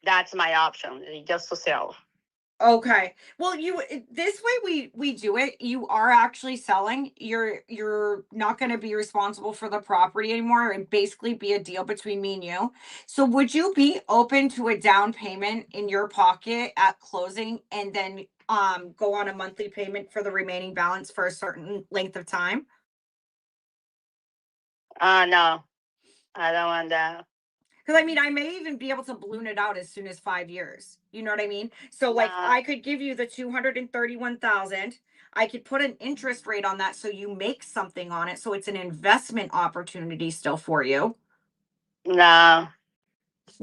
That's my option, just to sell. Okay. Well, this way we do it. You are actually selling. You're not going to be responsible for the property anymore and basically be a deal between me and you. So would you be open to a down payment in your pocket at closing and then go on a monthly payment for the remaining balance for a certain length of time? No. I don't want that. Because I may even be able to balloon it out as soon as 5 years. You know what I mean? So like I could give you the 231,000. I could put an interest rate on that so you make something on it. So it's an investment opportunity still for you. No.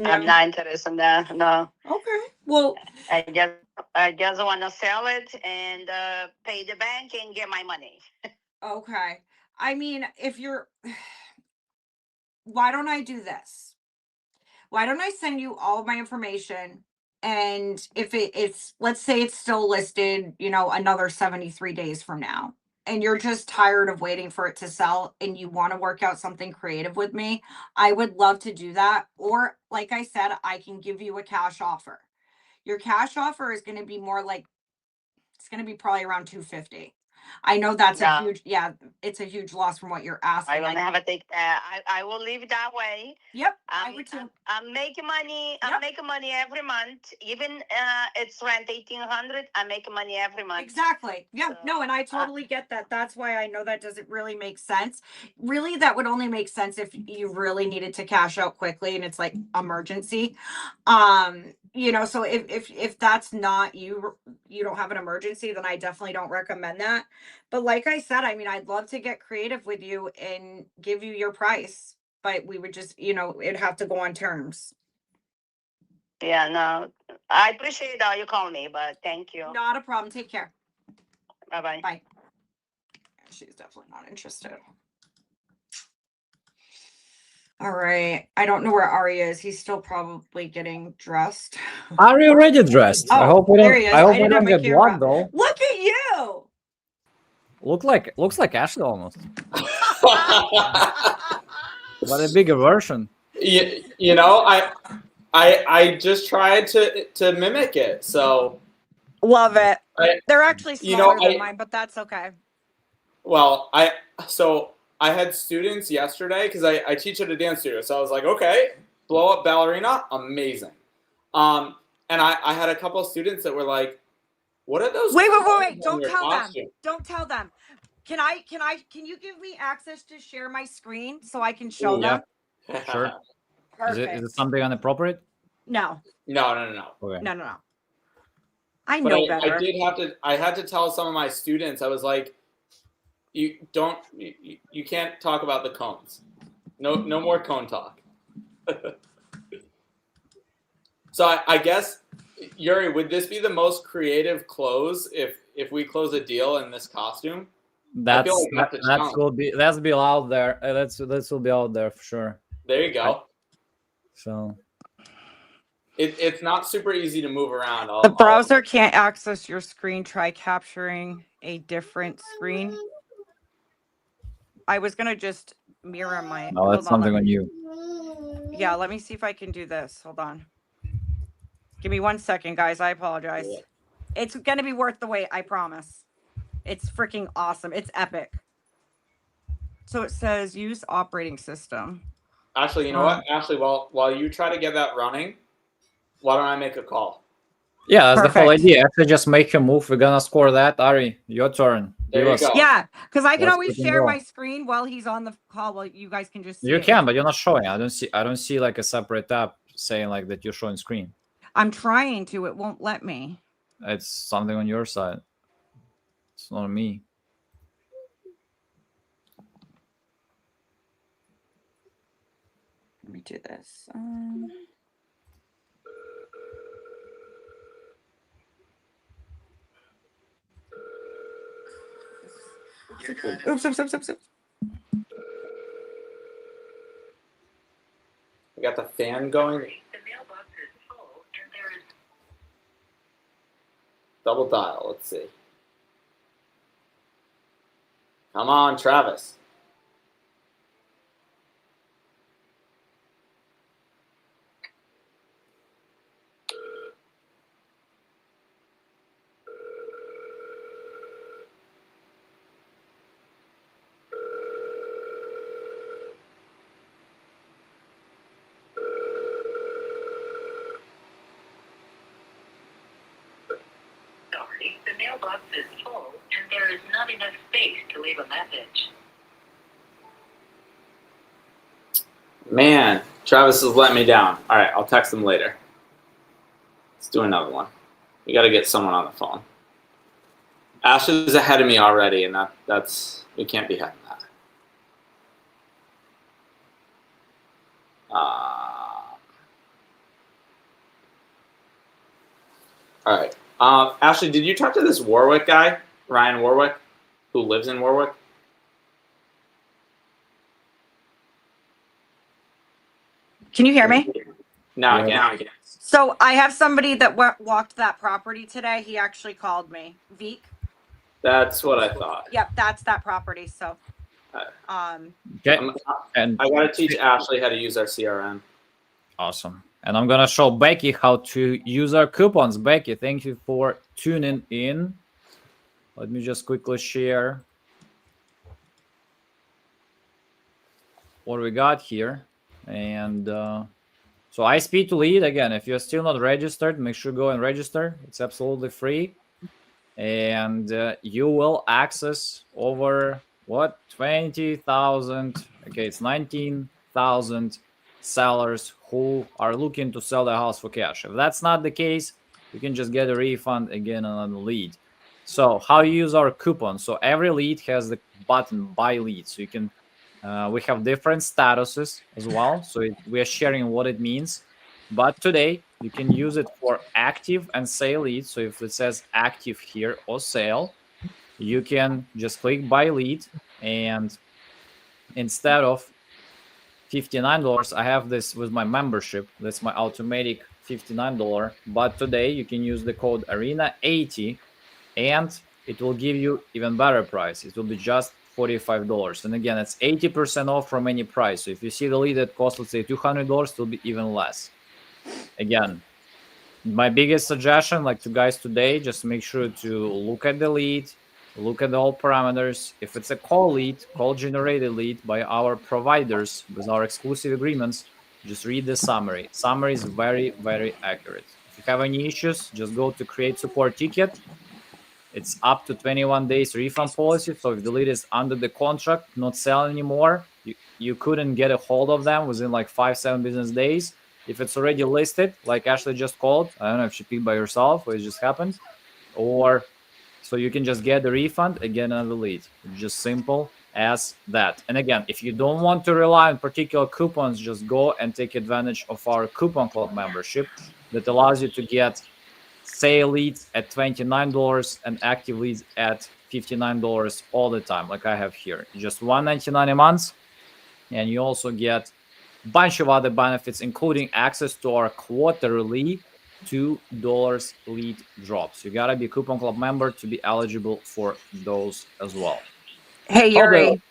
I'm not interested in that. No. Okay. Well, I just want to sell it and pay the bank and get my money. Okay. Why don't I do this? Why don't I send you all of my information? And if it's, let's say it's still listed, another 73 days from now, and you're just tired of waiting for it to sell and you want to work out something creative with me, I would love to do that. Or like I said, I can give you a cash offer. Your cash offer is going to be more like, it's going to be probably around 250. I know that's Yeah. a huge, it's a huge loss from what you're asking. I will never take that. I will leave it that way. Yep, I would too. I'm making money. I'm Yep. making money every month. Even it's rent $1,800. I'm making money every month. Exactly. Yeah. So, No, and I totally get that. That's why I know that doesn't really make sense. Really, that would only make sense if you really needed to cash out quickly and it's like emergency. So if that's not you don't have an emergency, then I definitely don't recommend that. But like I said, I mean, I'd love to get creative with you and give you your price, but we would just, it'd have to go on terms. Yeah, no, I appreciate how you call me, but thank you. Not a problem. Take care. Bye-bye. Bye. She's definitely not interested. All right. I don't know where Ari is. He's still probably getting dressed. Are you already dressed? Oh, I hope we there don't. he is. I hope I we didn't don't have my get camera. blocked though. Look at you. Looks like Ashley almost, but a bigger version. I just tried to mimic it. So Love it. They're actually smaller than I- mine, but that's okay. well, I had students yesterday because I teach at a dance studio. So I was like, okay, blow up ballerina, amazing. And I had a couple of students that were like, what are those? Wait. on Don't your tell costume? them. Don't tell them. Can you give me access to share my screen so I can show them? Sure. Perfect. Is it something inappropriate? No. No. Okay. No. I But know better. I had to tell some of my students, I was like, you can't talk about the cones. No more cone talk. So I guess, Yuri, would this be the most creative close if we close a deal in this costume? That's will be out there. This will be out there for sure. There you go. So it's not super easy to move around. The browser can't access your screen. Try capturing a different screen. I was gonna just mirror my. no, that's something on you. Yeah, let me see if I can do this. Hold on. Give me 1 second, guys. I apologize. Yeah. It's gonna be worth the wait. I promise. It's freaking awesome. It's epic. So it says use operating system. Ashley, you know what? Ashley, while you try to get that running, why don't I make a call? Yeah, that's the whole Perfect. idea. Actually, just make a move. We're gonna score that. Ari, your turn. There you go. Yeah, because I can Let's always freaking share go. my screen while he's on the call. While you guys can just see You it. can, but you're not showing. I don't see like a separate tab saying like that you're showing screen. I'm trying to. It won't let me. It's something on your side. It's not me. Let me do this. Oops. We got the fan going. Double dial. Let's see. Come on, Travis. Sorry, the mailbox is full and there is not enough space to leave a message. Man, Travis has let me down. All right, I'll text him later. Let's do another one. We got to get someone on the phone. Ashley's ahead of me already, and that's we can't be having that. All right. Ashley, did you talk to this Warwick guy, Ryan Warwick, who lives in Warwick? Can you hear me? Now Yeah. I can. So I have somebody that walked that property today. He actually called me. Veek. That's what I thought. Yep, that's that property. So, Okay. And I got to teach Ashley how to use our CRM. awesome. And I'm gonna show Becky how to use our coupons. Becky, thank you for tuning in. Let me just quickly share what we got here. And so iSpeedToLead, again, if you're still not registered, make sure go and register. It's absolutely free. And you will access over what, 20,000, okay, it's 19,000 sellers who are looking to sell their house for cash. If that's not the case, you can just get a refund again on the lead. So how you use our coupon? So every lead has the button buy lead. So you can we have different statuses as well, so we are sharing what it means. But today you can use it for active and sale leads. So if it says active here or sale, you can just click buy lead, and instead of $59, I have this with my membership. That's my automatic $59. But today you can use the code ARENA80, and it will give you even better price. It will be just $45. And again, it's 80% off from any price. So if you see the lead that costs, let's say $200, it will be even less. Again, my biggest suggestion, like to guys today, just make sure to look at the lead, look at all parameters. If it's a call lead, call generated lead by our providers with our exclusive agreements, just read the summary. Summary is very, very accurate. If you have any issues, just go to create support ticket. It's up to 21 days refund policy. So if the lead is under the contract, not selling anymore, you couldn't get a hold of them within like 5-7 business days. If it's already listed, like Ashley just called, I don't know if she picked by herself or it just happened, or so you can just get the refund again on the lead. It's just simple as that. And again, if you don't want to rely on particular coupons, just go and take advantage of our coupon club membership that allows you to get sale leads at $29 and active leads at $59 all the time, like I have here. Just $199 a month, and you also get a bunch of other benefits, including access to our quarterly $2 lead drops. You gotta be a coupon club member to be eligible for those as well. Hey, Yuri.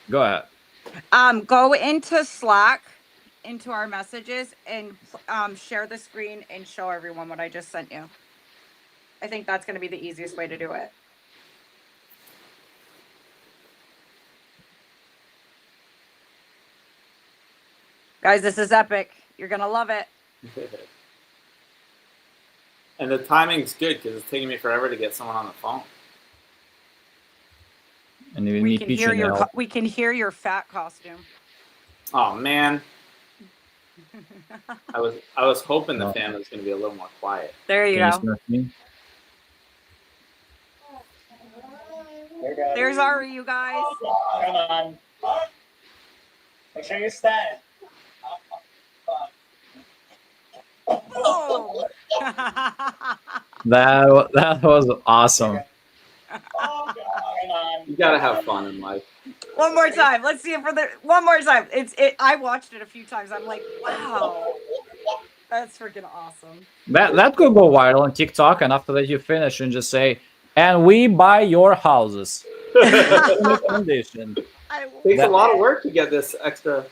Go ahead. Go into Slack, into our messages, and share the screen and show everyone what I just sent you. I think that's going to be the easiest way to do it. Guys, this is epic. You're going to love it. And the timing's good because it's taking me forever to get someone on the phone. And even we can hear your fat costume. Oh man. I was hoping the fan was going to be a little more quiet. There you go. There's Ari, you guys. Come on. Make sure you stand. Oh. That was awesome. You gotta have fun in life. One more time. Let's see it for the one more time. I watched it a few times. I'm like, wow. That's freaking awesome. That could go viral on TikTok, and after that you finish and just say, and we buy your houses. Condition. Takes a lot of work to get this extra.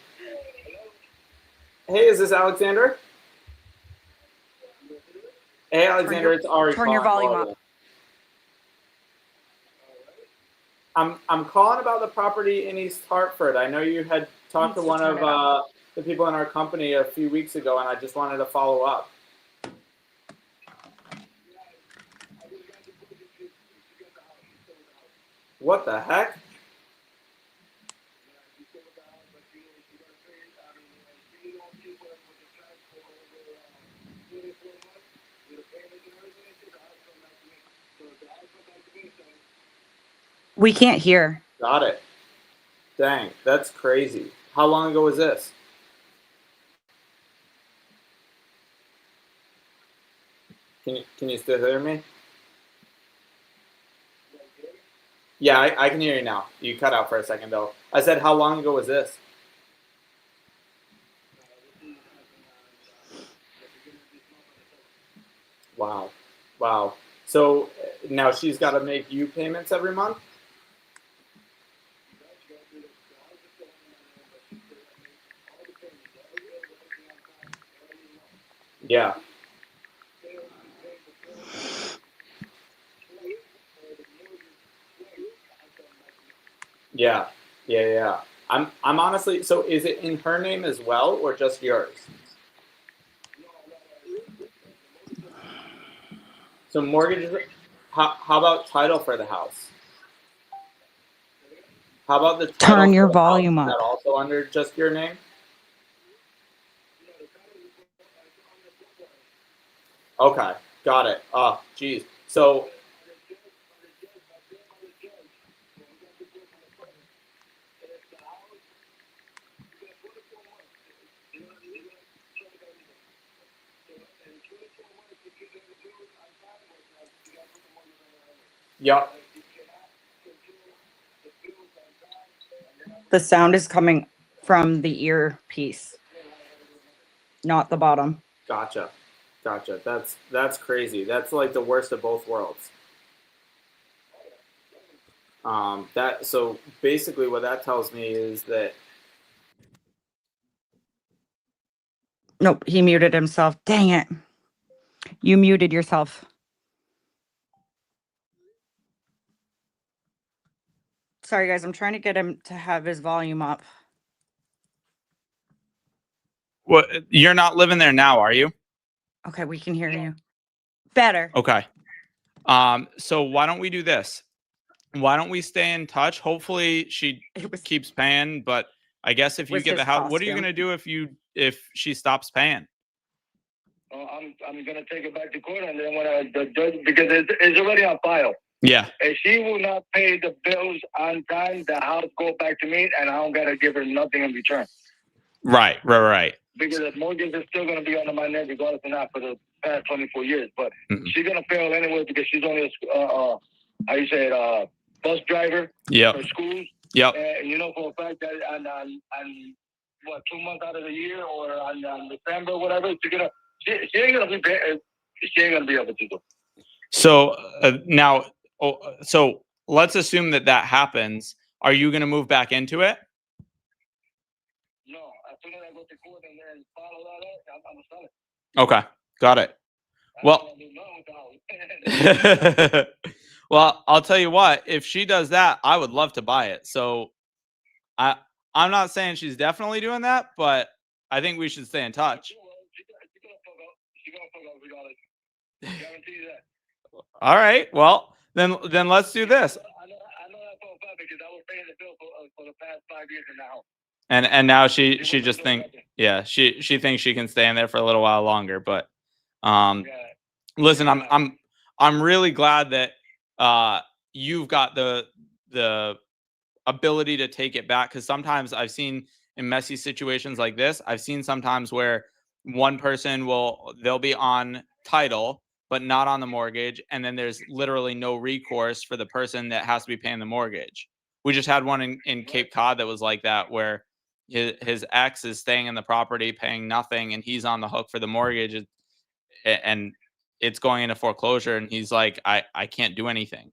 Hey, is this Alexander? Hey, Alexander, it's Ari. Turn your volume up. I'm calling about the property in East Hartford. I know you had talked to one of the people in our company a few weeks ago, and I just wanted to follow up. What the heck? We can't hear. Got it. Dang, that's crazy. How long ago was this? Can you still hear me? Yeah, I can hear you now. You cut out for a second though. I said, how long ago was this? Wow. Wow. So now she's got to make you payments every month? Yeah. Yeah. I'm honestly, so is it in her name as well or just yours? So mortgage, how about title for the house? How about the title Turn your for the house? volume Is that up. also under just your name? Okay, got it. Oh, geez. So, yep. The sound is coming from the earpiece, not the bottom. Gotcha. That's crazy. That's like the worst of both worlds. So basically what that tells me is that Nope, he muted himself. Dang it. You muted yourself. Sorry, guys. I'm trying to get him to have his volume up. Well, you're not living there now, are you? Okay, we can hear you. Better. Okay. So why don't we do this? Why don't we stay in touch? Hopefully she keeps paying, but I guess if you Was get the his house, what are you costume. gonna do if she stops paying? I'm gonna take it back to court, and then when the judge, because it's already on file. Yeah. If she will not pay the bills on time, the house go back to me, and I don't gotta give her nothing in return. Right. Because the mortgage is still gonna be under my name, regardless of not for the past 24 years. But she's gonna fail anyway because she's only a bus driver Yep. for schools. Yep. And you know for a fact that on what 2 months out of the year or on December, whatever, she ain't gonna be she ain't gonna be able to do. So now, so let's assume that happens. Are you going to move back into it? No, as soon as I go to court and then follow that up, I'm gonna sell it. Okay, got it. Well, well, I'll tell you what. If she does that, I would love to buy it. So, I'm not saying she's definitely doing that, but I think we should stay in touch. She's gonna fuck up regardless. Guarantee that. All right. Well, then let's do this. I know that for a fact because I was paying the bill for the past 5 years in the house. And now she just thinks, yeah, she thinks she can stay in there for a little while longer. But listen, I'm really glad that you've got the ability to take it back, because sometimes I've seen in messy situations like this, I've seen sometimes where one person they'll be on title but not on the mortgage, and then there's literally no recourse for the person that has to be paying the mortgage. We just had one in Cape Cod that was like that, where his ex is staying in the property paying nothing, and he's on the hook for the mortgage, and it's going into foreclosure, and he's like, I can't do anything.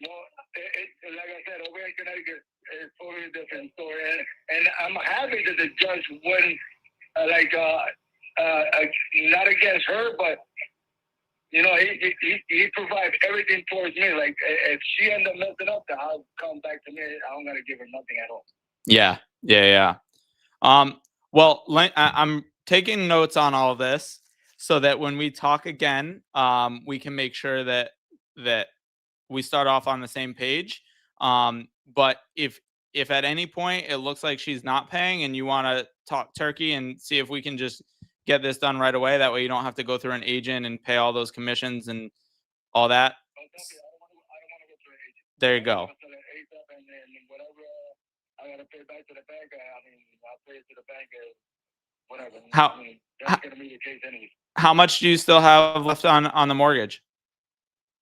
Well, like I said, over in Connecticut, it's totally different story, and I'm happy that the judge wouldn't not against her, but you know, he provides everything towards me. Like if she ends up messing up, then I'll come back to me. I don't gotta give her nothing at all. Yeah. Well, I'm taking notes on all of this so that when we talk again, we can make sure that we start off on the same page. But if at any point it looks like she's not paying and you want to talk turkey and see if we can just get this done right away, that way you don't have to go through an agent and pay all those commissions and all that. There you go. I gotta pay back to the bank. I mean, I'll pay it to the bank. Whatever. That's gonna be the case anyways. How much do you still have left on the mortgage?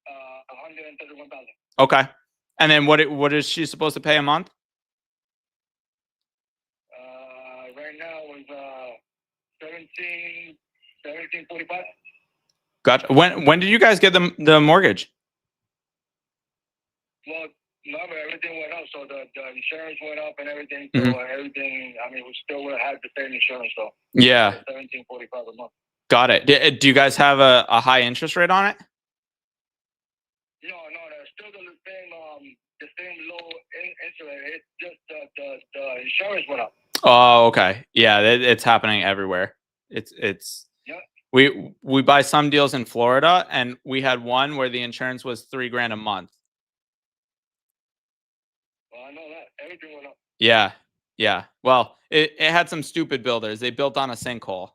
131,000. Okay. And then what is she supposed to pay a month? Right now is 1745. Gotcha. When did you guys get the mortgage? Well, remember everything went up, so the insurance went up and everything. So everything, I mean, we still would have the same insurance, so yeah, 1745 a month. Got it. Do you guys have a high interest rate on it? No, there's still the same low interest rate. It's just the insurance went up. Oh, okay. Yeah, it's happening everywhere. It's Yeah. we buy some deals in Florida, and we had one where the insurance was $3,000 a month. Well, I know that everything went up. Yeah, yeah. Well, it had some stupid builders. They built on a sinkhole.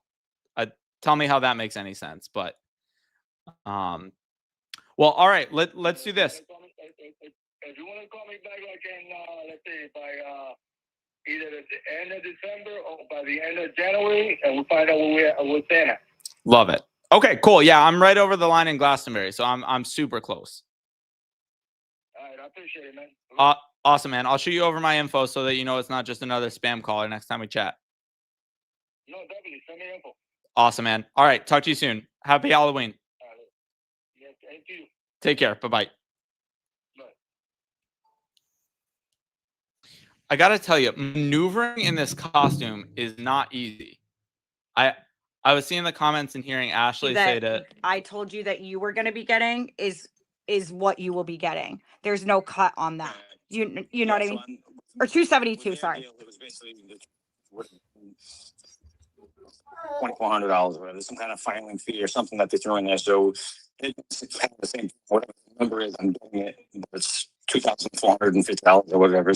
Tell me how that makes any sense. But well, all right. Let's do this. If you want to call me back, like in let's say by either at the end of December or by the end of January, and we'll find out where we're staying at. Love it. Okay, cool. Yeah, I'm right over the line in Glastonbury, so I'm super close. All right, I appreciate it, man. Awesome, man. I'll shoot you over my info so that you know it's not just another spam caller next time we chat. No, definitely. Send me info. Awesome, man. All right, talk to you soon. Happy Halloween. All right. Yes, thank you. Take care. Bye-bye. Bye. I got to tell you, maneuvering in this costume is not easy. I was seeing the comments and hearing Ashley say that I told you that you were going to be getting is what you will be getting. There's no cut on that. You know what I mean? Or 272, sorry. It was basically $2,400 or whatever, some kind of filing fee or something that they threw in there. So it's kind of the same. Whatever the number is, I'm doing it. It's $2,450 or whatever.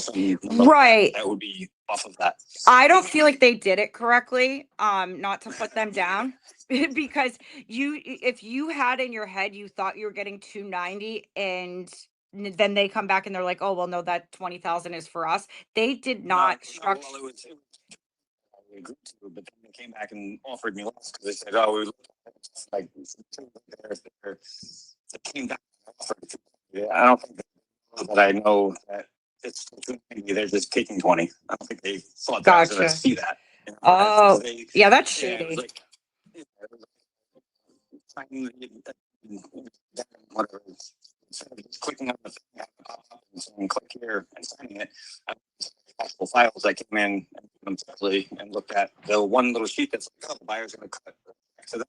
Right. That would be off of that. I don't feel like they did it correctly. Not to put them down, because if you had in your head you thought you were getting 290, and then they come back and they're like, oh well, no, that 20,000 is for us. They did not structure. Well, it agreed to, but then they came back and offered me less because they said, "Oh, we like they came back and offered." Yeah, I don't think that I know that it's 290. They're just taking 20. I don't think they thought that I was going to see that. You know? Oh, yeah, that's shady. Whatever. Instead of just clicking on the thing, having it pop up and saying click here and signing it, I actual files I came in and put them separately and looked at the one little sheet that's like, oh, the buyer's going to cut. So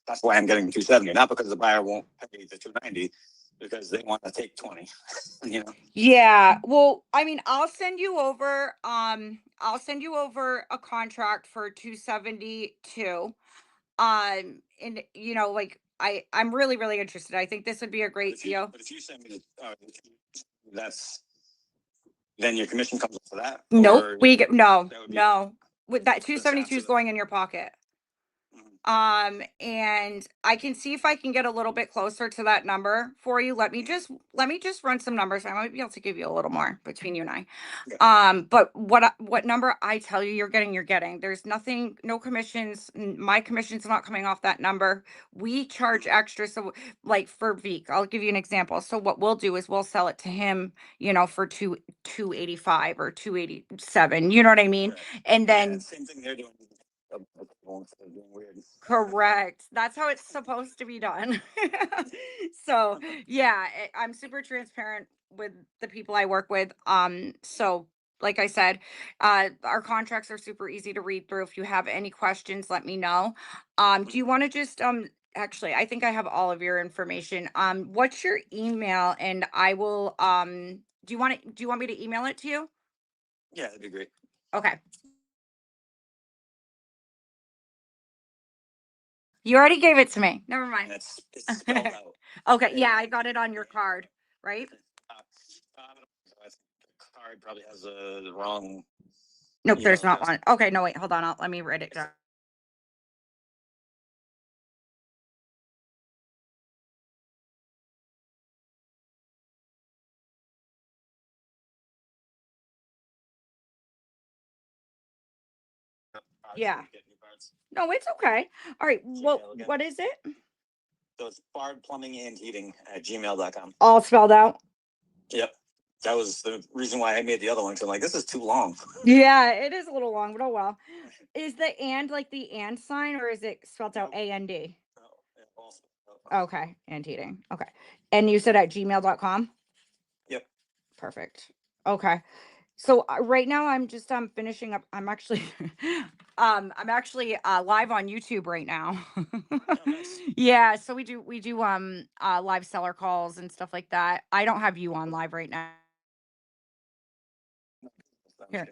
that's why I'm getting 270, not because the buyer won't pay the 290, because they want to take 20. You know. Yeah. Well, I mean, I'll send you over a contract for 272. And you know, like I'm really, really interested. I think this would be a great deal. But if you send me then your commission comes off of that. Nope. No. With that 272 is going in your pocket. And I can see if I can get a little bit closer to that number for you. Let me just run some numbers. I might be able to give you a little more between you and I. But what number I tell you you're getting. There's nothing, no commissions. My commission's not coming off that number. We charge extra. So like for Veek, I'll give you an example. So what we'll do is we'll sell it to him, you know, for 285 or 287. You know what I mean? And then same thing they're doing. Weird. Correct. That's how it's supposed to be done. So yeah, I'm super transparent with the people I work with. So like I said, our contracts are super easy to read through. If you have any questions, let me know. Do you want to just actually, I think I have all of your information. What's your email? And I will do you want me to email it to you? Yeah, that'd be great. Okay. You already gave it to me. Never mind. It's spelled out. Okay, yeah, I got it on your card, right? The card probably has the wrong. Nope, there's not one. Okay, no, wait, hold on. Let me write it down. Yeah. No, it's okay. All right. Well, what is it? So it's Bard Plumbing and Heating at gmail.com. All spelled out? Yep. That was the reason why I made the other one. So I'm like, this is too long. Yeah, it is a little long, but oh well. Is the and like the and sign, or is it spelled out A-N-D? Okay, and heating. Okay. And you said at gmail.com? Yep. Perfect. Okay. So right now I'm just finishing up. I'm actually live on YouTube right now. Yeah, so we do live seller calls and stuff like that. I don't have you on live right now. Here.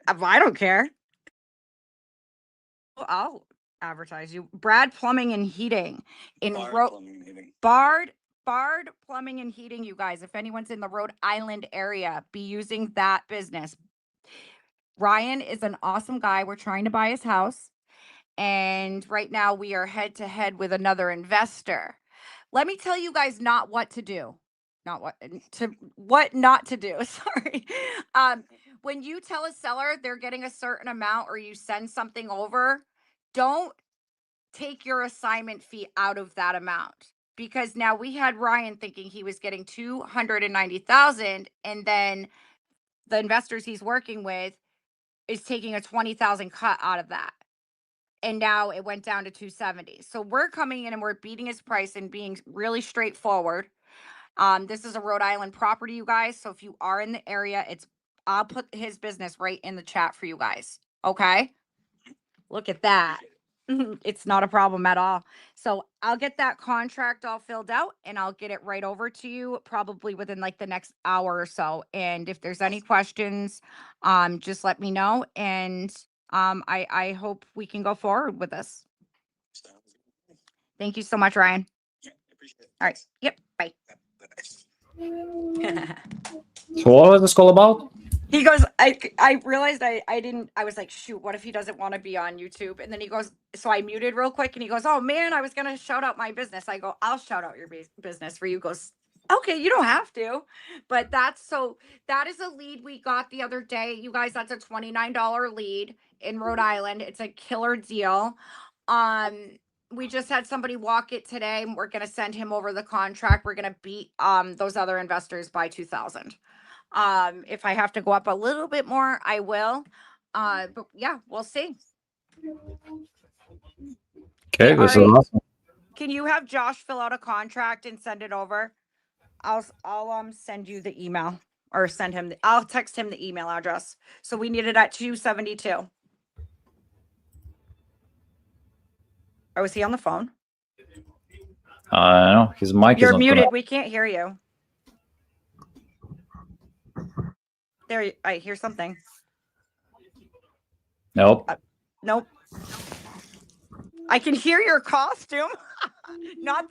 I don't care. I'll advertise you. Brad Plumbing and Heating in Bard Plumbing and Heating, you guys. If anyone's in the Rhode Island area, be using that business. Ryan is an awesome guy. We're trying to buy his house. And right now we are head to head with another investor. Let me tell you guys not what to do. What not to do. Sorry. When you tell a seller they're getting a certain amount or you send something over, don't take your assignment fee out of that amount, because now we had Ryan thinking he was getting 290,000, and then the investors he's working with is taking a 20,000 cut out of that. And now it went down to 270. So we're coming in and we're beating his price and being really straightforward. This is a Rhode Island property, you guys. So if you are in the area, I'll put his business right in the chat for you guys. Okay. Look at that. It's not a problem at all. So I'll get that contract all filled out and I'll get it right over to you probably within like the next hour or so. And if there's any questions, just let me know. And I hope we can go forward with this. Thank you so much, Ryan. All right. Yep. Bye. So what was this call about? He goes, I realized I was like, shoot, what if he doesn't want to be on YouTube? And then he goes, so I muted real quick and he goes, oh man, I was going to shout out my business. I go, I'll shout out your business for you. He goes, okay, you don't have to. But that is a lead we got the other day. You guys, that's a $29 lead in Rhode Island. It's a killer deal. We just had somebody walk it today. We're going to send him over the contract. We're going to beat those other investors by 2,000. If I have to go up a little bit more, I will. But yeah, we'll see. Okay, this is awesome. Can you have Josh fill out a contract and send it over? I'll send you the email or send him. I'll text him the email address. So we need it at 272. Or was he on the phone? I don't know. His mic is You're not muted. connected. We can't hear you. There, I hear something. Nope. Nope. I can hear your costume. Not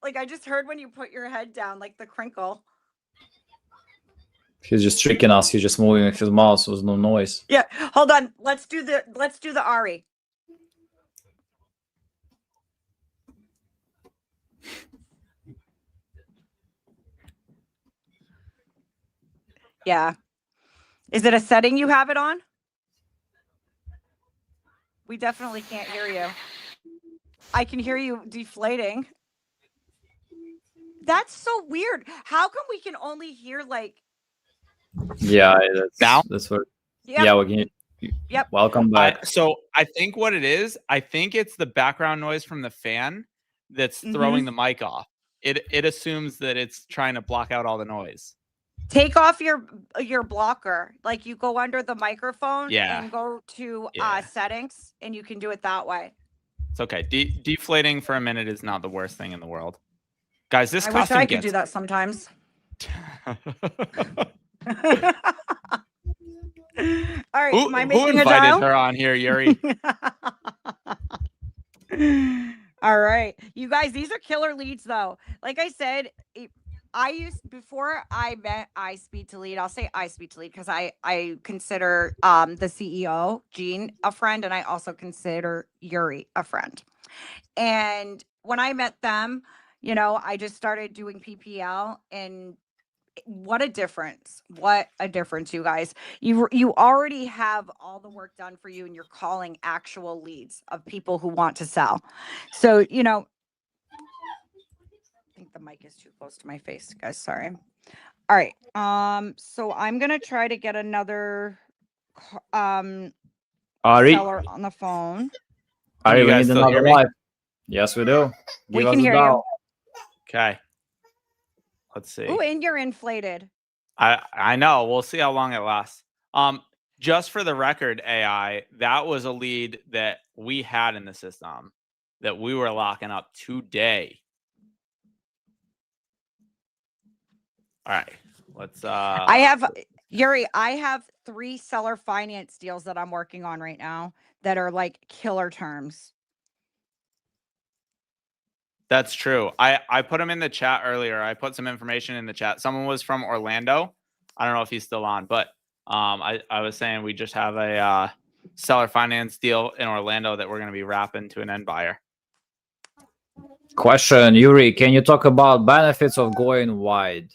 like I just heard when you put your head down, like the crinkle. He's just tricking us. He's just moving his mouse with no noise. Yeah. Hold on. Let's do the Ari. Yeah. Is it a setting you have it on? We definitely can't hear you. I can hear you deflating. That's so weird. How come we can only hear like? Yeah, now that's what. Yep. Yeah, we can. Yep. Welcome back. So I think what it is, I think it's the background noise from the fan that's throwing the mic off. It assumes that it's trying to block out all the noise. Take off your blocker. Like you go under the microphone and go to settings, and you can do it that way. It's okay. Deflating for a minute is not the worst thing in the world, guys. This I costume wish I could do that sometimes. All right, am I who making invited a dial? her on here, Yuri? All right, you guys, these are killer leads though. Like I said, before I met iSpeedToLead, I'll say iSpeedToLead because I consider the CEO, Gene, a friend, and I also consider Yuri a friend. And when I met them, I just started doing PPL, and what a difference. What a difference, you guys. You already have all the work done for you, and you're calling actual leads of people who want to sell. So, I think the mic is too close to my face, guys. Sorry. All right. So I'm going to try to get another Ari, seller on the phone. Ari, you we guys need still hear another me? live. Yes, we do. We Give us can a hear dial. Okay. Let's see. Oh, and you're inflated. I know. We'll see how long it lasts. Just for the record, AI, that was a lead that we had in the system that we were locking up today. All right. Let's. I have Yuri. I have 3 seller finance deals that I'm working on right now that are like killer terms. That's true. I put them in the chat earlier. I put some information in the chat. Someone was from Orlando. I don't know if he's still on, but I was saying we just have a seller finance deal in Orlando that we're going to be wrapping to an end buyer. Question, Yuri, can you talk about benefits of going wide?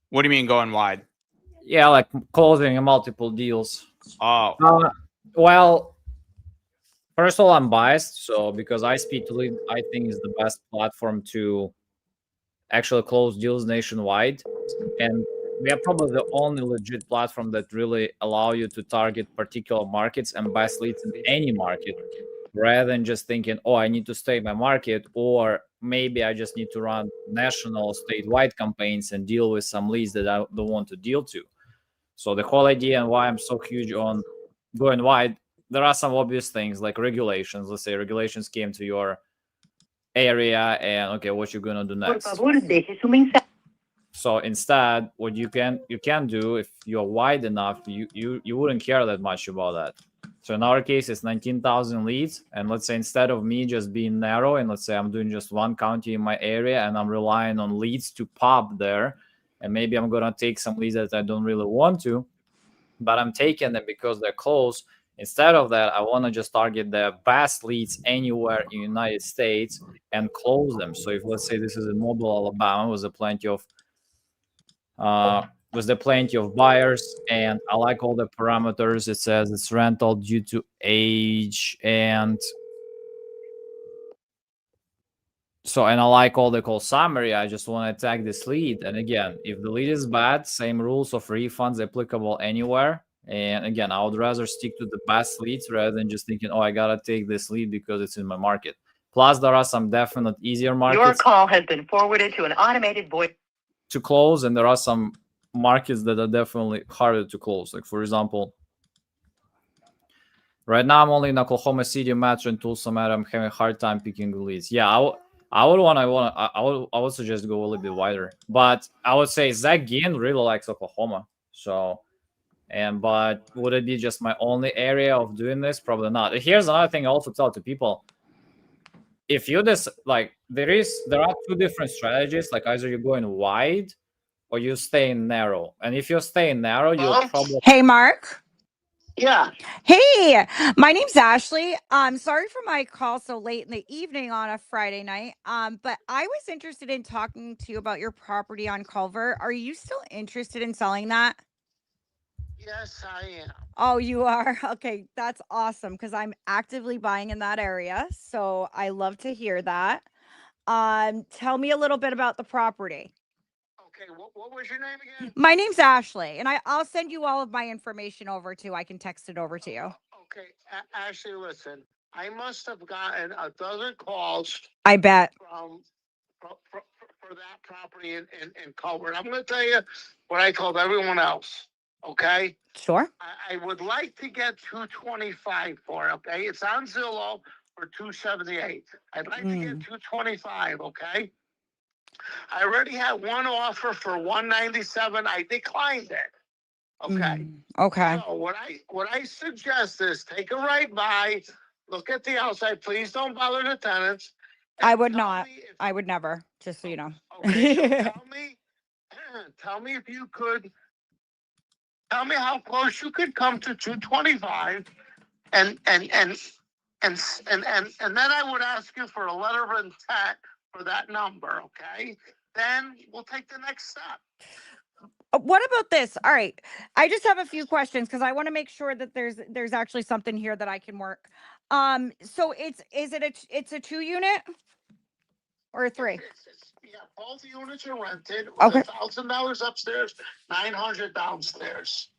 What do you mean going wide? Yeah, like closing multiple deals. Oh, well, first of all, I'm biased. So because iSpeedToLead, I think is the best platform to actually close deals nationwide. And we are probably the only legit platform that really allow you to target particular markets and best leads in any market, rather than just thinking, oh, I need to stay in my market, or maybe I just need to run national statewide campaigns and deal with some leads that I don't want to deal to. So the whole idea and why I'm so huge on going wide, there are some obvious things like regulations. Let's say regulations came to your area and okay, what you're gonna do next. So instead, what you can do if you're wide enough, you wouldn't care that much about that. So in our case, it's 19,000 leads, and let's say instead of me just being narrow, and let's say I'm doing just one county in my area, and I'm relying on leads to pop there, and maybe I'm gonna take some leads that I don't really want to, but I'm taking them because they're close. Instead of that, I want to just target the best leads anywhere in the United States and close them. So if let's say this is in Mobile, Alabama, with plenty of buyers, and I like all the parameters. It says it's rental due to age, and so, and I like all the call summary. I just want to tag this lead. And again, if the lead is bad, same rules of refunds applicable anywhere. And again, I would rather stick to the best leads rather than just thinking, oh, I gotta take this lead because it's in my market. Plus, there are some definite easier markets. Your call has been forwarded to an automated voice to close, and there are some markets that are definitely harder to close. Like for example, right now I'm only in Oklahoma City, Metro, and Tulsa, Metro. I'm having a hard time picking the leads. Yeah, I would suggest go a little bit wider, but I would say Zach Ginn really likes Oklahoma. So, but would it be just my only area of doing this? Probably not. Here's another thing I also tell to people: if you there are 2 different strategies. Like either you're going wide or you stay narrow. And if you're staying narrow, you'll probably. Hey, Mark. Yeah. Hey, my name's Ashley. Sorry for my call so late in the evening on a Friday night. But I was interested in talking to you about your property on Culver. Are you still interested in selling that? Yes, I am. Oh, you are? Okay, that's awesome because I'm actively buying in that area. So I love to hear that. Tell me a little bit about the property. Okay, what was your name again? My name's Ashley, and I'll send you all of my information over to. I can text it over to you. Okay, Ashley, listen. I must have gotten a dozen calls. I bet. For that property in Culver. I'm going to tell you what I told everyone else. Okay. Sure. I would like to get 225 for it. Okay. It's on Zillow for 278. I'd like to get 225. Okay. I already had one offer for 197. I declined it. Okay. Okay. So what I suggest is take a right by, look at the outside. Please don't bother the tenants. I would not. I would never. Just so you know. Okay. So tell me if you could. Tell me how close you could come to 225, and then I would ask you for a letter of intent for that number. Okay. Then we'll take the next step. What about this? All right. I just have a few questions because I want to make sure that there's actually something here that I can work. So it's a 2 unit or a 3? Yeah, both units are rented. Okay. $1,000 upstairs, $900 downstairs.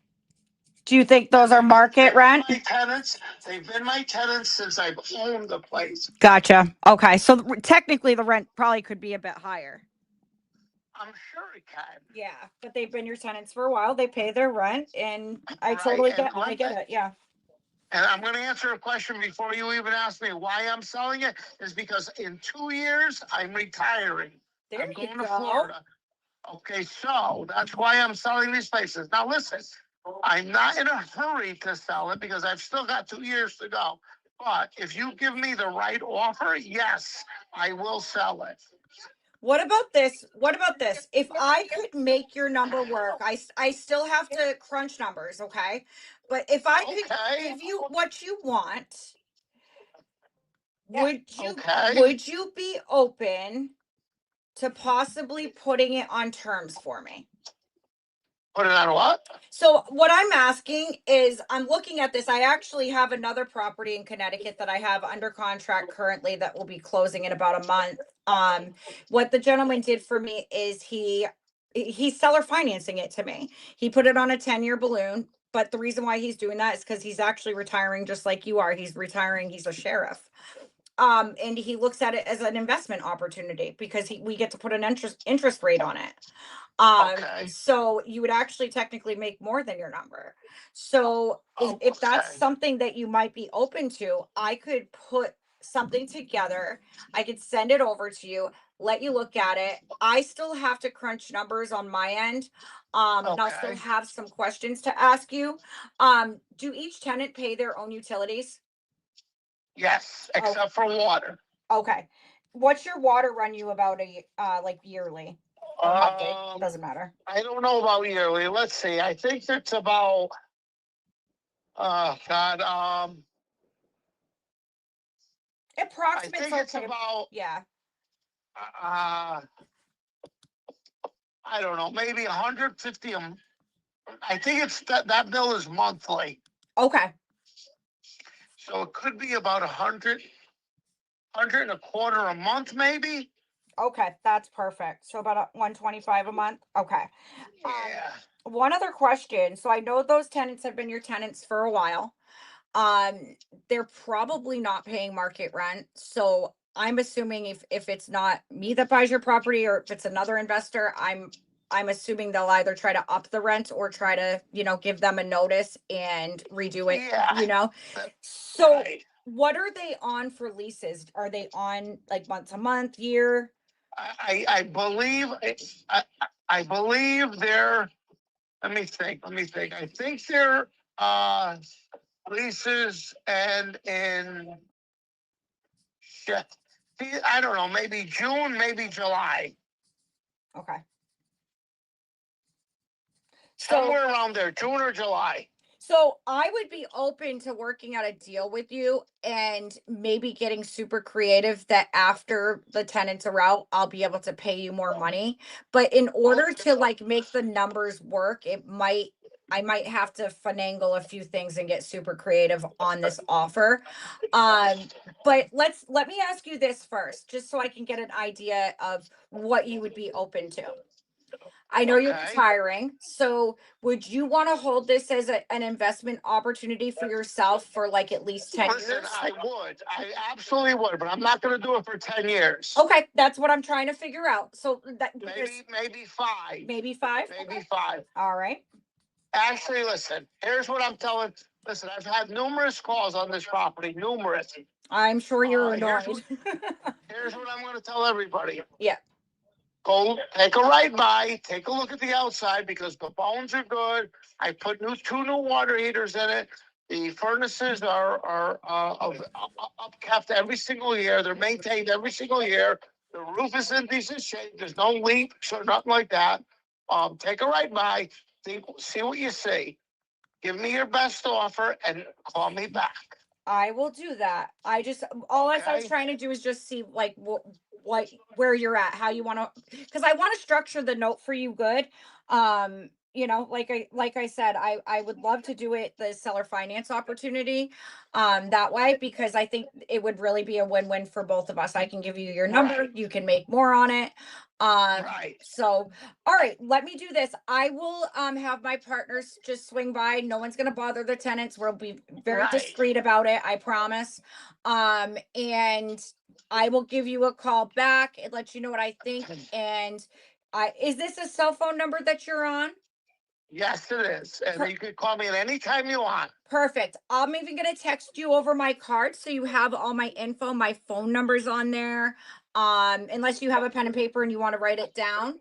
Do you think those are market rent? My tenants, they've been my tenants since I've owned the place. Gotcha. Okay. So technically the rent probably could be a bit higher. I'm sure it can. Yeah, but they've been your tenants for a while. They pay their rent, and I totally get it. Yeah. And I'm going to answer a question before you even ask me why I'm selling it. Is because in 2 years I'm retiring. There I'm you going go. to Florida. Okay, so that's why I'm selling these places. Now listen, I'm not in a hurry to sell it because I've still got 2 years to go. But if you give me the right offer, yes, I will sell it. What about this? What about this? If I could make your number work, I still have to crunch numbers, okay? But if I could give you what you want, would you be open to possibly putting it on terms for me? Put it on what? So what I'm asking is, I'm looking at this. I actually have another property in Connecticut that I have under contract currently that will be closing in about a month. What the gentleman did for me is he's seller financing it to me. He put it on a 10-year balloon, but the reason why he's doing that is because he's actually retiring just like you are. He's retiring. He's a sheriff. And he looks at it as an investment opportunity because we get to put an interest rate on it. So you would actually technically make more than your number. So if that's something that you might be open to, I could put something together. I could send it over to you, let you look at it. I still have to crunch numbers on my end. And I'll still have some questions to ask you. Do each tenant pay their own utilities? Yes, except for water. Okay. What's your water run you about like yearly? Or monthly? Doesn't matter. I don't know about yearly. Let's see. I think it's about approximate. I think it's about I don't know, maybe 150 I think it's that bill is monthly. Okay. So it could be about 100 and a quarter a month, maybe. Okay, that's perfect. So about 125 a month. Okay. Yeah. One other question. So I know those tenants have been your tenants for a while. They're probably not paying market rent. So I'm assuming if it's not me that buys your property or if it's another investor, I'm assuming they'll either try to up the rent or try to, give them a notice and redo it, So what are they on for leases? Are they on like month to month, year? I believe they're, let me think. I think they're leases and in I don't know, maybe June, maybe July. Okay. Somewhere around there, June or July. So I would be open to working out a deal with you and maybe getting super creative that after the tenants are out, I'll be able to pay you more money. But in order to like make the numbers work, I might have to finagle a few things and get super creative on this offer. But let me ask you this first, just so I can get an idea of what you would be open to. I know you're retiring, so would you want to hold this as an investment opportunity for yourself for like at least 10 years? I would. I absolutely would, but I'm not going to do it for 10 years. Okay, that's what I'm trying to figure out. So that maybe 5. Maybe 5? Maybe 5. All right. Actually, listen, here's what I'm telling. Listen, I've had numerous calls on this property, numerous. I'm sure you're annoyed. Here's what I'm going to tell everybody. Yeah. Go take a ride by, take a look at the outside because the bones are good. I put 2 new water heaters in it. The furnaces are upkept every single year. They're maintained every single year. The roof is in decent shape. There's no leaks or nothing like that. Take a ride by, see what you see. Give me your best offer and call me back. I will do that. I was trying to do is just see like where you're at, how you want to, because I want to structure the note for you good. Like I said, I would love to do it the seller finance opportunity that way, because I think it would really be a win-win for both of us. I can give you your number, you can make more on it. So all right, let me do this. I will have my partners just swing by. No one's gonna bother the tenants. We'll be very discreet about it, I promise. And I will give you a call back and let you know what I think. And is this a cell phone number that you're on? Yes, it is. And you can call me at any time you want. Perfect. I'm even going to text you over my card so you have all my info, my phone number's on there. Unless you have a pen and paper and you want to write it down.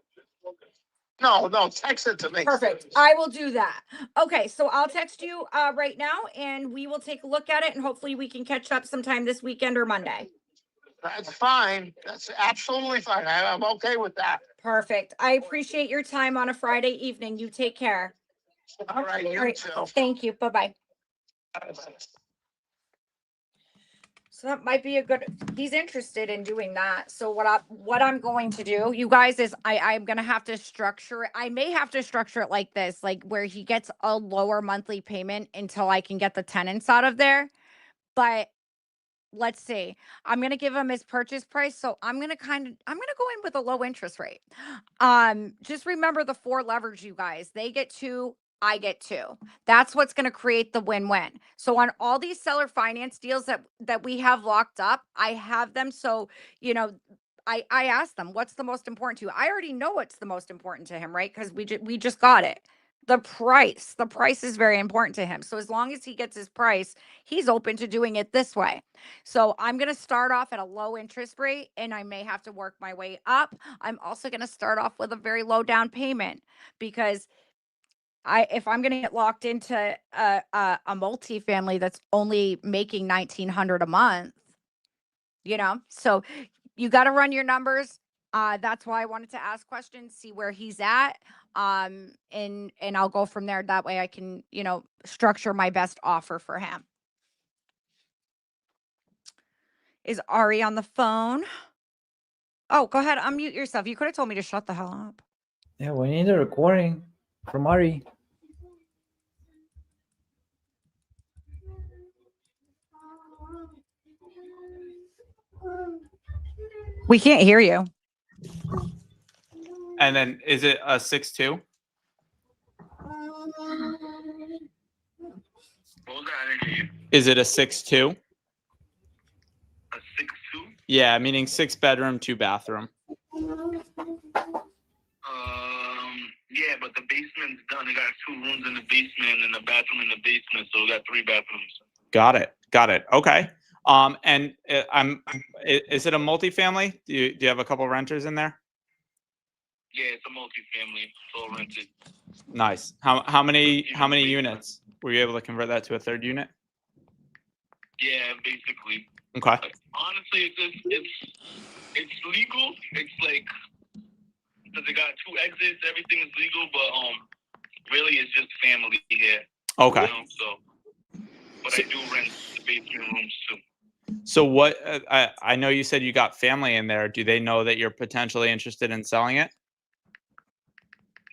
No, text it to me. Perfect. I will do that. Okay, so I'll text you right now, and we will take a look at it, and hopefully we can catch up sometime this weekend or Monday. That's fine. That's absolutely fine. I'm okay with that. Perfect. I appreciate your time on a Friday evening. You take care. All right, you All right. too. Thank you. Bye-bye. So that might be a good, he's interested in doing that. So what I'm going to do, you guys, is I'm going to have to structure it. I may have to structure it like this, like where he gets a lower monthly payment until I can get the tenants out of there. But let's see, I'm going to give him his purchase price. So I'm going to go in with a low interest rate. Just remember the 4 levers, you guys. They get 2, I get 2. That's what's going to create the win-win. So on all these seller finance deals that we have locked up, I have them. So, I asked them, what's the most important to you? I already know what's the most important to him, right? Because we just got it. The price is very important to him. So as long as he gets his price, he's open to doing it this way. So I'm going to start off at a low interest rate, and I may have to work my way up. I'm also going to start off with a very low down payment, because if I'm going to get locked into a multifamily that's only making $1,900 a month, so you got to run your numbers. That's why I wanted to ask questions, see where he's at. And I'll go from there. That way I can, structure my best offer for him. Is Ari on the phone? Oh, go ahead. Unmute yourself. You could have told me to shut the hell up. Yeah, we need a recording from Ari. We can't hear you. And then is it a 6-2? Is it a 6-2? A 6-2? Yeah, meaning 6 bedroom, 2 bathroom. Yeah, but the basement's done. They got 2 rooms in the basement and a bathroom in the basement, so we got 3 bathrooms. Got it. Okay. And is it a multifamily? Do you have a couple renters in there? Yeah, it's a multifamily. It's all rented. Nice. How many units? Were you able to convert that to a 3rd unit? Yeah, basically. Okay. Like, honestly, it's legal. It's like, because they got 2 exits, everything is legal, but really it's just family here. Okay. But I do rent the basement rooms too. So what? I know you said you got family in there. Do they know that you're potentially interested in selling it?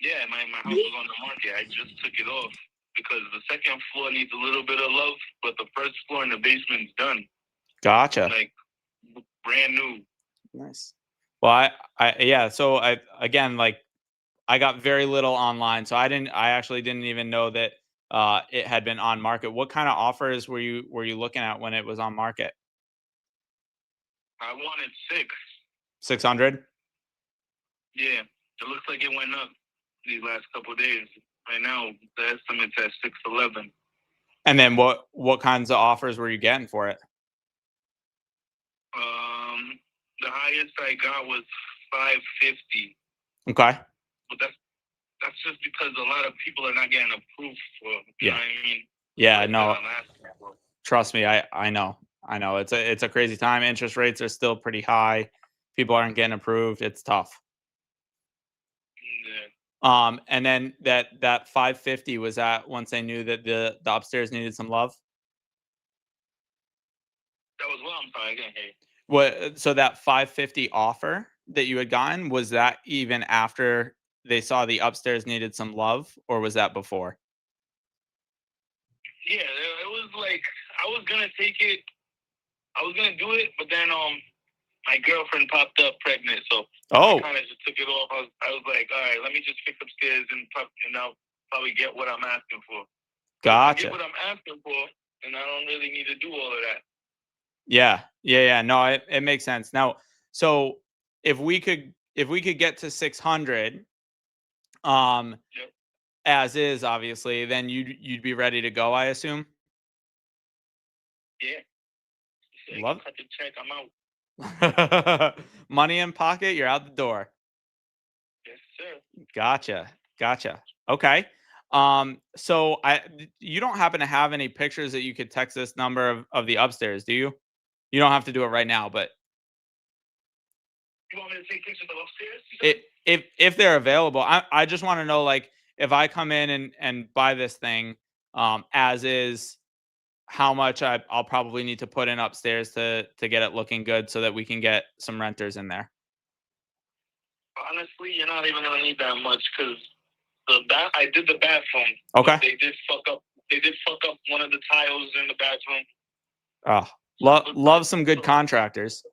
Yeah, my house was on the market. I just took it off because the 2nd floor needs a little bit of love, but the 1st floor and the basement's done. Gotcha. Like brand new. Nice. Well, so I got very little online, so I actually didn't even know that it had been on market. What kind of offers were you looking at when it was on market? I wanted 6. 600? Yeah, it looks like it went up these last couple of days. Right now, the estimate's at 611. And then what kinds of offers were you getting for it? The highest I got was 550. Okay. But that's just because a lot of people are not getting approved for. You know what I mean? Yeah, no. Trust me, I know. It's a crazy time. Interest rates are still pretty high. People aren't getting approved. It's tough. Yeah. And then that 550, was that once they knew that the upstairs needed some love? That was what? I'm sorry, I didn't hear you. So that 550 offer that you had gotten, was that even after they saw the upstairs needed some love, or was that before? Yeah, it was like I was gonna take it. I was gonna do it, but then my girlfriend popped up pregnant, so I kind of just took it off. I was like, all right, let me just fix upstairs and I'll probably get what I'm asking for. Gotcha. I get what I'm asking for, and I don't really need to do all of that. Yeah. No, it makes sense. Now, so if we could get to 600, as is, obviously, then you'd be ready to go, I assume. Yeah. So Love. Cut the check. I'm out. Money in pocket, you're out the door. Yes, sir. Gotcha. Okay. So you don't happen to have any pictures that you could text this number of the upstairs, do you? You don't have to do it right now, but You want me to take pictures of upstairs? if they're available, I just want to know, like, if I come in and buy this thing as is, how much I'll probably need to put in upstairs to get it looking good so that we can get some renters in there. Honestly, you're not even gonna need that much because I did the bathroom. Okay. They did fuck up. They did fuck up one of the tiles in the bathroom. Oh, love some good contractors.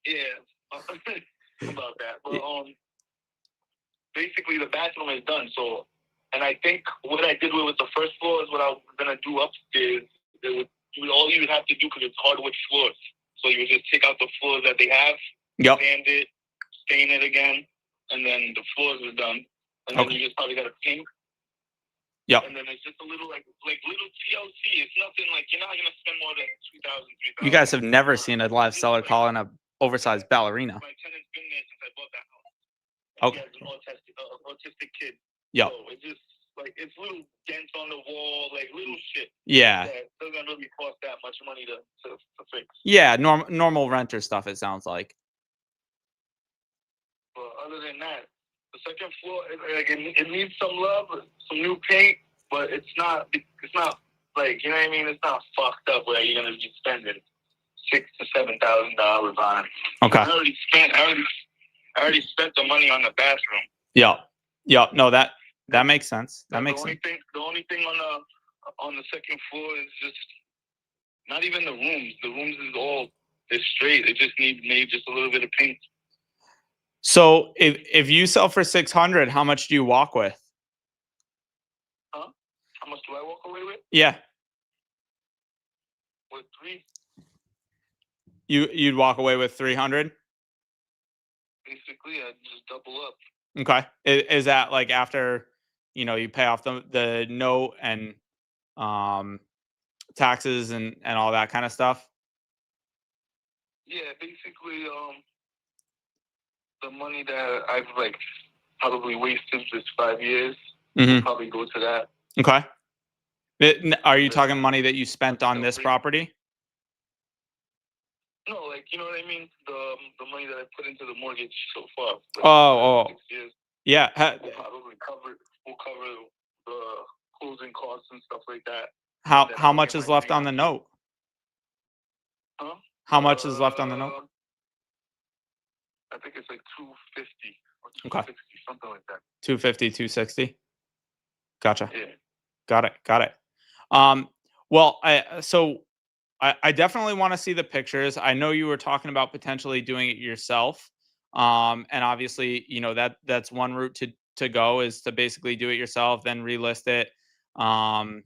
Yeah, about that. But basically the bathroom is done. So, and I think what I did with the first floor is what I was gonna do upstairs. All you would have to do, because it's hardwood floors, so you would just take out the floors that they have, sand it, stain it again, and then the floors are done. And then you just probably gotta paint. Yep. And then it's just a little like little TLC. It's nothing like, you're not gonna spend more than $2,000, $3,000. You guys have never seen a live seller call in a oversized ballerina. My tenant's been there since I bought that house. Okay. He has an autistic kid. Yep. So it's just like, it's little dents on the wall, like little shit. Yeah. That doesn't really cost that much money to fix. Yeah, normal renter stuff, it sounds like. But other than that, the second floor, it needs some love, some new paint, but it's not like, you know what I mean? It's not fucked up where you're gonna be spending $6,000 to $7,000 on it. Okay. I already spent the money on the bathroom. Yeah. No, that makes sense. That makes sense. The only thing on the second floor is just not even the rooms. The rooms is straight. It just needs maybe just a little bit of paint. So if you sell for 600, how much do you walk with? Huh? How much do I walk away with? Yeah. With 3. You'd walk away with 300? Basically, I'd just double up. Okay. Is that like after, you pay off the note and taxes and all that kind of stuff? Yeah, basically, the money that I've probably wasted this 5 years will probably go to that. Okay. Are you talking money that you spent on this property? No, you know what I mean? The money that I put into the mortgage so far. Oh. 6 years. Yeah. Will probably cover the closing costs and stuff like that. How much is left on the note? Huh? How much is left on the note? I think it's like 250 or 260, something like that. 250, 260. Gotcha. Yeah. Got it. Well, I definitely want to see the pictures. I know you were talking about potentially doing it yourself. And obviously, that's one route to go, is to basically do it yourself, then relist it, and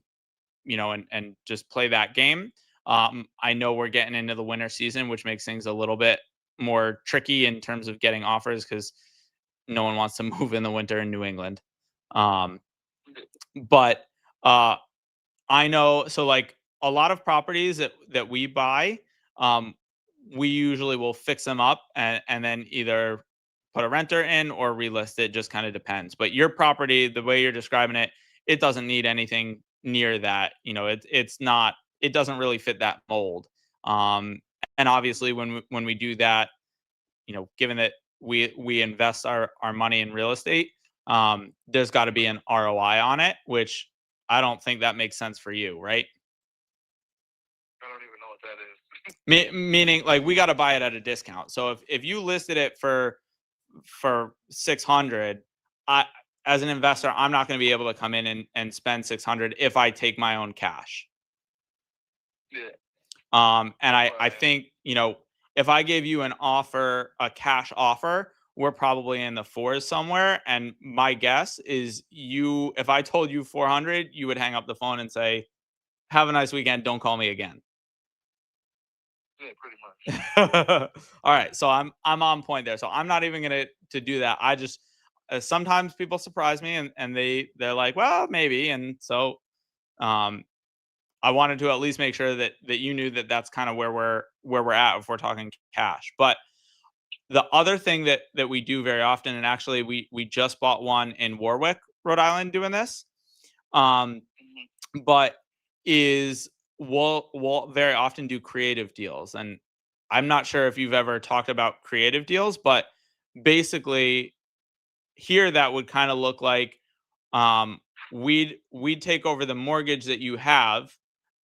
just play that game. I know we're getting into the winter season, which makes things a little bit more tricky in terms of getting offers, because no one wants to move in the winter in New England. But I know, so like a lot of properties that we buy, we usually will fix them up and then either put a renter in or relist it. Just kind of depends. But your property, the way you're describing it, it doesn't need anything near that. It doesn't really fit that mold. And obviously when we do that, given that we invest our money in real estate, there's got to be an ROI on it, which I don't think that makes sense for you, right? I don't even know what that is. Meaning, like, we got to buy it at a discount. So if you listed it for 600, as an investor, I'm not going to be able to come in and spend 600 if I take my own cash. Yeah. And I think, if I gave you an offer, a cash offer, we're probably in the 4s somewhere. And my guess is if I told you 400, you would hang up the phone and say, have a nice weekend. Don't call me again. Yeah, pretty much. All right. So I'm on point there. So I'm not even going to do that. I just, sometimes people surprise me and they're like, well, maybe. And so, I wanted to at least make sure that you knew that that's kind of where we're at if we're talking cash. But the other thing that we do very often, and actually we just bought one in Warwick, Rhode Island, doing this, but is we'll very often do creative deals. And I'm not sure if you've ever talked about creative deals, but basically here that would kind of look like we'd take over the mortgage that you have,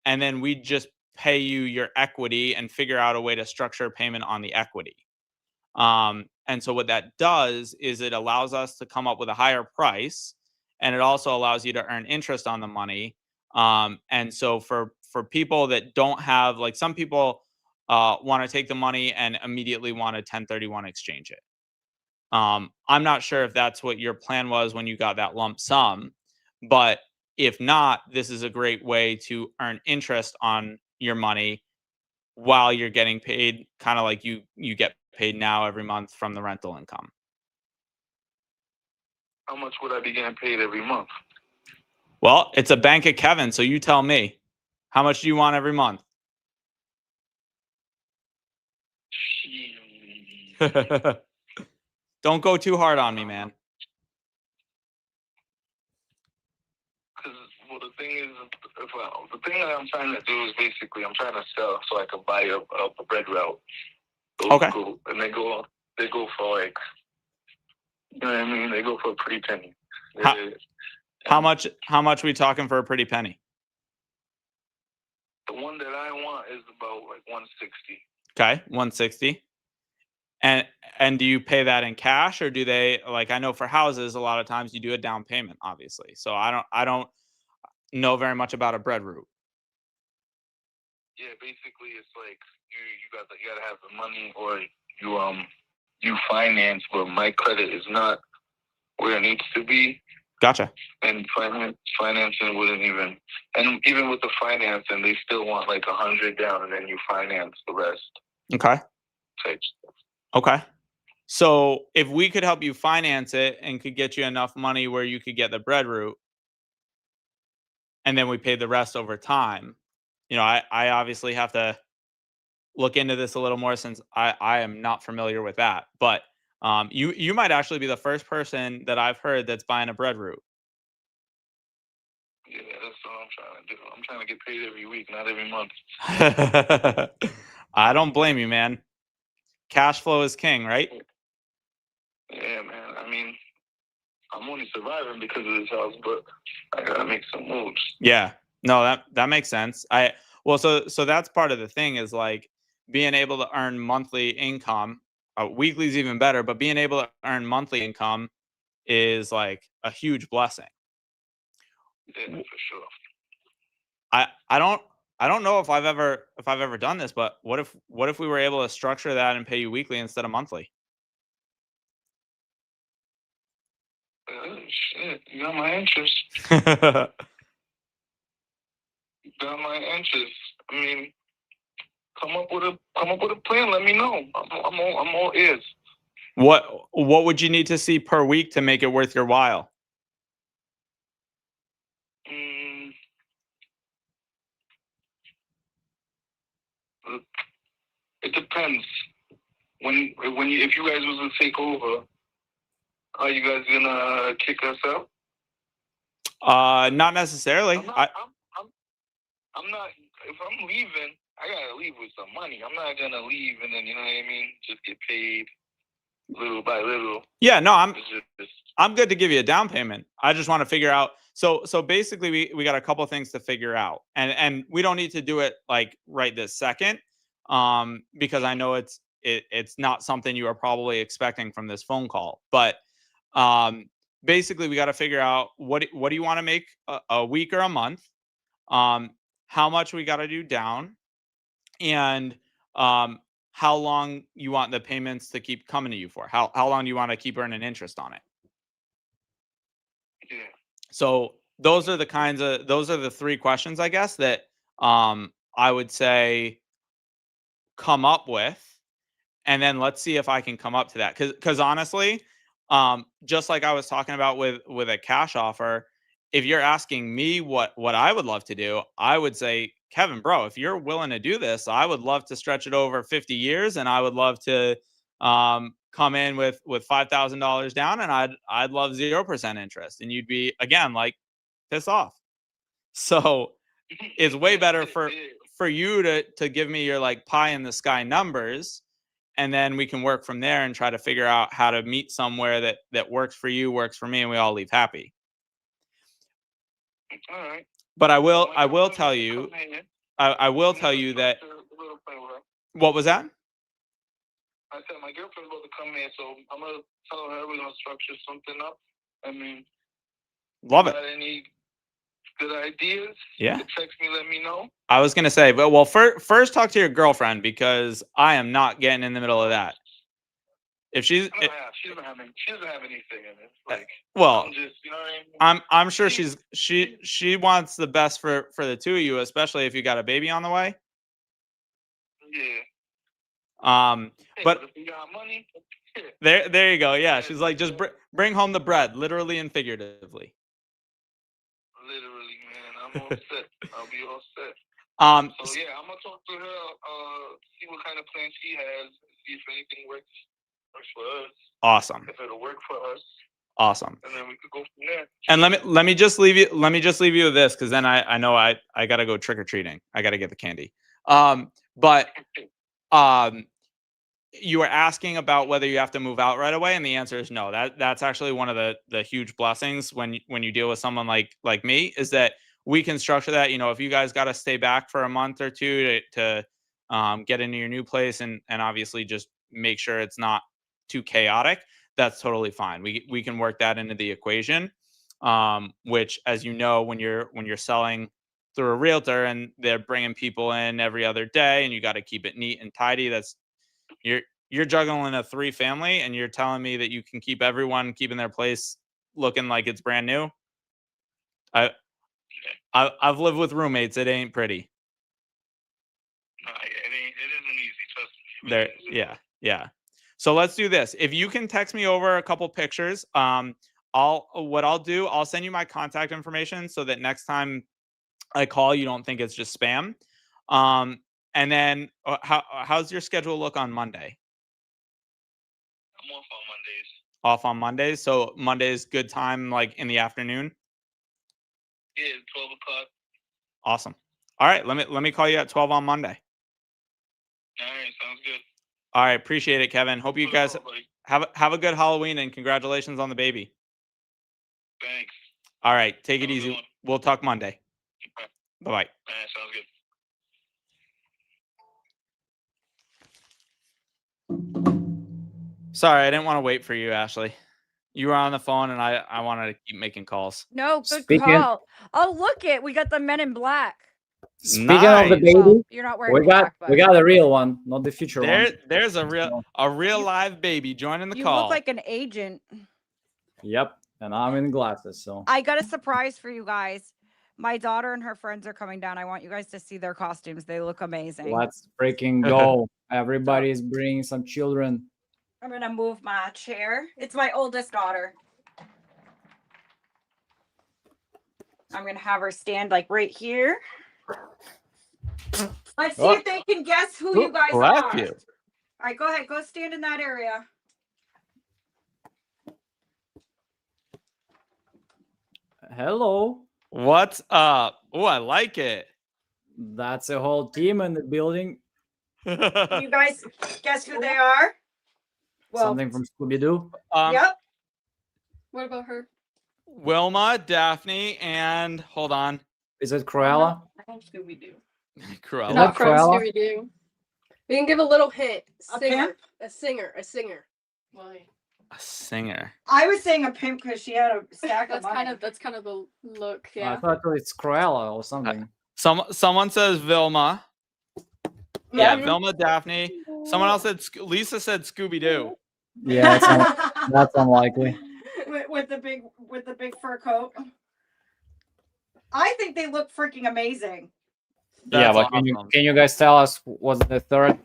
and then we'd just pay you your equity and figure out a way to structure a payment on the equity. And so what that does is it allows us to come up with a higher price, and it also allows you to earn interest on the money. And so for people that don't have, like, some people want to take the money and immediately want to 1031 exchange it. I'm not sure if that's what your plan was when you got that lump sum, but if not, this is a great way to earn interest on your money while you're getting paid, kind of like you get paid now every month from the rental income. How much would I be getting paid every month? Well, it's a bank of Kevin, so you tell me. How much do you want every month? Don't go too hard on me, man. Well, the thing is, the thing that I'm trying to do is basically I'm trying to sell so I can buy a bread route. Okay. Cool. And they go for, like, you know what I mean? They go for a pretty penny. How much we talking for a pretty penny? The one that I want is about like 160. Okay, 160. And do you pay that in cash, or do they, like, I know for houses a lot of times you do a down payment, obviously. So I don't know very much about a bread route. Yeah, basically it's like you gotta have the money, or you finance, but my credit is not where it needs to be. Gotcha. And financing wouldn't even with the financing, they still want like 100 down, and then you finance the rest. Okay. Type stuff. Okay. So if we could help you finance it and could get you enough money where you could get the bread route, and then we pay the rest over time, I obviously have to look into this a little more, since I am not familiar with that. But you might actually be the first person that I've heard that's buying a bread route. Yeah, that's what I'm trying to do. I'm trying to get paid every week, not every month. I don't blame you, man. Cash flow is king, right? Yeah, man. I mean, I'm only surviving because of this house, but I gotta make some moves. Yeah. No, that makes sense. So that's part of the thing, is like being able to earn monthly income. Weekly is even better, but being able to earn monthly income is like a huge blessing. Yeah, for sure. I don't know if I've ever done this, but what if we were able to structure that and pay you weekly instead of monthly? Shit, you got my interest. You got my interest. I mean, come up with a plan. Let me know. I'm all ears. What would you need to see per week to make it worth your while? It depends. If you guys was to take over, are you guys gonna kick us out? Not necessarily. I'm not. If I'm leaving, I gotta leave with some money. I'm not gonna leave and then, you know what I mean, just get paid little by little. Yeah, no, I'm good to give you a down payment. I just want to figure out. So basically, we got a couple of things to figure out, and we don't need to do it like right this second, because I know it's not something you are probably expecting from this phone call. But basically, we got to figure out what do you want to make a week or a month, how much we got to do down, and how long you want the payments to keep coming to you for. How long do you want to keep earning interest on it? Yeah. So those are the three questions, I guess, that I would say come up with, and then let's see if I can come up to that. Because honestly, just like I was talking about with a cash offer, if you're asking me what I would love to do, I would say, Kevin, bro, if you're willing to do this, I would love to stretch it over 50 years, and I would love to come in with $5,000 down, and I'd love 0% interest, and you'd be again like pissed off. So it's way better for you to give me your like pie in the sky numbers, and then we can work from there and try to figure out how to meet somewhere that works for you, works for me, and we all leave happy. All right. But I will tell you, I will tell you that. What was that? I said my girlfriend's about to come in, so I'm gonna tell her we're gonna structure something up. I mean, Love it. got any good ideas? Yeah. You can text me, let me know. I was gonna say, but well, first talk to your girlfriend, because I am not getting in the middle of that. If she's, she doesn't have anything in it. Like, well, I'm just, you know what I mean? I'm sure she wants the best for the two of you, especially if you got a baby on the way. Yeah. But if you got money, there you go. Yeah, she's like, just bring home the bread, literally and figuratively. Literally, man, I'm all set. I'll be all set. So yeah, I'm gonna talk to her, see what kind of plan she has, see if anything works for us. Awesome. If it'll work for us. Awesome. And then we could go from there. And let me just leave you with this, because then I know I gotta go trick or treating. I gotta get the candy. But you were asking about whether you have to move out right away, and the answer is no. That's actually one of the huge blessings when you deal with someone like me, is that we can structure that. You know, if you guys got to stay back for a month or two to get into your new place and obviously just make sure it's not too chaotic, that's totally fine. We can work that into the equation. Which, as you know, when you're selling through a realtor and they're bringing people in every other day, and you got to keep it neat and tidy, that's you're juggling a 3-family, and you're telling me that you can keep everyone keeping their place looking like it's brand new. I've lived with roommates. It ain't pretty. It isn't easy, trust me. Yeah. So let's do this. If you can text me over a couple pictures, I'll send you my contact information so that next time I call, you don't think it's just spam. And then how's your schedule look on Monday? I'm off on Mondays. Off on Mondays. So Monday's good time, like in the afternoon. Yeah, 12 o'clock. Awesome. All right, let me call you at 12 on Monday. All right, sounds good. All right, appreciate it, Kevin. Hope you guys have a good Halloween, and congratulations on the baby. Thanks. All right, take it easy. We'll talk Monday. Okay. Bye-bye. All right, sounds good. Sorry, I didn't want to wait for you, Ashley. You were on the phone, and I wanted to keep making calls. No, good call. Oh, look it. We got the Men in Black. Speaking of the baby, well, you're not wearing black, but we got a real one, not the future one. There's a real live baby joining the you call. look like an agent. Yep, and I'm in glasses, so. I got a surprise for you guys. My daughter and her friends are coming down. I want you guys to see their costumes. They look amazing. Let's freaking go. Everybody's bringing some children. I'm going to move my chair. It's my oldest daughter. I'm going to have her stand like right here. Let's see if they can guess who you guys are. All right, go ahead. Go stand in that area. Hello. What's up? Oh, I like it. That's a whole team in the building. You guys guess who they are? Well, something from Scooby-Doo. Yep. What about her? Wilma, Daphne, and hold on. Is it Cruella? Scooby-Doo. Cruella. Not from Scooby-Doo. We can give a little hint. A singer. Why? A singer. I was saying a pimp because she had a stack of money. That's kind of the look. Yeah. I thought it's Cruella or something. Someone says Vilma. Yeah, Vilma, Daphne. Someone else said Lisa said Scooby-Doo. Yeah, that's unlikely. With the big fur coat. I think they look freaking amazing. Yeah, but awesome. Can you guys tell us what the third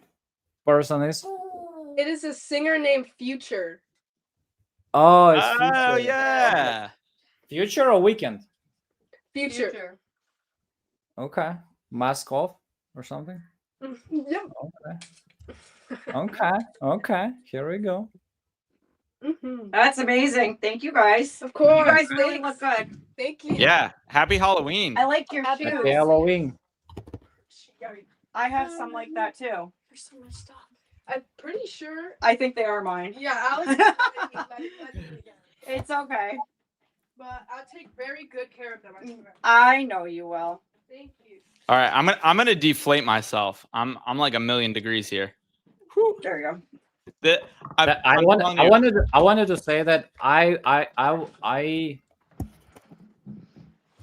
person is? It is a singer named Future. Oh, it's Future. Oh yeah. Future or Weekend? Future. Okay. Mask off or something? Yep. Okay. Okay. Here we go. That's amazing. Thank you guys. Of course. You guys really look good. Thank you. Yeah. Happy Halloween. I like your Happy shoes. Happy Halloween. I have some like that too. There's so much stuff. I'm pretty sure. I think they are mine. Yeah, Alex. It's okay. But I'll take very good care of them. I swear. I know you will. Thank you. All right, I'm gonna deflate myself. I'm like 1,000,000 degrees here. There you The, I wanted to say that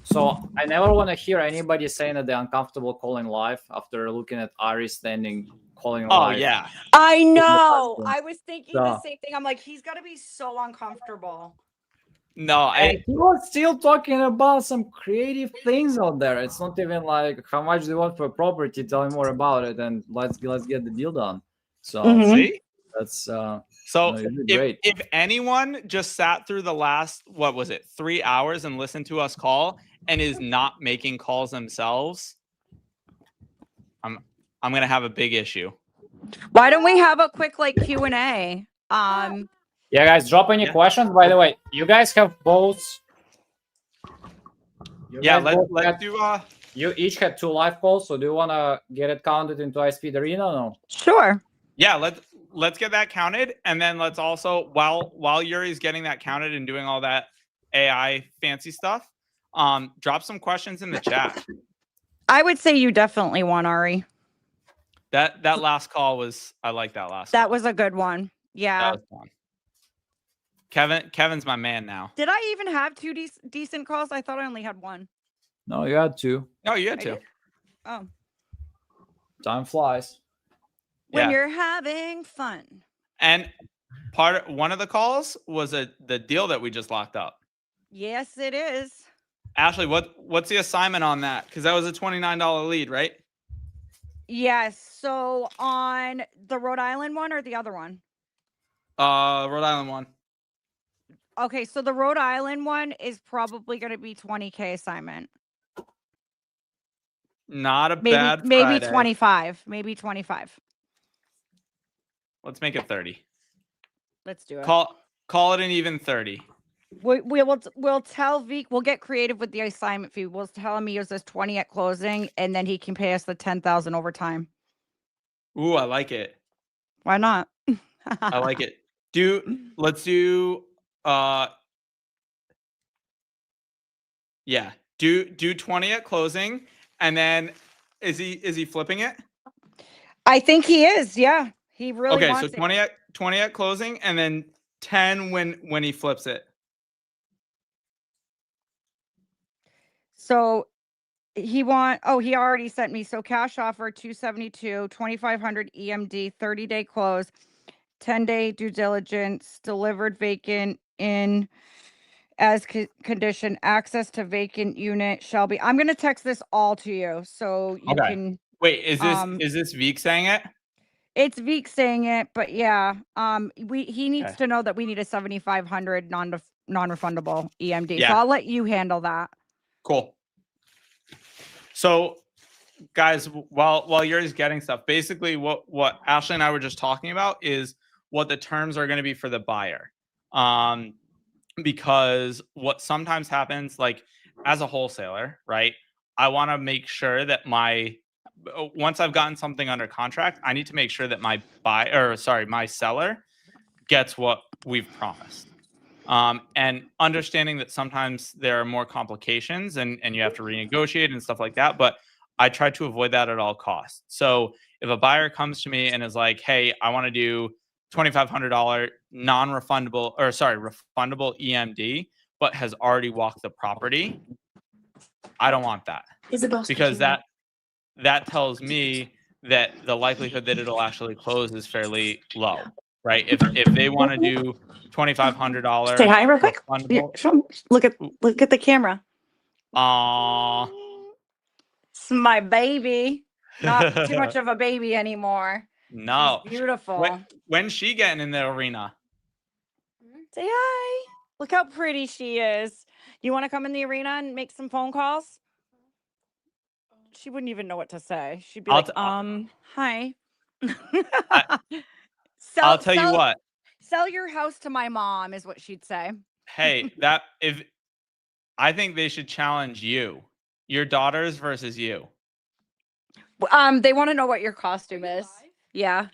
so I never want to hear anybody saying that they're uncomfortable calling live after looking at Ari standing calling Oh live. yeah. I know. I was thinking the So- same thing. I'm like, he's got to be so uncomfortable. No, And he was still talking about some creative things out there. It's not even like how much they want for a property. Tell me more about it, and let's get the deal done. So see, that's so no, you did great. if anyone just sat through the last 3 hours and listened to us call and is not making calls themselves, I'm gonna have a big issue. Why don't we have a quick like Q&A? Yeah, guys, drop any questions. By the way, you guys have both. Let's do. You each had 2 live calls, so do you want to get it counted into iSpeed Arena? Or no. Sure. Yeah, let's get that counted, and then let's also while Yuri's getting that counted and doing all that AI fancy stuff, drop some questions in the chat. I would say you definitely won, Ari. That last call was I like that last. That was a good one. Yeah. That was fun. Kevin's my man now. Did I even have 2 decent calls? I thought I only had 1. No, you had 2. No, you had 2. Oh. Time flies. When Yeah. you're having fun. And one of the calls was the deal that we just locked up. Yes, it is. Ashley, what's the assignment on that? Because that was a $29 lead, right? Yes. So on the Rhode Island one or the other one? Rhode Island one. Okay, so the Rhode Island one is probably going to be 20K assignment. Not a Maybe bad maybe Friday. 25. Maybe 25. Let's make it 30. Let's do it. Call it an even 30. We'll tell Vic, we'll get creative with the assignment fee. We'll tell him he owes us 20 at closing, and then he can pay us the 10,000 over time. Ooh, I like it. Why not? I like it. Let's do yeah. Do 20 at closing, and then is he flipping it? I think he is. Yeah, he really Okay, wants so 20 at closing, and then 10 when he flips it. So he already sent me. So cash offer 272, 2,500 EMD, 30-day close, 10-day due diligence, delivered vacant in as condition, access to vacant unit shall be. I'm going to text this all to you so you can. Wait, is this Vic saying it? It's Vic saying it, but yeah, he needs to know that we need a 7,500 non-refundable EMD. Yeah. So I'll let you handle that. Cool. So, guys, while you're just getting stuff, basically what Ashley and I were just talking about is what the terms are going to be for the buyer. Because what sometimes happens, like as a wholesaler, right? I want to make sure that once I've gotten something under contract, I need to make sure that my my seller gets what we've promised. And understanding that sometimes there are more complications and you have to renegotiate and stuff like that. But I try to avoid that at all costs. So if a buyer comes to me and is like, hey, I want to do $2,500 refundable EMD, but has already walked the property, I don't want that. Because that tells me that the likelihood that it'll actually close is fairly low, right? If they want to do $2,500, Say hi real quick. Look at the camera. Aww. It's my baby. Not too much of a baby anymore. No. She's beautiful. When's she getting in the arena? Say hi. Look how pretty she is. You want to come in the arena and make some phone calls? She wouldn't even know what to say. She'd be hi. I'll tell you what. Sell your house to my mom is what she'd say. Hey, I think they should challenge you, your daughters versus you. They want to know what your costume is. Yeah.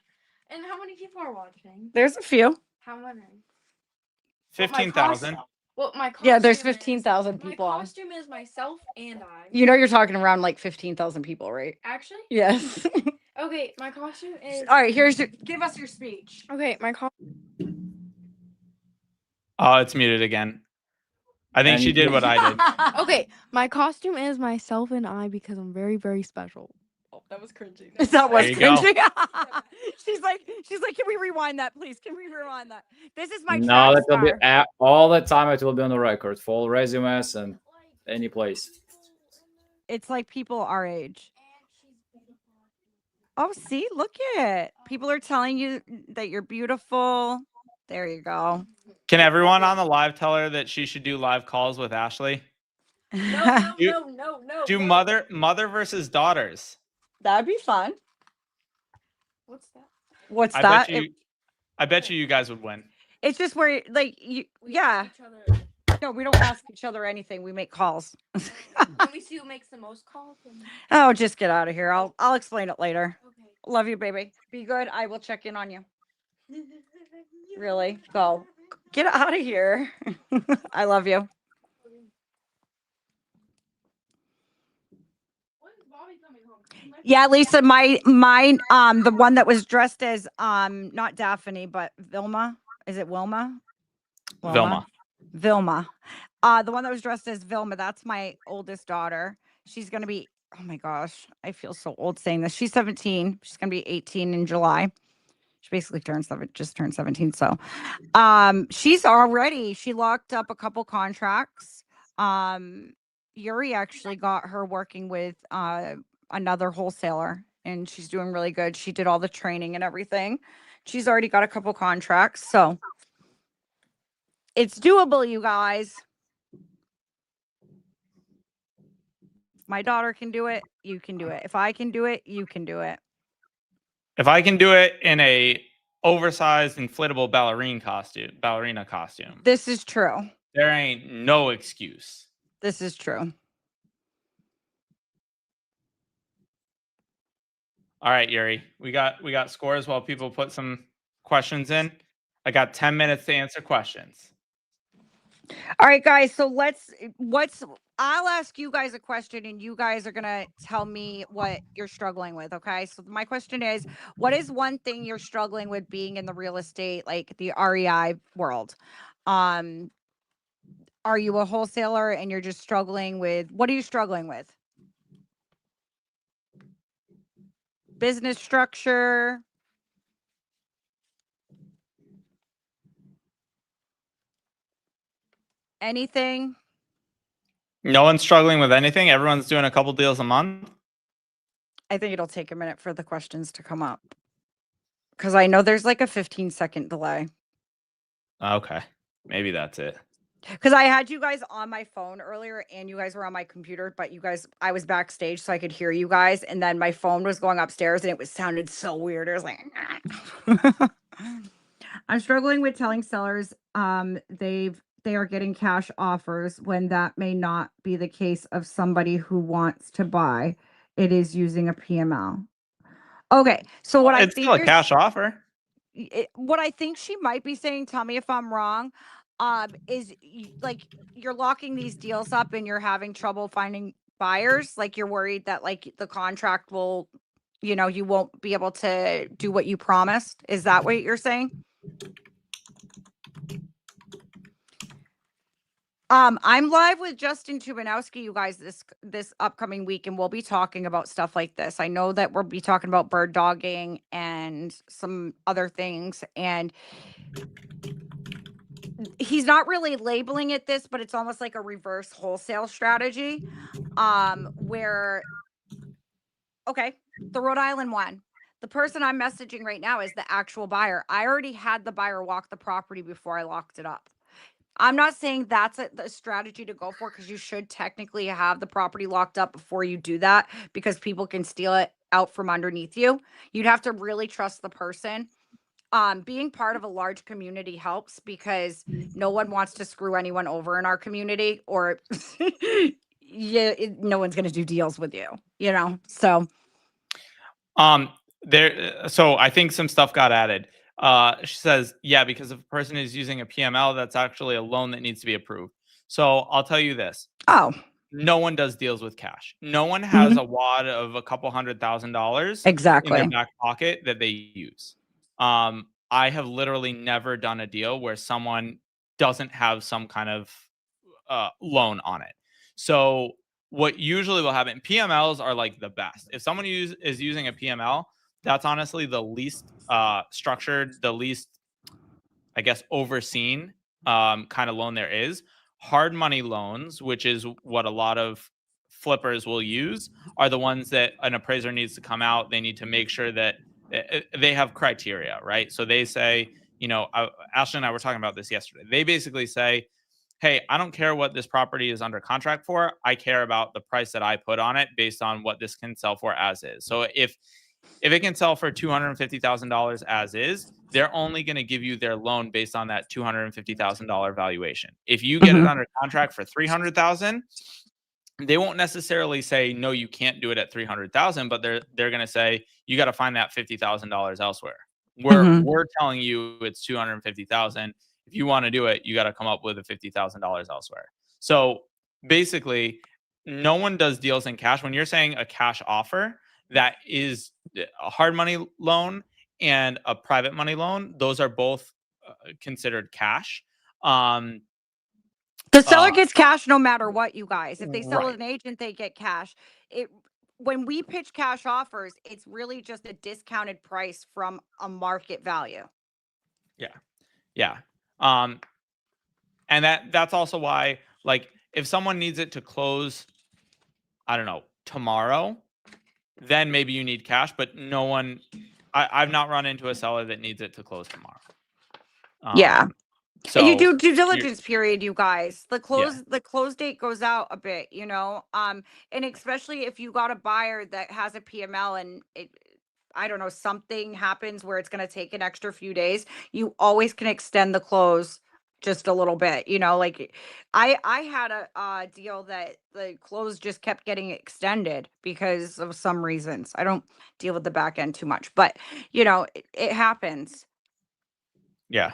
And how many people are watching? There's a few. How many? 15,000. Well, my costume Yeah, there's 15,000 people My on. costume is myself and I. You know you're talking around like 15,000 people, right? Actually? Yes. Okay, my costume is. All right, give us your speech. Okay, my costume. Oh, it's muted again. I think she did what I did. Okay, my costume is myself and I because I'm very, very special. Oh, that was cringy. That was There you go. cringy. she's like, can we rewind that, please? Can we rewind that? This is my No, track that will be star. all the time. It will be on the record for all resumes and any place. It's like people our age. Oh, see, look at it. People are telling you that you're beautiful. There you go. Can everyone on the live tell her that she should do live calls with Ashley? No. Do mother versus daughters. That'd be fun. What's that? What's I that? bet you guys would win. It's just where, like, yeah. No, we don't ask each other anything. We make calls. Can we see who makes the most calls? Oh, just get out of here. I'll explain it later. Okay. Love you, baby. Be good. I will check in on you. Really? Go. Get out of here. I love you. Yeah, Lisa, mine, the one that was dressed as not Daphne, but Vilma. Is it Wilma? Vilma. The one that was dressed as Vilma, that's my oldest daughter. She's gonna be, oh my gosh, I feel so old saying this. She's 17. She's gonna be 18 in July. She basically just turned 17. So she locked up a couple contracts. Yuri actually got her working with another wholesaler, and she's doing really good. She did all the training and everything. She's already got a couple contracts, so it's doable, you guys. If my daughter can do it, you can do it. If I can do it, you can do it. If I can do it in a oversized inflatable ballerina costume. This is true. There ain't no excuse. This is true. All right, Yuri. We got scores while people put some questions in. I got 10 minutes to answer questions. All right, guys. So I'll ask you guys a question and you guys are going to tell me what you're struggling with. Okay. So my question is, what is one thing you're struggling with being in the real estate, like the REI world? Are you a wholesaler and you're just struggling with, what are you struggling with? Business structure? Anything? No one's struggling with anything. Everyone's doing a couple deals a month. I think it'll take a minute for the questions to come up because I know there's like a 15-second delay. Okay. Maybe that's it. Because I had you guys on my phone earlier and you guys were on my computer, but I was backstage so I could hear you guys. And then my phone was going upstairs and it sounded so weird. It was like, I'm struggling with telling sellers they are getting cash offers when that may not be the case of somebody who wants to buy. It is using a PML. Okay, so what it's still a cash offer. What I think she might be saying, tell me if I'm wrong, is like you're locking these deals up and you're having trouble finding buyers. Like you're worried that like the contract will, you won't be able to do what you promised. Is that what you're saying? I'm live with Justin Tubanowski, you guys, this upcoming week, and we'll be talking about stuff like this. I know that we'll be talking about bird dogging and some other things, and he's not really labeling it this, but it's almost like a reverse wholesale strategy, where, okay, the Rhode Island one. The person I'm messaging right now is the actual buyer. I already had the buyer walk the property before I locked it up. I'm not saying that's the strategy to go for because you should technically have the property locked up before you do that because people can steal it out from underneath you. You'd have to really trust the person. Being part of a large community helps because no one wants to screw anyone over in our community, or no one's going to do deals with you, you know? So So I think some stuff got added. She says, yeah, because if a person is using a PML, that's actually a loan that needs to be approved. So I'll tell you this. Oh. No one does deals with cash. No one has a wad of a couple $100,000 in their back pocket that they use. I have literally never done a deal where someone doesn't have some kind of loan on it. So what usually will happen, PMLs are like the best. If someone is using a PML, that's honestly the least structured, the least, I guess, overseen kind of loan there is. Hard money loans, which is what a lot of flippers will use, are the ones that an appraiser needs to come out. They need to make sure that they have criteria, right? So they say, you know, Ashley and I were talking about this yesterday. They basically say, hey, I don't care what this property is under contract for. I care about the price that I put on it based on what this can sell for as is. So if it can sell for $250,000 as is, they're only going to give you their loan based on that $250,000 valuation. If you get it under contract for $300,000, they won't necessarily say, no, you can't do it at $300,000, but they're going to say, you got to find that $50,000 elsewhere. We're telling you it's $250,000. If you want to do it, you got to come up with a $50,000 elsewhere. So basically, no one does deals in cash. When you're saying a cash offer, that is a hard money loan and a private money loan. Those are both considered cash. The seller gets cash no matter what, you guys. If they sell with an agent, they get cash. When we pitch cash offers, it's really just a discounted price from a market value. Yeah. And that's also why, like, if someone needs it to close, I don't know, tomorrow, then maybe you need cash, but no one, I've not run into a seller that needs it to close tomorrow. So you do due diligence period, you guys. The close date goes out a bit, you know, and especially if you got a buyer that has a PML and I don't know, something happens where it's going to take an extra few days, you always can extend the close just a little bit, you know. Like I had a deal that the close just kept getting extended because of some reasons. I don't deal with the back end too much, but you know, it happens. Yeah.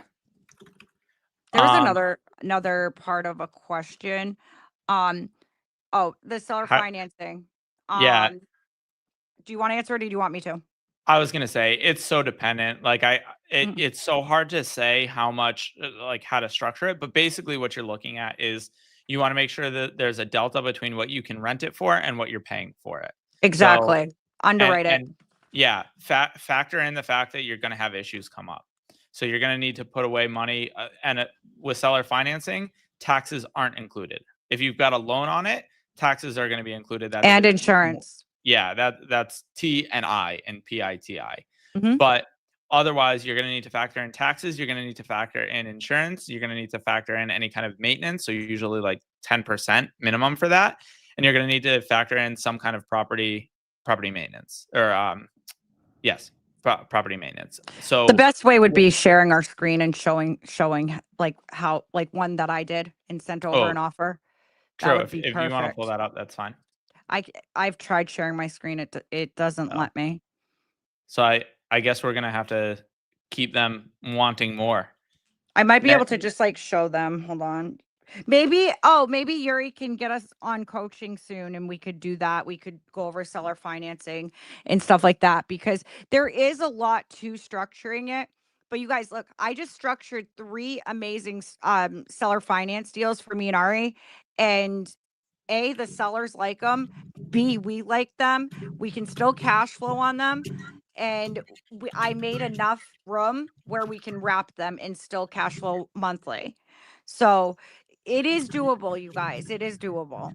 There's another part of a question. The seller financing. Do you want to answer it or do you want me to? I was going to say, it's so dependent. Like it's so hard to say how much, like how to structure it. But basically what you're looking at is you want to make sure that there's a delta between what you can rent it for and what you're paying for it. Exactly. So, underwrite it. Yeah. Factor in the fact that you're going to have issues come up. So you're going to need to put away money. With seller financing, taxes aren't included. If you've got a loan on it, taxes are going to be included. And insurance. Yeah, that's T and I and PITI. But otherwise, you're going to need to factor in taxes. You're going to need to factor in insurance. You're going to need to factor in any kind of maintenance. So usually like 10% minimum for that. And you're going to need to factor in some kind of property maintenance or property maintenance. So the best way would be sharing our screen and showing like how, like one that I did and sent over an offer. True. If you want to pull that up, that's fine. I've tried sharing my screen. It doesn't let me. So I guess we're going to have to keep them wanting more. I might be able to just like show them. Hold on. Maybe Yuri can get us on coaching soon and we could do that. We could go over seller financing and stuff like that because there is a lot to structuring it. But you guys, look, I just structured 3 amazing seller finance deals for me and Ari, and A, the sellers like them. B, we like them. We can still cash flow on them. And I made enough room where we can wrap them and still cash flow monthly. So it is doable, you guys. It is doable.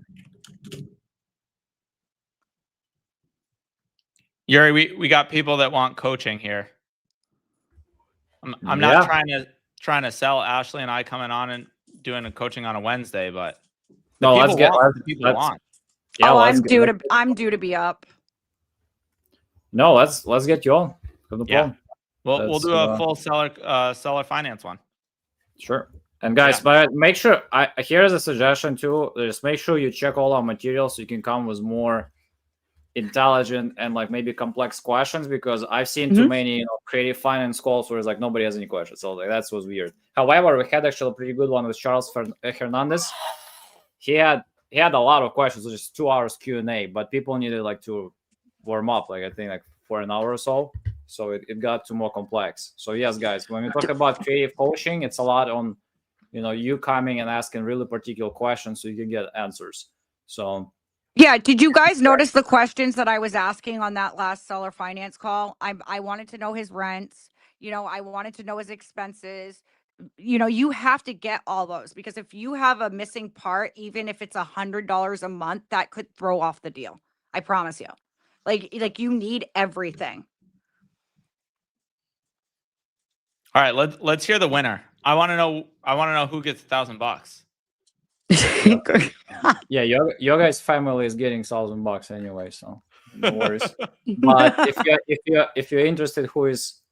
Yuri, we got people that want coaching here. I'm not trying to sell Ashley and I coming on and doing a coaching on a Wednesday, but let's get. Yeah, I'm due to be up. No, let's get you on. No Yeah. problem. We'll do a full seller finance one. Sure. And guys, but make sure here's a suggestion too. Just make sure you check all our materials so you can come with more intelligent and like maybe complex questions, because I've seen too many creative finance calls where it's like nobody has any questions. So like that's was weird. However, we had actually a pretty good one with Charles Hernandez. He had a lot of questions, which is 2 hours Q&A, but people needed like to warm up, like I think like for an hour or so. So it got too more complex. So yes, guys, when we talk about creative coaching, it's a lot on, you coming and asking really particular questions so you can get answers. So yeah, did you guys notice the questions that I was asking on that last seller finance call? I wanted to know his rents. I wanted to know his expenses. You have to get all those, because if you have a missing part, even if it's $100 a month, that could throw off the deal. I promise you. Like you need everything. All right, let's hear the winner. I want to know who gets $1,000. Yeah, your guys' family is getting $1,000 anyway, so no worries. But if you're interested, who is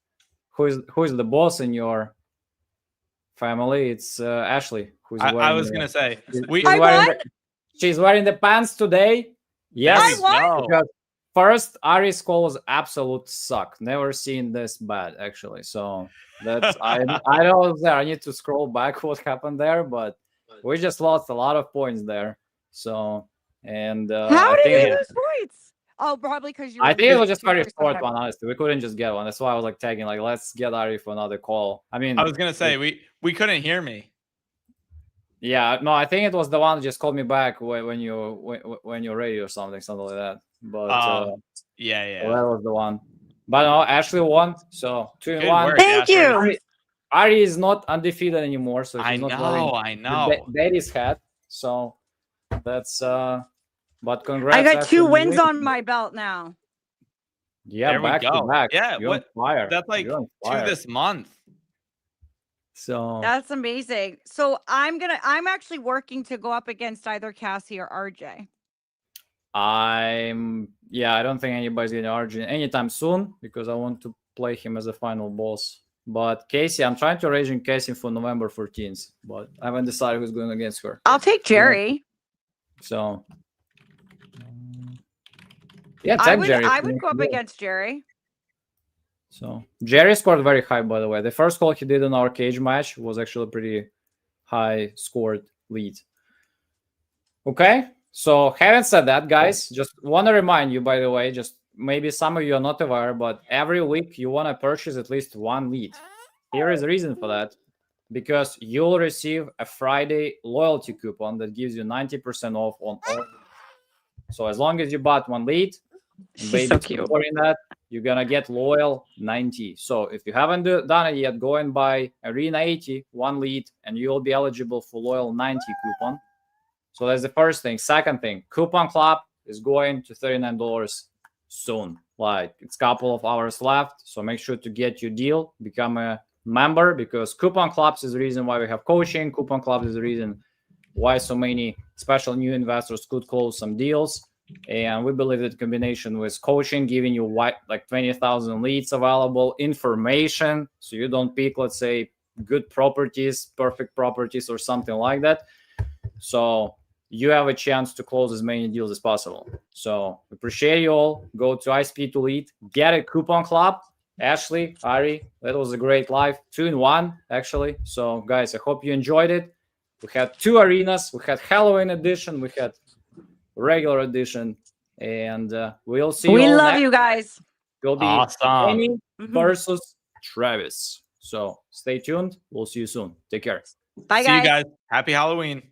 the boss in your family? It's Ashley. Who's wearing I was gonna say she's wearing the pants today. Yes, because first Ari's call was absolute suck. Never seen this bad actually. So that's I know there. I need to scroll back what happened there, but we just lost a lot of points there. So and how did you lose points? Oh, probably because you. I think it was just very short one. Honestly, we couldn't just get one. That's why I was like tagging, like, let's get Ari for another call. I mean, I was gonna say we couldn't hear me. Yeah, no, I think it was the one that just called me back when you're ready or something like that. But yeah, that was the one. But no, Ashley won, so 2-1. Thank you. Ari is not undefeated anymore, so he's I not know. wearing daddy's hat. So that's but congrats. I got 2 wins on my belt now. Yeah, there back we go. to back. Yeah, You're on fire. That's like 2 this month. So that's amazing. So I'm actually working to go up against either Cassie or RJ. I don't think anybody's getting RJ anytime soon, because I want to play him as a final boss. But Casey, I'm trying to arrange Casey for November 14th, but I haven't decided who's going against her. I'll take Jerry. So yeah, Jerry. I would go up against Jerry. So Jerry scored very high, by the way. The first call he did in our cage match was actually a pretty high scored lead. Okay, so having said that, guys, just want to remind you, by the way, just maybe some of you are not aware, but every week you want to purchase at least 1 lead. Here is the reason for that. Because you'll receive a Friday loyalty coupon that gives you 90% off on all. So as long as you bought 1 lead, she's so cute. That, you're gonna get loyal 90. So if you haven't done it yet, go and buy Arena 80 1 lead, and you'll be eligible for loyal 90 coupon. So that's the first thing. Second thing, Coupon Club is going to $39 soon. Like, it's a couple of hours left, so make sure to get your deal, become a member, because Coupon Clubs is the reason why we have coaching. Coupon Clubs is the reason why so many special new investors could close some deals. And we believe that combination with coaching, giving you like 20,000 leads available, information, so you don't pick, let's say, good properties, perfect properties, or something like that. So you have a chance to close as many deals as possible. So appreciate you all. Go to iSpeedToLead, get a Coupon Club. Ashley, Ari, that was a great live 2-in-1 actually. So guys, I hope you enjoyed it. We had 2 arenas. We had Halloween edition. We had regular edition, and we'll see you. We all love next. you guys. It'll be awesome. Amy versus Travis. So stay tuned. We'll see you soon. Take care. Bye, guys. See you guys. Happy Halloween.